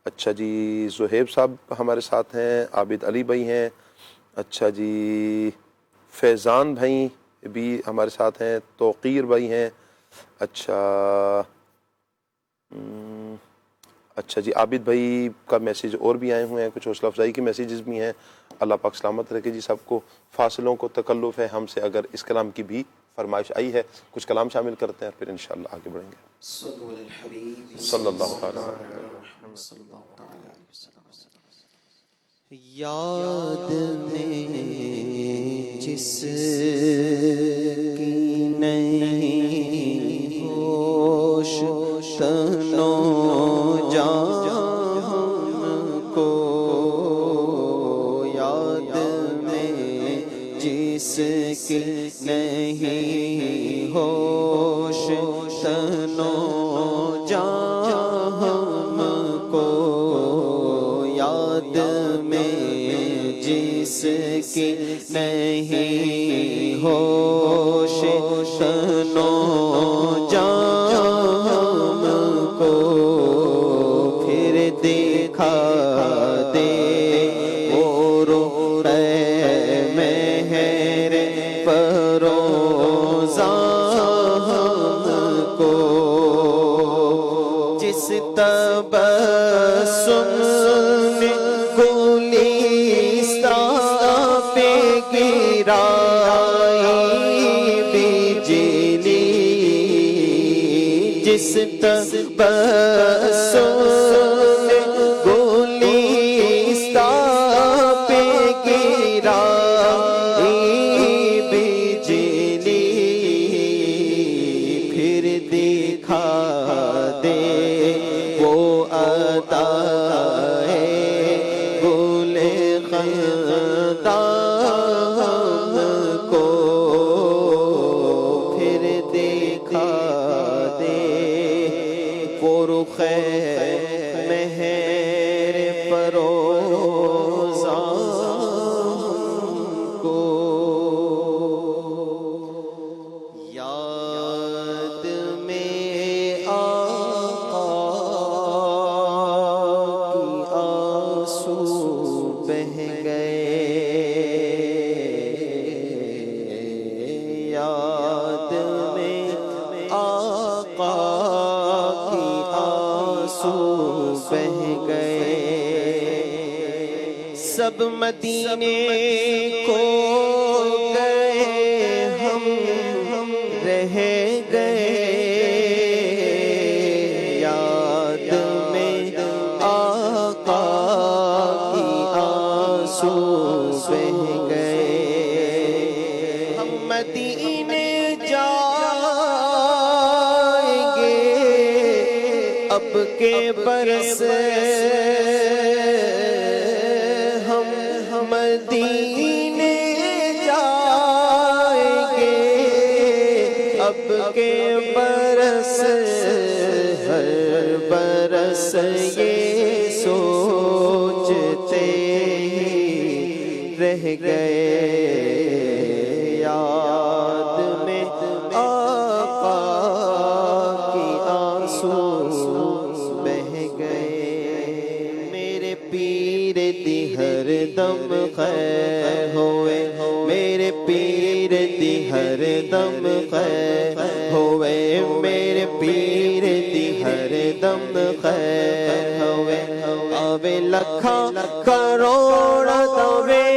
اچھا جی زہیب صاحب ہمارے ساتھ ہیں. عابد علی بھائی ہیں. اچھا جی فیضان بھائی بھی ہمارے ساتھ ہیں. توقیر بھائی ہیں. اچھا جی عابد بھائی کا میسیج اور بھی آئے ہوئے ہیں. کچھ حوصلہ افزائی کے میسیجز بھی ہیں. اللہ پاک سلامت رکھے جی سب کو. فاصلوں کو تکلف ہے ہم سے اگر اس کلام کی بھی فرمائش آئی ہے. کچھ کلام شامل کرتے ہیں پھر انشاءاللہ آگے بڑھیں گے. صلی اللہ تعالی
یاد میں جس کی نہیں ہوش تنو جان کو، یاد میں جس کی نہیں ہوش تنو جان کو، یاد میں جس کی نہیں ہوش تنو جان کو، پھر دیکھا دے وہ روئے مہر فروزان کو، جس تبسم نے گلستان پہ گرائی بجلی، جس تبسم نے گلستان پہ گرائی بجلی، پھر دکھا دے وہ عطا ہے گل خندان کو، پھر دکھا دے وہ رخ مہر فروزان کو، یاد میں آقا کی آنسو بہ گئے، یاد میں آقا کی آنسو بہ گئے، سب مدینے کو گئے ہم رہ گئے، یاد میں آقا کی آنسو بہ گئے، ہم مدینے جائیں گے اب کے برس، ہم مدینے جائیں گے اب کے برس، ہر برس یہ سوچتے ہی رہ گئے، یاد میں آقا کی آنسو بہ گئے، میرے پیر دی ہر دم خیر ہوئے، میرے پیر دی ہر دم خیر ہوئے، میرے پیر دی ہر دم خیر ہوئے، آوے لکھاں کروڑ دوے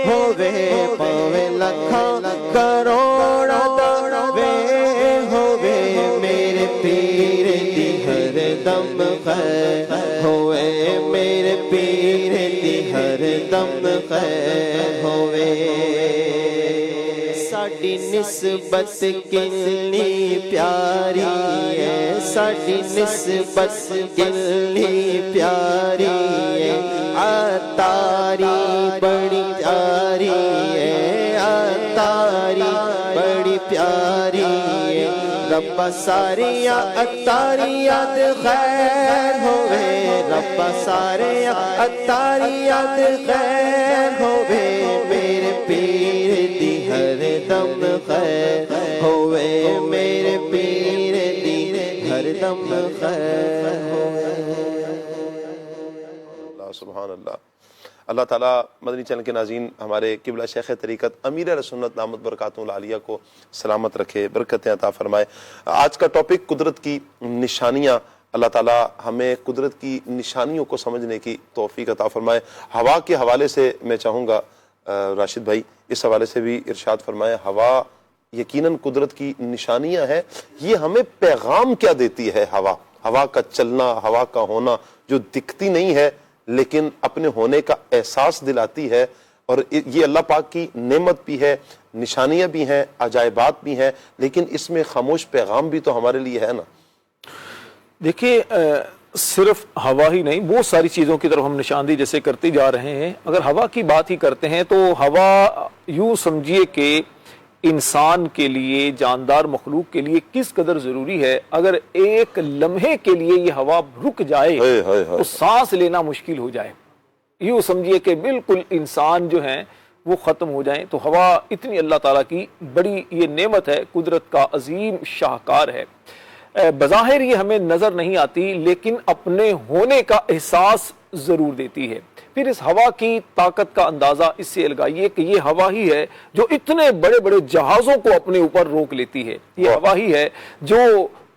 ہوئے، پاوے لکھاں کروڑ دوے ہوئے، میرے پیر دی ہر دم خیر ہوئے، میرے پیر دی ہر دم خیر ہوئے، ساڈی نسبت کنی پیاری ہے، ساڈی نسبت کنی پیاری ہے، عطاری بڑی پیاری ہے، عطاری بڑی پیاری ہے، رب ساریاں عطاریات خیر ہوئے، رب ساریاں عطاریات خیر ہوئے، میرے پیر دی ہر دم خیر ہوئے، میرے پیر دی ہر دم خیر ہوئے.
اللہ سبحان اللہ. اللہ تعالیٰ مدنی چینل کے ناظرین ہمارے قبلہ شیخ طریقت امیر اہل سنت دامت برکاتہ العالیہ کو سلامت رکھے، برکتیں عطا فرمائے. آج کا ٹاپک قدرت کی نشانیاں. اللہ تعالیٰ ہمیں قدرت کی نشانیوں کو سمجھنے کی توفیق عطا فرمائے. ہوا کے حوالے سے میں چاہوں گا راشد بھائی اس حوالے سے بھی ارشاد فرمائے. ہوا یقیناً قدرت کی نشانیاں ہیں. یہ ہمیں پیغام کیا دیتی ہے؟ ہوا کا چلنا، ہوا کا ہونا جو دکھتی نہیں ہے لیکن اپنے ہونے کا احساس دلاتی ہے، اور یہ اللہ پاک کی نعمت بھی ہے، نشانیاں بھی ہیں، عجائبات بھی ہیں، لیکن اس میں خاموش پیغام بھی تو ہمارے لیے ہے نا.
دیکھیے صرف ہوا ہی نہیں، بہت ساری چیزوں کی طرف ہم نشاندہی جیسے کرتے جا رہے ہیں. اگر ہوا کی بات ہی کرتے ہیں تو ہوا یوں سمجھیے کہ انسان کے لیے، جاندار مخلوق کے لیے کس قدر ضروری ہے. اگر ایک لمحے کے لیے یہ ہوا رک جائے تو سانس لینا مشکل ہو جائے. یوں سمجھیے کہ بالکل انسان جو ہیں وہ ختم ہو جائیں. تو ہوا اتنی اللہ تعالیٰ کی بڑی یہ نعمت ہے، قدرت کا عظیم شاہکار ہے. بظاہر یہ ہمیں نظر نہیں آتی لیکن اپنے ہونے کا احساس ضرور دیتی ہے. پھر اس ہوا کی طاقت کا اندازہ اس سے لگائیے کہ یہ ہوا ہی ہے جو اتنے بڑے بڑے جہازوں کو اپنے اوپر روک لیتی ہے. یہ ہوا ہی ہے جو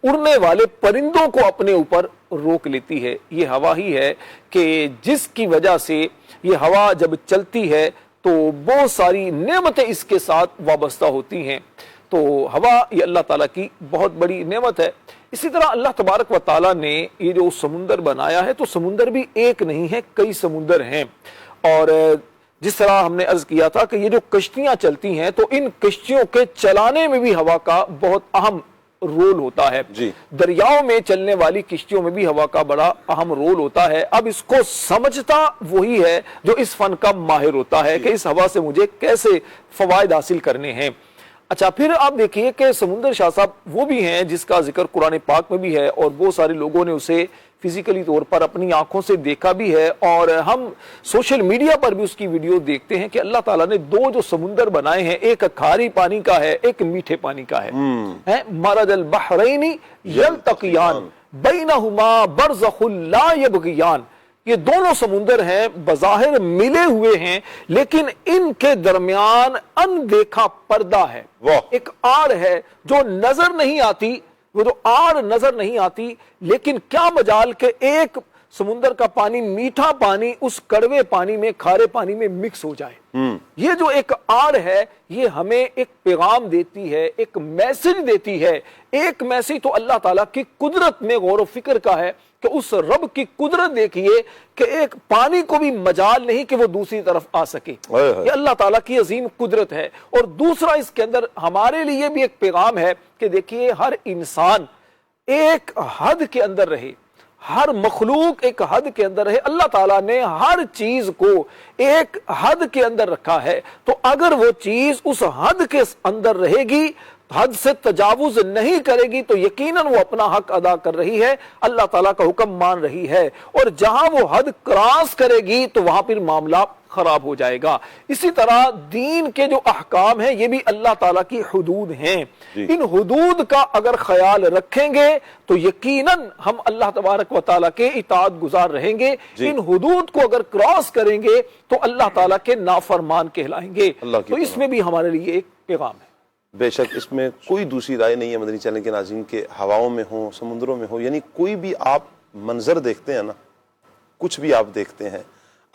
اڑنے والے پرندوں کو اپنے اوپر روک لیتی ہے. یہ ہوا ہی ہے کہ جس کی وجہ سے یہ ہوا جب چلتی ہے تو بہت ساری نعمتیں اس کے ساتھ وابستہ ہوتی ہیں. تو ہوا یہ اللہ تعالیٰ کی بہت بڑی نعمت ہے. اسی طرح اللہ تبارک و تعالیٰ نے یہ جو سمندر بنایا ہے تو سمندر بھی ایک نہیں ہے، کئی سمندر ہیں. اور جس طرح ہم نے عرض کیا تھا کہ یہ جو کشتیاں چلتی ہیں تو ان کشتیوں کے چلانے میں بھی ہوا کا بہت اہم رول ہوتا ہے. دریاؤں میں چلنے والی کشتیوں میں بھی ہوا کا بڑا اہم رول ہوتا ہے. اب اس کو سمجھتا وہی ہے جو اس فن کا ماہر ہوتا ہے کہ اس ہوا سے مجھے کیسے فوائد حاصل کرنے ہیں. اچھا پھر آپ دیکھیے کہ سمندر شاہ صاحب وہ بھی ہیں جس کا ذکر قرآن پاک میں بھی ہے اور بہت سارے لوگوں نے اسے فزیکلی طور پر اپنی آنکھوں سے دیکھا بھی ہے، اور ہم سوشل میڈیا پر بھی اس کی ویڈیو دیکھتے ہیں کہ اللہ تعالیٰ نے دو جو سمندر بنائے ہیں، ایک کھاری پانی کا ہے، ایک میٹھے پانی کا ہے. مرج البحرین یلتقیان بینہما برزخ لا یبغیان. یہ دونوں سمندر ہیں، بظاہر ملے ہوئے ہیں لیکن ان کے درمیان اندیکھا پردہ ہے. ایک آڑ ہے جو نظر نہیں آتی، وہ جو آڑ نظر نہیں آتی، لیکن کیا مجال کہ ایک سمندر کا پانی، میٹھا پانی اس کڑوے پانی میں، کھارے پانی میں مکس ہو جائے. یہ جو ایک آڑ ہے یہ ہمیں ایک پیغام دیتی ہے، ایک میسج دیتی ہے. ایک میسج تو اللہ تعالیٰ کی قدرت میں غور و فکر کا ہے کہ اس رب کی قدرت دیکھیے کہ ایک پانی کو بھی مجال نہیں کہ وہ دوسری طرف آ سکے. یہ اللہ تعالیٰ کی عظیم قدرت ہے. اور دوسرا اس کے اندر ہمارے لیے بھی ایک پیغام ہے کہ دیکھیے ہر انسان ایک حد کے اندر رہے، ہر مخلوق ایک حد کے اندر رہے. اللہ تعالیٰ نے ہر چیز کو ایک حد کے اندر رکھا ہے، تو اگر وہ چیز اس حد کے اندر رہے گی، حد سے تجاوز نہیں کرے گی، تو یقیناً وہ اپنا حق ادا کر رہی ہے، اللہ تعالیٰ کا حکم مان رہی ہے. اور جہاں وہ حد کراس کرے گی تو وہاں پھر معاملہ خراب ہو جائے گا. اسی طرح دین کے جو احکام ہیں یہ بھی اللہ تعالیٰ کی حدود ہیں. ان حدود کا اگر خیال رکھیں گے تو یقیناً ہم اللہ تبارک و تعالیٰ کے اطاعت گزار رہیں گے. ان حدود کو اگر کراس کریں گے تو اللہ تعالیٰ کے نافرمان کہلائیں گے. تو اس میں بھی ہمارے لیے ایک پیغام ہے.
بے شک اس میں کوئی دوسری رائے نہیں ہے مدنی چینل کے ناظرین کے، ہواؤں میں ہوں، سمندروں میں ہوں، یعنی کوئی بھی آپ منظر دیکھتے ہیں نا، کچھ بھی آپ دیکھتے ہیں،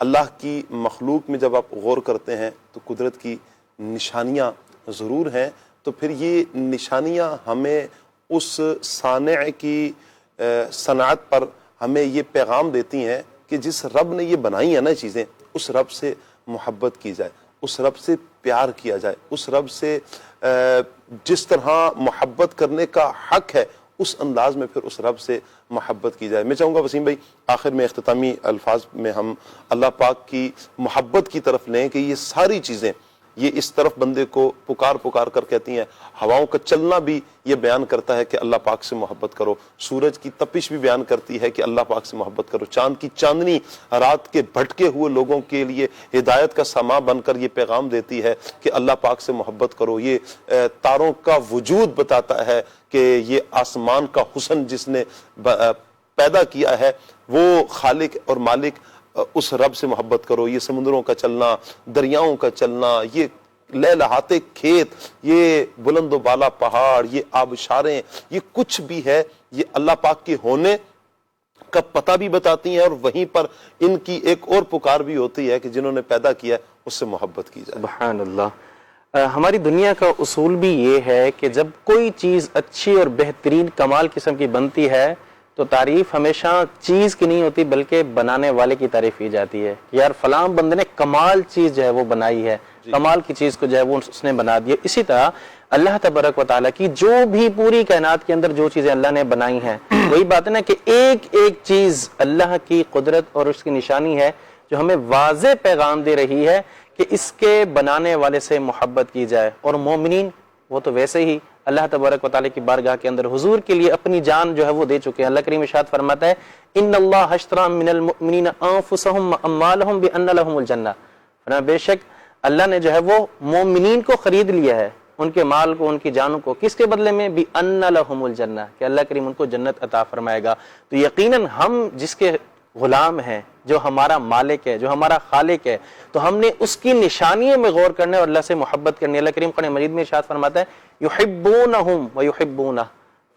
اللہ کی مخلوق میں جب آپ غور کرتے ہیں تو قدرت کی نشانیاں ضرور ہیں. تو پھر یہ نشانیاں ہمیں اس صانع کی صنعت پر ہمیں یہ پیغام دیتی ہیں کہ جس رب نے یہ بنائی ہیں نا چیزیں، اس رب سے محبت کی جائے، اس رب سے پیار کیا جائے، اس رب سے جس طرح محبت کرنے کا حق ہے اس انداز میں پھر اس رب سے محبت کی جائے. میں چاہوں گا وسیم بھائی آخر میں اختتامی الفاظ میں ہم اللہ پاک کی محبت کی طرف لیں کہ یہ ساری چیزیں یہ اس طرف بندے کو پکار پکار کر کہتی ہیں. ہواؤں کا چلنا بھی یہ بیان کرتا ہے کہ اللہ پاک سے محبت کرو. سورج کی تپش بھی بیان کرتی ہے کہ اللہ پاک سے محبت کرو. چاند کی چاندنی رات کے بھٹکے ہوئے لوگوں کے لیے ہدایت کا ساما بن کر یہ پیغام دیتی ہے کہ اللہ پاک سے محبت کرو. یہ تاروں کا وجود بتاتا ہے کہ یہ آسمان کا حسن جس نے پیدا کیا ہے وہ خالق اور مالک اس رب سے محبت کرو. یہ سمندروں کا چلنا، دریاؤں کا چلنا، یہ لہلہاتے کھیت، یہ بلند و بالا پہاڑ، یہ آبشاریں، یہ کچھ بھی ہے یہ اللہ پاک کے ہونے کا پتہ بھی بتاتی ہیں، اور وہیں پر ان کی ایک اور پکار بھی ہوتی ہے کہ جنہوں نے پیدا کیا ہے اس سے محبت کی جائے.
سبحان اللہ. ہماری دنیا کا اصول بھی یہ ہے کہ جب کوئی چیز اچھی اور بہترین کمال قسم کی بنتی ہے تو تعریف ہمیشہ چیز کی نہیں ہوتی بلکہ بنانے والے کی تعریف کی جاتی ہے. یار فلاں بندے نے کمال چیز جو ہے وہ بنائی ہے، کمال کی چیز کو جو ہے وہ اس نے بنا دیا. اسی طرح اللہ تبارک و تعالیٰ کی جو بھی پوری کائنات کے اندر جو چیزیں اللہ نے بنائی ہیں، وہی بات ہے نا کہ ایک ایک چیز اللہ کی قدرت اور اس کی نشانی ہے جو ہمیں واضح پیغام دے رہی ہے کہ اس کے بنانے والے سے محبت کی جائے. اور مومنین وہ تو ویسے ہی اللہ تبارک و تعالیٰ کی بارگاہ کے اندر حضور کے لیے اپنی جان جو ہے وہ دے چکے ہیں. اللہ کریم ارشاد فرماتا ہے ان اللہ اشتری من المؤمنین انفسهم واموالهم بان لهم الجنہ. بے شک اللہ نے جو ہے وہ مومنین کو خرید لیا ہے، ان کے مال کو، ان کی جانوں کو، کس کے بدلے میں؟ بان لهم الجنہ، کہ اللہ کریم ان کو جنت عطا فرمائے گا. تو یقیناً ہم جس کے غلام ہیں، جو ہمارا مالک ہے، جو ہمارا خالق ہے، تو ہم نے اس کی نشانیوں میں غور کرنے اور اللہ سے محبت کرنی. اللہ کریم قرآن مجید میں ارشاد فرماتا ہے یحبونہم ویحبونہ،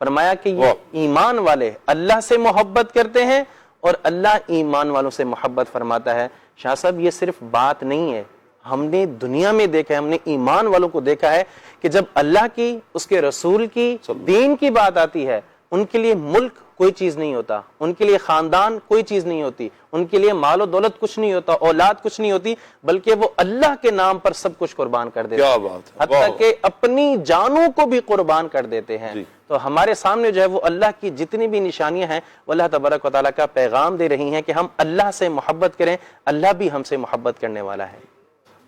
فرمایا کہ یہ ایمان والے اللہ سے محبت کرتے ہیں اور اللہ ایمان والوں سے محبت فرماتا ہے. شاہ صاحب یہ صرف بات نہیں ہے، ہم نے دنیا میں دیکھا ہے، ہم نے ایمان والوں کو دیکھا ہے کہ جب اللہ کی، اس کے رسول کی، دین کی بات آتی ہے، ان کے لیے ملک کوئی چیز نہیں ہوتا، ان کے لیے خاندان کوئی چیز نہیں ہوتی، ان کے لیے مال و دولت کچھ نہیں ہوتا، اولاد کچھ نہیں ہوتی، بلکہ وہ اللہ کے نام پر سب کچھ قربان کر دیتے ہیں، حتیٰ کہ اپنی جانوں کو بھی قربان کر دیتے ہیں. تو ہمارے سامنے جو ہے وہ اللہ کی جتنی بھی نشانیاں ہیں وہ اللہ تبارک و تعالیٰ کا پیغام دے رہی ہیں کہ ہم اللہ سے محبت کریں، اللہ بھی ہم سے محبت کرنے والا ہے.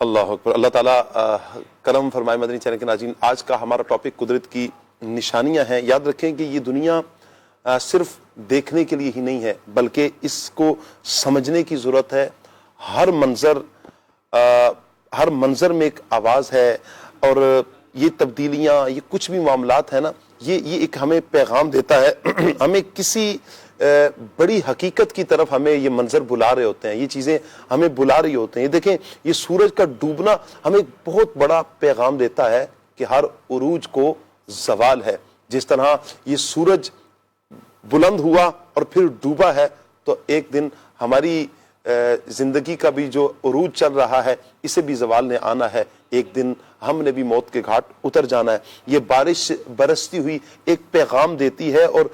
اللہ اکبر. اللہ تعالیٰ کرم فرمائے. مدنی چینل کے ناظرین، آج کا ہمارا ٹاپک قدرت کی نشانیاں ہیں. یاد رکھیں کہ یہ دنیا صرف دیکھنے کے لیے ہی نہیں ہے بلکہ اس کو سمجھنے کی ضرورت ہے. ہر منظر میں ایک آواز ہے، اور یہ تبدیلیاں، یہ کچھ بھی معاملات ہیں نا، یہ ایک ہمیں پیغام دیتا ہے. ہمیں کسی بڑی حقیقت کی طرف ہمیں یہ منظر بلا رہے ہوتے ہیں، یہ چیزیں ہمیں بلا رہی ہوتے ہیں. یہ دیکھیں، یہ سورج کا ڈوبنا ہمیں ایک بہت بڑا پیغام دیتا ہے کہ ہر عروج کو زوال ہے. جس طرح یہ سورج بلند ہوا اور پھر ڈوبا ہے، تو ایک دن ہماری زندگی کا بھی جو عروج چل رہا ہے اسے بھی زوال نے آنا ہے. ایک دن ہم نے بھی موت کے گھاٹ اتر جانا ہے. یہ بارش برستی ہوئی ایک پیغام دیتی ہے اور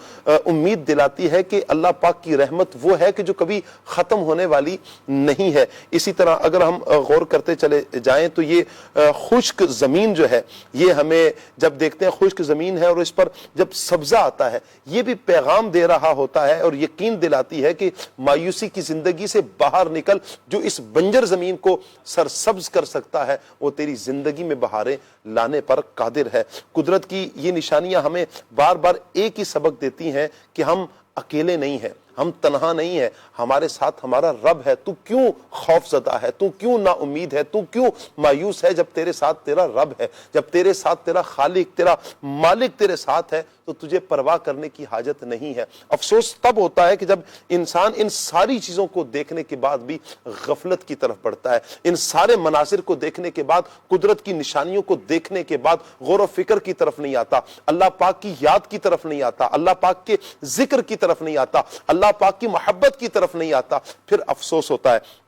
امید دلاتی ہے کہ اللہ پاک کی رحمت وہ ہے کہ جو کبھی ختم ہونے والی نہیں ہے. اسی طرح اگر ہم غور کرتے چلے جائیں تو یہ خشک زمین جو ہے، یہ ہمیں جب دیکھتے ہیں خشک زمین ہے اور اس پر جب سبزہ آتا ہے، یہ بھی پیغام دے رہا ہوتا ہے اور یقین دلاتی ہے کہ مایوسی کی زندگی سے باہر نکل. جو اس بنجر زمین کو سرسبز کر سکتا ہے وہ تیری زندگی میں بہاریں لانے پر قادر ہے. قدرت کی یہ نشانیاں ہمیں بار بار ایک ہی سبق دیتی ہیں کہ ہم اکیلے نہیں ہیں، ہم تنہا نہیں ہیں، ہمارے ساتھ ہمارا رب ہے. تو کیوں خوف زدہ ہے؟ تو کیوں نا امید ہے؟ تو کیوں مایوس ہے جب تیرے ساتھ تیرا رب ہے، جب تیرے ساتھ تیرا خالق، تیرا مالک تیرے ساتھ ہے تو تجھے پرواہ کرنے کی حاجت نہیں ہے. افسوس تب ہوتا ہے کہ جب انسان ان ساری چیزوں کو دیکھنے کے بعد بھی غفلت کی طرف بڑھتا ہے. ان سارے مناظر کو دیکھنے کے بعد، قدرت کی نشانیوں کو دیکھنے کے بعد غور و فکر کی طرف نہیں آتا، اللہ پاک کی یاد کی طرف نہیں آتا، اللہ پاک کے ذکر کی طرف نہیں آتا، اللہ پاک کی محبت کی طرف نہیں آتا. پھر افسوس ہوتا ہے.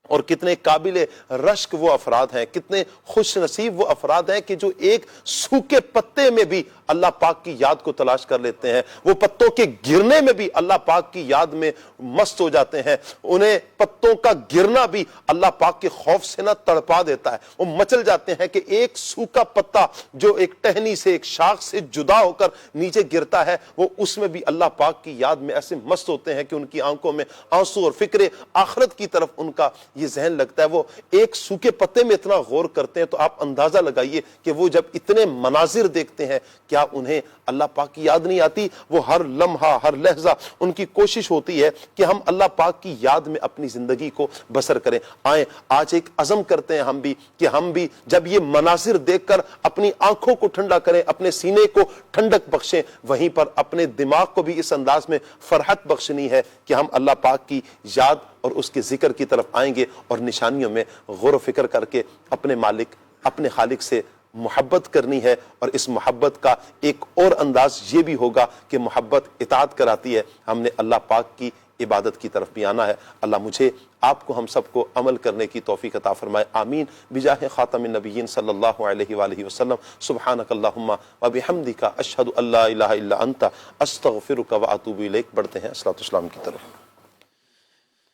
اور کتنے قابل رشک وہ افراد ہیں، کتنے خوش نصیب وہ افراد ہیں کہ جو ایک سوکھے پتے میں بھی اللہ پاک کی یاد کو تلاش کر لیتے ہیں. وہ پتوں کے گرنے میں بھی اللہ پاک کی یاد میں مست ہو جاتے ہیں. انہیں پتوں کا گرنا بھی اللہ پاک کے خوف سے نہ تڑپا دیتا ہے. وہ مچل جاتے ہیں کہ ایک سوکھا پتا جو ایک ٹہنی سے، ایک شاخ سے جدا ہو کر نیچے گرتا ہے، وہ اس میں بھی اللہ پاک کی یاد میں ایسے مست ہوتے ہیں کہ ان کی آنکھوں میں آنسو اور فکر آخرت کی طرف ان کا یہ ذہن لگتا ہے وہ ایک سوکھے پتے میں اتنا غور کرتے ہیں، تو آپ اندازہ لگائیے کہ وہ جب اتنے مناظر دیکھتے ہیں کیا انہیں اللہ پاک کی یاد نہیں آتی؟ وہ ہر لمحہ ہر لحظہ ان کی کوشش ہوتی ہے کہ ہم اللہ پاک کی یاد میں اپنی زندگی کو بسر کریں۔ آئیں آج ایک عزم کرتے ہیں ہم بھی کہ ہم بھی جب یہ مناظر دیکھ کر اپنی آنکھوں کو ٹھنڈا کریں، اپنے سینے کو ٹھنڈک بخشیں، وہیں پر اپنے دماغ کو بھی اس انداز میں فرحت بخشنی ہے کہ ہم اللہ پاک کی یاد اور اس کے ذکر کی طرف آئیں گے اور نشانیوں میں غور و فکر کر کے اپنے مالک اپنے خالق سے محبت کرنی ہے۔ اور اس محبت کا ایک اور انداز یہ بھی ہوگا کہ محبت اطاعت کراتی ہے، ہم نے اللہ پاک کی عبادت کی طرف بھی آنا ہے۔ اللہ مجھے آپ کو ہم سب کو عمل کرنے کی توفیق عطا فرمائے، آمین بجاہ خاتم النبیین صلی اللہ علیہ وآلہ وسلم۔ سبحانک اللہم وبحمدک اشہد ان لا الہ الا انت استغفرک واتوب الیک۔ بڑھتے ہیں الصلاۃ والسلام کی طرف۔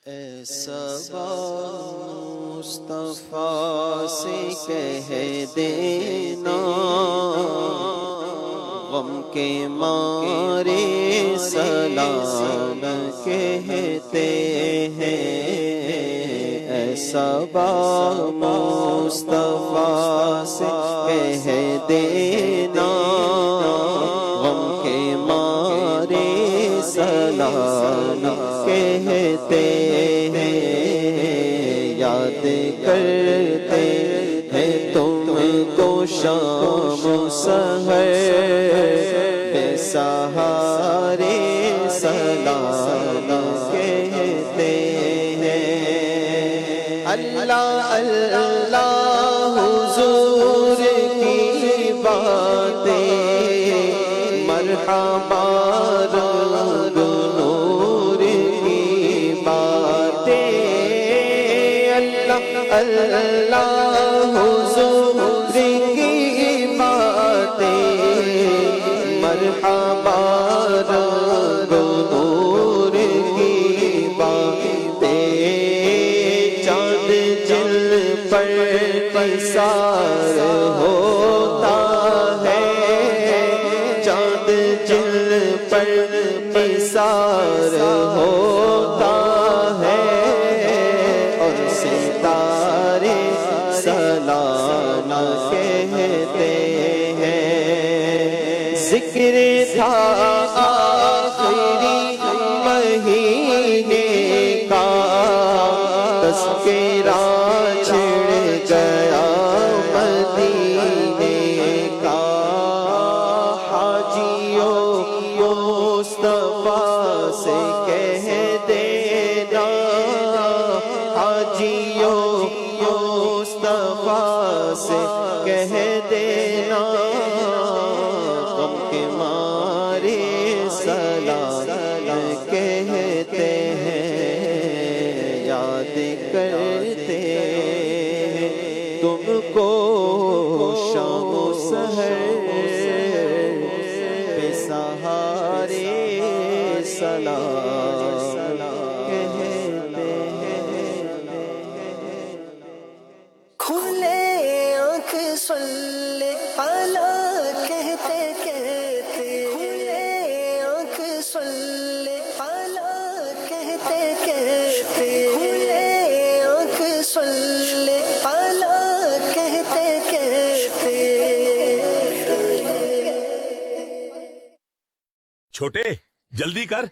ایسا مصطفیٰ سے کہہ دینا، غم کے مارے سلام کہتے ہیں، ایسا مصطفیٰ سے کہہ دینا، غم کے مارے سلام کہتے ہیں، یاد کرتے ہیں تم کو شام سحر، بے سہارے سلام کہتے ہیں، اللہ اللہ حضور کی باتیں مرحبا رنگ نور کی باتیں، اللہ اللہ حضور کی باتیں مرحبا رنگ نور کی باتیں، چاند جل پر نثار ہوتا ہے، چاند جل پر نثار ہوتا ہے، اور ستارے سلام کہتے ہیں، ذکر تھا آخری مہینے کا، تذکرہ چھڑ گیا مدینے کا، حاجیوں مصطفیٰ سے کہہ دینا، حاجیوں مصطفیٰ سے کہہ دینا، غم کے مارے سلام کہتے ہیں، یاد کرتے ہیں تم کو شام و سحر، بے سہارے سلام کہتے ہیں،
کھلے آنکھ صلی علی کہتے کہتے، کھلے آنکھ صلی علی کہتے کہتے، کھلے آنکھ صلی علی کہتے کہتے۔
چھوٹے جلدی کر،